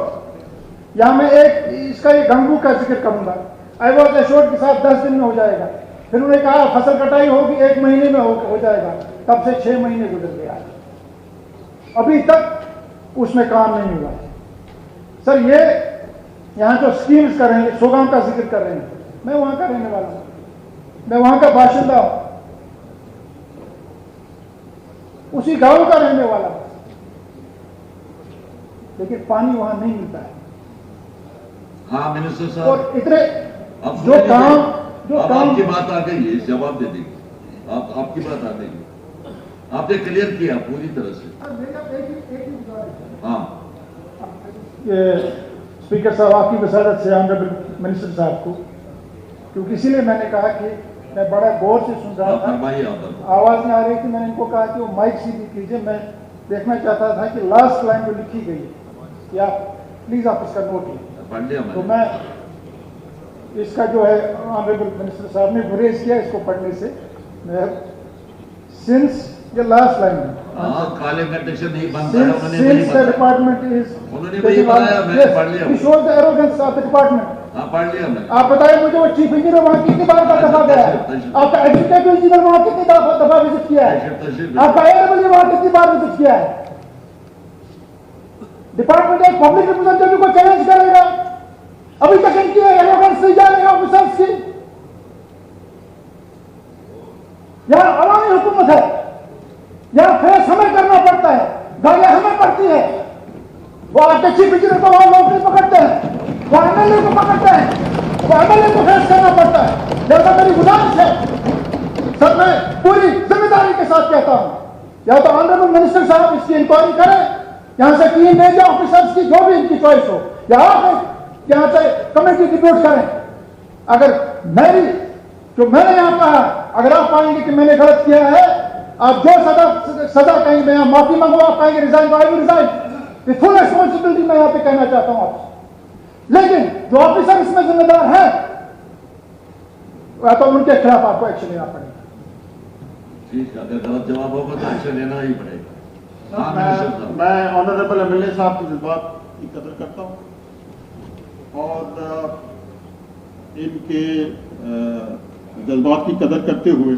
[SPEAKER 17] यहां मैं एक इसका एक गंगू का जिक्र करूंगा, आई वॉज एश्योर्ड के साथ 10 दिन में हो जाएगा, फिर उन्होंने कहा फसल कटाई होगी 1 महीने में हो जाएगा, तब से 6 महीने गुजर गया, अभी तक उसमें काम नहीं हुआ। सर ये यहाँ जो स्कीम्स कर रहे हैं, सोगाम का जिक्र कर रहे हैं, मैं वहां का रहने वाला हूं, मैं वहां का बाशिंदा हूं, उसी गांव का रहने वाला हूं, लेकिन पानी वहां नहीं मिलता है।
[SPEAKER 1] हाँ मिनिस्टर साहब,
[SPEAKER 17] और इतने
[SPEAKER 1] अब
[SPEAKER 17] जो काम
[SPEAKER 1] आपकी बात आ गई है, जवाब दे देंगे, आपकी बात आ गई, आपने क्लियर किया पूरी तरह से। हाँ
[SPEAKER 17] स्पीकर साहब, आपकी वसादत से ऑनरेबल मिनिस्टर साहब को, क्योंकि इसीलिए मैंने कहा कि मैं बड़ा गौर से सुन रहा था, आवाज नहीं आ रही थी, मैंने इनको कहा कि वो माइक सीधी कीजिए, मैं देखना चाहता था कि लास्ट लाइन जो लिखी गई है कि आप प्लीज आप इसका नोट लीजिए, तो मैं इसका जो है ऑनरेबल मिनिस्टर साहब ने गुरेज किया इसको पढ़ने से, मैं सिंस ये लास्ट लाइन है,
[SPEAKER 1] काले कंडीशन नहीं बनता है,
[SPEAKER 17] since the department is
[SPEAKER 1] उन्होंने नहीं बताया, मैंने पढ़ लिया,
[SPEAKER 17] it shows the arrogance of the department।
[SPEAKER 1] हाँ पढ़ लिया मैंने।
[SPEAKER 17] आप बताइए मुझे, वो चीफ इंजीनियर वहां कितनी बार का दफा गया है, आपका एग्जीक्यूटिव इंजीनियर वहां कितनी दफा विजिट किया है, आपका एएमएल वहां कितनी बार विजिट किया है। डिपार्टमेंट एक पब्लिक रिप्रेजेंटेटिव को चैलेंज करेगा, अभी तक इनकी एरोगेंस नहीं जा रही ऑफिसर्स की। यहां अवामी हुकूमत है, यहां फेस हमें करना पड़ता है, गालियां हमें पड़ती है, वो आपके चीफ इंजीनियर को वहां नौकरी पकड़ते हैं, वो एमएलए को पकड़ते हैं, वो एमएलए को फेस करना पड़ता है। जैसा मेरी गुजारिश है सर, मैं पूरी जिम्मेदारी के साथ कहता हूं, या तो ऑनरेबल मिनिस्टर साहब इसकी इंक्वायरी करें, यहां से 3 मेजर ऑफिसर्स की जो भी इनकी चॉइस हो, या आप यहां से कमेटी डिप्यूट करें। अगर जो मैंने यहां कहा, अगर आप पाएंगे कि मैंने गलत किया है, आप जो सजा कहेंगे, मैं यहाँ माफी मांगू, आप कहेंगे रिजाइन, तो I will resign with full responsibility, मैं यहाँ पे कहना चाहता हूं आपसे। लेकिन जो ऑफिसर इसमें जिम्मेदार है, तो उनके खिलाफ आपको एक्शन लेना पड़ेगा।
[SPEAKER 1] ठीक है, अगर गलत जवाब होगा तो एक्शन लेना ही पड़ेगा।
[SPEAKER 19] मैं ऑनरेबल एमएलए साहब की जज्बात की कदर करता हूँ और इनके जज्बात की कदर करते हुए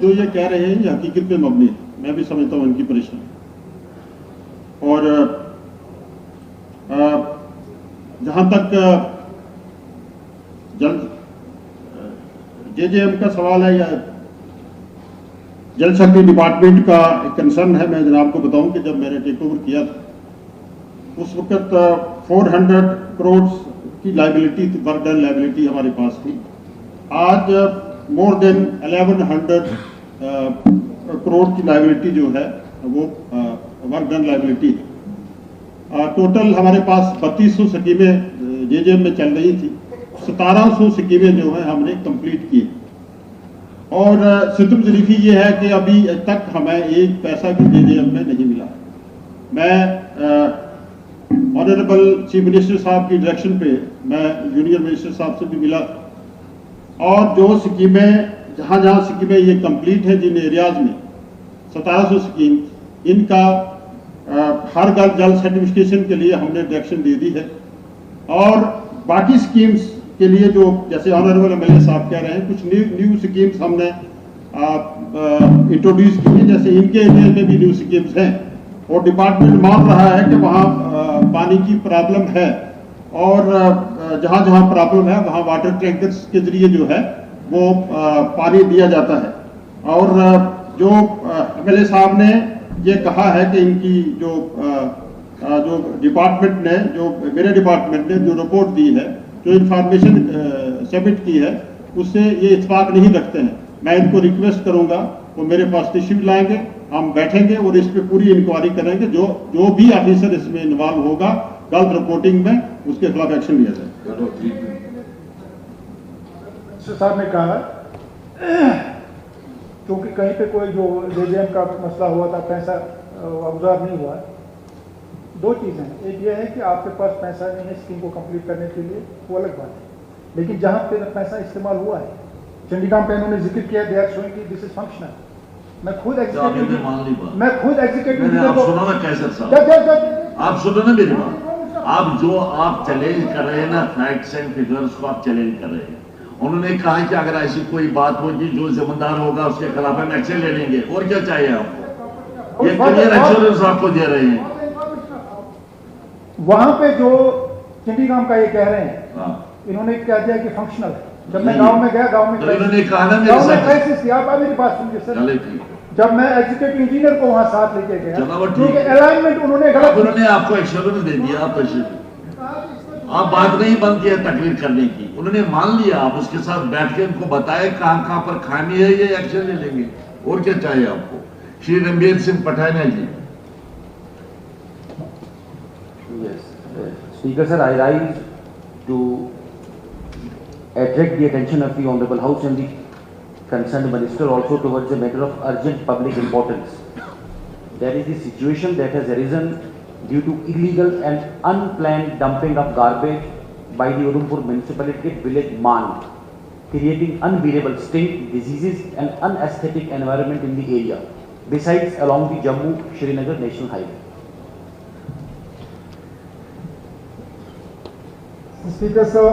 [SPEAKER 19] जो ये कह रहे हैं ये हकीकत पे मबनी है, मैं भी समझता हूँ इनकी परेशानी। और जहाँ तक जेजेएम का सवाल है या जल शक्ति डिपार्टमेंट का एक कंसर्न है, मैं जनाब को बताऊं कि जब मैंने टेक ओवर किया था उस वक्त 400 करोड़ की लाइबिलिटी, वर्क डन लाइबिलिटी हमारे पास थी। आज मोर देन 1100 करोड़ की लाइबिलिटी जो है वो वर्क डन लाइबिलिटी है। टोटल हमारे पास 3200 स्कीमें जेजेएम में चल रही थी, 1700 स्कीमें जो है हमने कंप्लीट की। और सितम शरीफी ये है कि अभी तक हमें एक पैसा भी जेजेएम में नहीं मिला। मैं ऑनरेबल चीफ मिनिस्टर साहब की डायरेक्शन पे मैं जूनियर मिनिस्टर साहब से भी मिला और जो स्कीमें जहाँ जहाँ स्कीमें ये कंप्लीट है जिन एरियाज में 1700 स्कीम, इनका हर घर जल सर्टिफिकेशन के लिए हमने डायरेक्शन दे दी है। और बाकी स्कीम्स के लिए जो जैसे ऑनरेबल एमएलए साहब कह रहे हैं, कुछ न्यू स्कीम्स हमने इंट्रोड्यूस की है, जैसे इनके एरिया में भी न्यू स्कीम्स हैं और डिपार्टमेंट मान रहा है कि वहाँ पानी की प्रॉब्लम है और जहाँ जहाँ प्रॉब्लम है वहाँ वाटर टैंकर्स के जरिए जो है वो पानी दिया जाता है। और जो एमएलए साहब ने ये कहा है कि इनकी जो डिपार्टमेंट ने, जो मेरे डिपार्टमेंट ने जो रिपोर्ट दी है, जो इंफॉर्मेशन सबमिट की है, उससे ये इत्तेफाक नहीं रखते हैं। मैं इनको रिक्वेस्ट करूंगा वो मेरे पास तशरीफ लाएंगे, हम बैठेंगे और इस पर पूरी इंक्वायरी करेंगे। जो भी ऑफिसर इसमें इन्वॉल्व होगा गलत रिपोर्टिंग में, उसके खिलाफ एक्शन लिया जाए।
[SPEAKER 16] साहब ने कहा क्योंकि कहीं पे कोई जो जेजेएम का मसला हुआ था, पैसा गुजार नहीं हुआ। दो चीज़ें हैं, एक ये है कि आपके पास पैसा नहीं है स्कीम को कंप्लीट करने के लिए, वो अलग बात है, लेकिन जहाँ पे पैसा इस्तेमाल हुआ है, चंडीगढ़ पे इन्होंने जिक्र किया, दे आर शोइंग कि दिस इज फंक्शनल। मैं खुद एग्जीक्यूटिव
[SPEAKER 1] आप सुनो ना मेरी बात। आप जो आप चैलेंज कर रहे हैं ना, फैक्ट्स एंड फिगर्स को आप चैलेंज कर रहे हैं। उन्होंने कहा कि अगर ऐसी कोई बात होगी जो जिम्मेदार होगा उसके खिलाफ हम एक्शन ले लेंगे। और क्या चाहिए आपको? ये क्लियर एश्योरेंस आपको दे रहे हैं।
[SPEAKER 16] वहां पे जो चंडीगढ़ का ये कह रहे हैं, इन्होंने क्या दिया कि फंक्शनल है। जब मैं गांव में गया, गांव में
[SPEAKER 1] इन्होंने कहा ना
[SPEAKER 16] गांव में क्राइसिस थी। आप मेरी बात सुनिए सर। जब मैं एग्जीक्यूटिव इंजीनियर को वहां साथ लेके गया, क्योंकि अलाइनमेंट उन्होंने गलत,
[SPEAKER 1] उन्होंने आपको एश्योरेंस दे दिया। आप बात नहीं बंद किया तकरीर करने की, उन्होंने मान लिया। आप उसके साथ बैठ के उनको बताए कहां पर खामी है, ये एक्शन ले लेंगे। और क्या चाहिए आपको? श्री रणबीर सिंह पठानिया जी।
[SPEAKER 2] Speaker sir, I rise to attract the attention of the Honorable House and the concerned minister also towards a matter of urgent public importance. There is the situation that has arisen due to illegal and unplanned dumping of garbage by the Udhampur municipality at village Maan, creating unbearable stink, diseases and unaesthetic environment in the area, besides along the Jammu-Srinagar National Highway.
[SPEAKER 20] Speaker sir,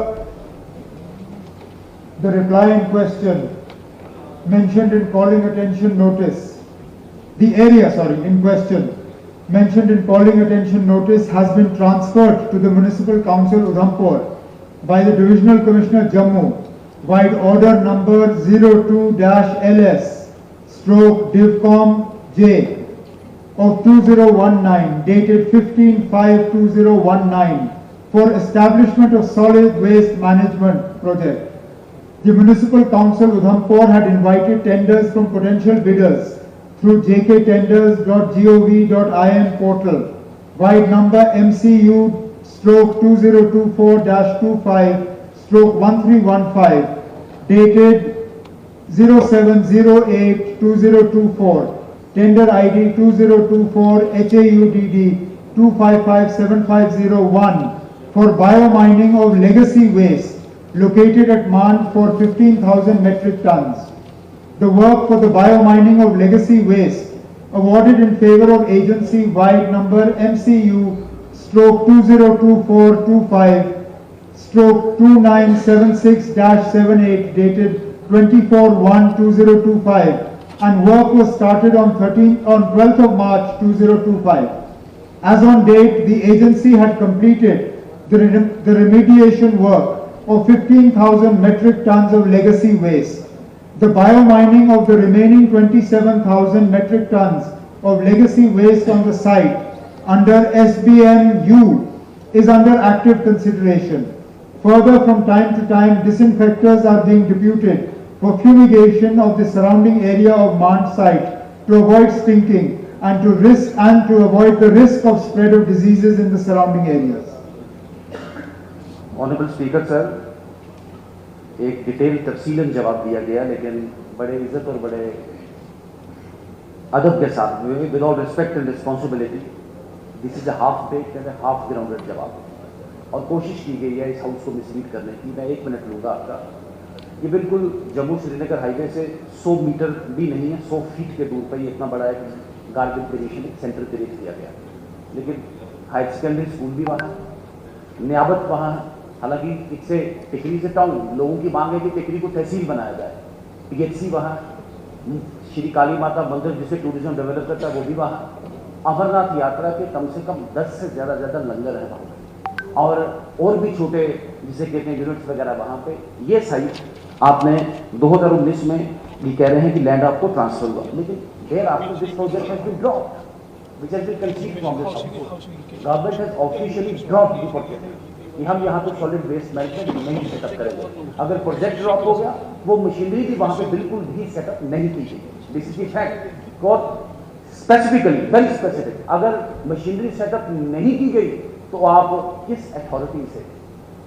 [SPEAKER 20] the reply in question mentioned in calling attention notice, the area in question mentioned in calling attention notice has been transferred to the Municipal Council Udhampur by the Divisional Commissioner Jammu Wide Order number 02-LS/Divcom J of 2019 dated 15/5/2019 for establishment of solid waste management project. The Municipal Council Udhampur had invited tenders from potential bidders through jktenders.gov.in portal, wide number MCU/2024-25/1315, dated 07/08/2024, tender ID 2024 HAUDD 2557501 for biomining of legacy waste located at Maan for 15,000 metric tons. The work for the biomining of legacy waste awarded in favor of agency wide number MCU/2425/2976-78 dated 24/1/2025, and work was started on 12th of March 2025. As on date, the agency had completed the remediation work of 15,000 metric tons of legacy waste. The biomining of the remaining 27,000 metric tons of legacy waste on the site under SBM-U is under active consideration. Further, from time to time, disinfectors are being deputed for fumigation of the surrounding area of Maan site to avoid stinking and to avoid the risk of spread of diseases in the surrounding areas.
[SPEAKER 2] Honourable speaker sir, एक डिटेल तफसीलन जवाब दिया गया, लेकिन बड़े इज्जत और बड़े अदब के साथ, with all respect and responsibility, this is a half baked and half grounded जवाब, और कोशिश की गई है इस हाउस को मिसलीड करने की। मैं 1 मिनट लूँगा आपका। ये बिल्कुल जम्मू श्रीनगर हाईवे से 100 मीटर भी नहीं है, 100 फीट के दूर पर ये इतना बड़ा एक गार्बेज क्रिएशन सेंटर क्रिएट किया गया। लेकिन हायर सेकेंडरी स्कूल भी वहाँ है, नियाबत वहाँ है। हालांकि इससे टिकरी से टाउन लोगों की मांग है कि टिकरी को तहसील बनाया जाए। PHC वहाँ, श्री काली माता मंदिर जिसे टूरिज्म डेवलप करता है वो भी वहाँ। अमरनाथ यात्रा के कम से कम 10 से ज़्यादा लंगर है वहाँ पे, और भी छोटे जिसे कहते हैं यूनिट्स वगैरह वहाँ पे। ये साइट आपने 2019 में ये कह रहे हैं कि लैंड आपको ट्रांसफर हुआ, लेकिन thereafter this project has been dropped which has been conceived from this house. Government has officially dropped the project कि हम यहाँ पे सॉलिड वेस्ट मैनेजमेंट नहीं सेटअप करेंगे। अगर प्रोजेक्ट ड्रॉप हो गया, वो मशीनरी भी वहाँ पे बिल्कुल भी सेटअप नहीं की गई। This is the fact. और स्पेसिफिकली वेरी स्पेसिफिक, अगर मशीनरी सेटअप नहीं की गई तो आप किस अथॉरिटी से,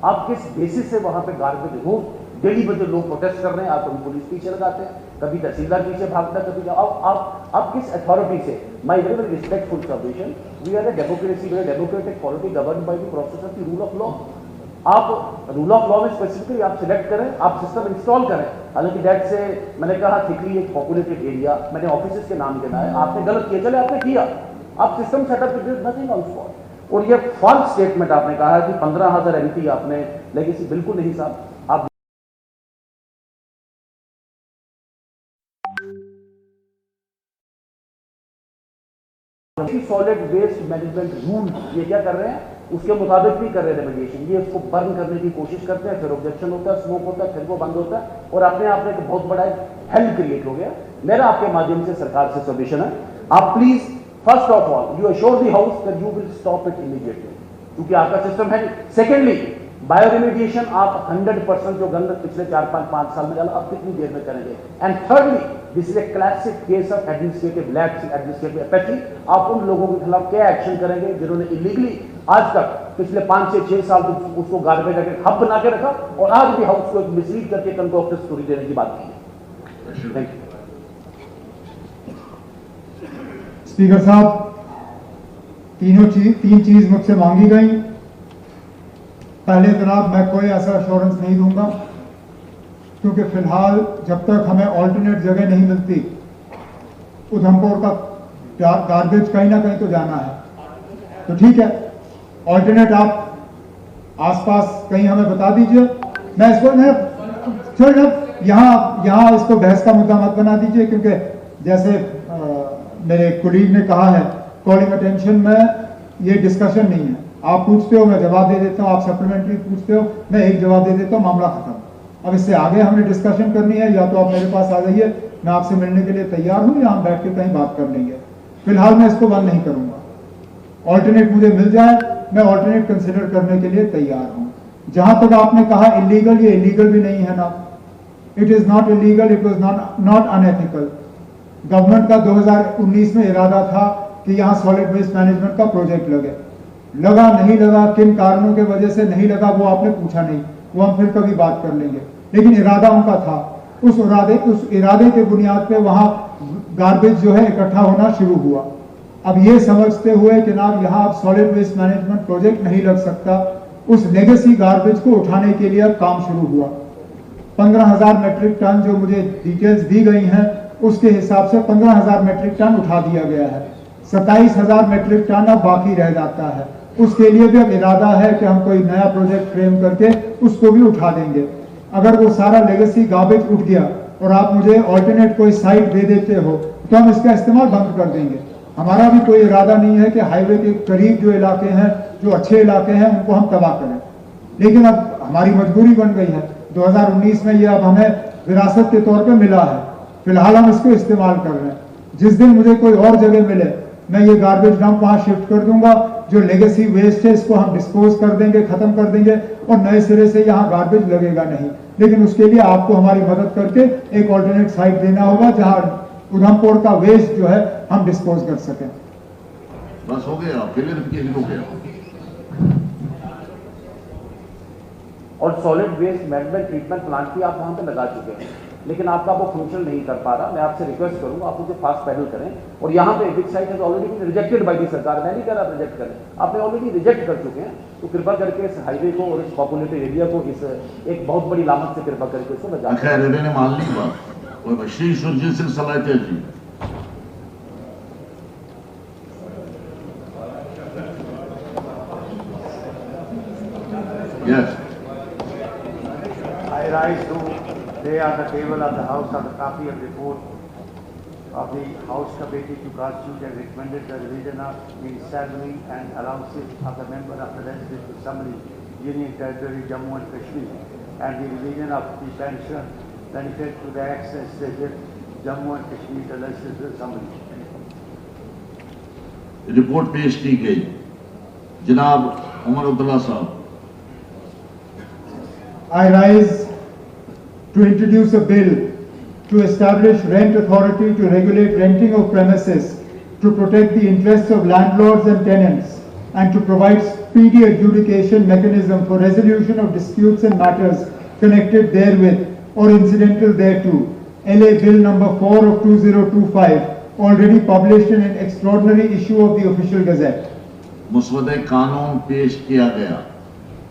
[SPEAKER 2] आप किस बेसिस से वहाँ पे गार्बेज रोज डेली बजे लोग प्रोटेस्ट कर रहे हैं, आप कभी पुलिस पीछे लगाते हैं, कभी तहसीलदार पीछे भागता है, कभी आप किस अथॉरिटी से। My very very respectful submission, we are a democracy, we are democratic polity govern by the process of the rule of law. आप रूल ऑफ लॉ में स्पेसिफिकली आप सिलेक्ट करें, आप सिस्टम इंस्टॉल करें। हालांकि दैट से मैंने कहा थिकली एक पॉपुलेटेड एरिया, मैंने ऑफिस के नाम देना है, आपने गलत किया, चले आपने किया, आप system setup nothing on spot. और ये फॉल्स स्टेटमेंट आपने कहा है कि 15,000 MP आपने लेगेसी, बिल्कुल नहीं साहब। आप सॉलिड वेस्ट मैनेजमेंट रूल ये क्या कर रहे हैं, उसके मुताबिक भी कर रहे हैं रेमेडिएशन। ये उसको बर्न करने की कोशिश करते हैं, फिर ऑब्जेक्शन होता है, स्मोक होता है, फिर वो बंद होता है, और अपने आप में एक बहुत बड़ा हेल्थ क्रिएट हो गया। मेरा आपके माध्यम से सरकार से सबमिशन है, आप please first of all you assure the house that you will stop it immediately, क्योंकि आपका सिस्टम है। सेकेंडली, बायो रेमेडिएशन आप 100% जो गंद पिछले 4-5 साल में डाला, अब कितनी देर में करेंगे। And thirdly, this is a classic case of administrative lapse, administrative apathy. आप उन लोगों के खिलाफ क्या एक्शन करेंगे जिन्होंने इलीगली आज तक पिछले 5 से 6 साल तक उसको गार्बेज हब बना के रखा, और आज भी हाउस को मिसलीड करके कंट्रोक्टर स्टोरी देने की बात की है। Thank you.
[SPEAKER 20] स्पीकर साहब, तीन चीज मुझसे मांगी गई। पहले जनाब, मैं कोई ऐसा अश्योरेंस नहीं दूंगा, क्योंकि फिलहाल जब तक हमें ऑल्टरनेट जगह नहीं मिलती, उधमपुर का गार्बेज कहीं ना कहीं तो जाना है। तो ठीक है, ऑल्टरनेट आप आसपास कहीं हमें बता दीजिए। मैं इसको यहाँ इसको बहस का मुद्दा मत बना दीजिए, क्योंकि जैसे मेरे कोलीग ने कहा है, कॉलिंग अटेंशन में ये डिस्कशन नहीं है। आप पूछते हो, मैं जवाब दे देता हूँ, आप सप्लीमेंट्री पूछते हो, मैं एक जवाब दे देता हूँ, मामला खत्म। अब इससे आगे हमें डिस्कशन करनी है, या तो आप मेरे पास आ जाइए, मैं आपसे मिलने के लिए तैयार हूँ, या हम बैठ के कहीं बात कर लेंगे। फिलहाल मैं इसको बंद नहीं करूंगा। ऑल्टरनेट मुझे मिल जाए, मैं ऑल्टरनेट कंसिडर करने के लिए तैयार हूँ। जहां तक आपने कहा इलीगल, ये इलीगल भी नहीं है ना, it is not illegal, it was not unethical. Government का 2019 में इरादा था कि यहाँ सॉलिड वेस्ट मैनेजमेंट का प्रोजेक्ट लगा नहीं लगा, किन कारणों के वजह से नहीं लगा, वो आपने पूछा नहीं, वो हम फिर कभी बात कर लेंगे। लेकिन इरादा उनका था, उस इरादे के बुनियाद पे वहां गार्बेज जो है इकट्ठा होना शुरू हुआ। अब ये समझते हुए कि ना यहाँ अब सॉलिड वेस्ट मैनेजमेंट प्रोजेक्ट नहीं लग सकता, उस लेगेसी गार्बेज को उठाने के लिए अब काम शुरू हुआ। 15,000 मेट्रिक टन जो मुझे डिटेल्स दी गई हैं, उसके हिसाब से 15,000 मेट्रिक टन उठा दिया गया है। 27,000 मेट्रिक टन अब बाकी रह जाता है। उसके लिए भी अब इरादा है कि हम कोई नया प्रोजेक्ट फ्रेम करके उसको भी उठा देंगे। अगर वो सारा लेगेसी गार्बेज उठ गया और आप मुझे ऑल्टरनेट कोई साइट दे देते हो, तो हम इसका इस्तेमाल बंद कर देंगे। हमारा भी कोई इरादा नहीं है कि हाईवे के करीब जो इलाके हैं, जो अच्छे इलाके हैं, उनको हम तबाह करें। लेकिन अब हमारी मजबूरी बन गई है। 2019 में ये अब हमें विरासत के तौर पे मिला है, फिलहाल हम इसको इस्तेमाल कर रहे हैं। जिस दिन मुझे कोई और जगह मिले, मैं ये गार्बेज डंप वहां शिफ्ट कर दूंगा। जो लेगेसी वेस्ट है, इसको हम डिस्पोज कर देंगे, खत्म कर देंगे, और नए सिरे से यहाँ गार्बेज लगेगा नहीं। लेकिन उसके लिए आपको हमारी मदद करके एक ऑल्टरनेट साइट देना होगा, जहाँ उधमपुर का वेस्ट जो है हम डिस्पोज कर सकें।
[SPEAKER 1] बस हो गया, हो गया।
[SPEAKER 2] और solid waste management treatment plant भी आप वहां पे लगा चुके हैं। लेकिन आपका वो फंक्शन नहीं कर पा रहा। मैं आपसे रिक्वेस्ट करूंगा आप मुझे फास्ट पैनल करें। और यहाँ पे which site has already been rejected by the सरकार, मैं नहीं कह रहा रिजेक्ट करें, आपने ऑलरेडी रिजेक्ट कर चुके हैं, तो कृपा करके इस हाईवे को और इस पॉपुलेटेड एरिया को इस एक बहुत बड़ी लामत से कृपा करके इसको बचा।
[SPEAKER 1] खैर ने मान ली बात और श्री सुरजीत सिंह सलाहिया जी। Yes.
[SPEAKER 11] I rise to lay on the table of the House of the copy of report of the House Committee to constitute and recommended the revision of the salary and allowances of the member of the Legislative Assembly, Union Territory Jammu and Kashmir, and the revision of the pension benefit to the ex-legislative Jammu and Kashmir the Legislative Assembly.
[SPEAKER 1] Report पेश की गई। जनाब उमर अब्दुल्ला साहब।
[SPEAKER 20] I rise to introduce a bill to establish rent authority to regulate renting of premises, to protect the interests of landlords and tenants, and to provide speedy adjudication mechanism for resolution of disputes and matters connected therewith or incidental thereto. LA Bill number 4 of 2025, already published in an extraordinary issue of the Official Gazette.
[SPEAKER 1] मुस्वदे कानून पेश किया गया।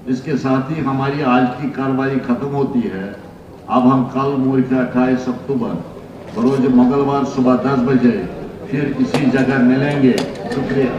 [SPEAKER 1] इसके साथ ही हमारी आज की कार्रवाई खत्म होती है। अब हम कल मुल्क 28 अक्टूबर बरोज मंगलवार सुबह 10 बजे फिर इसी जगह मिलेंगे। शुक्रिया।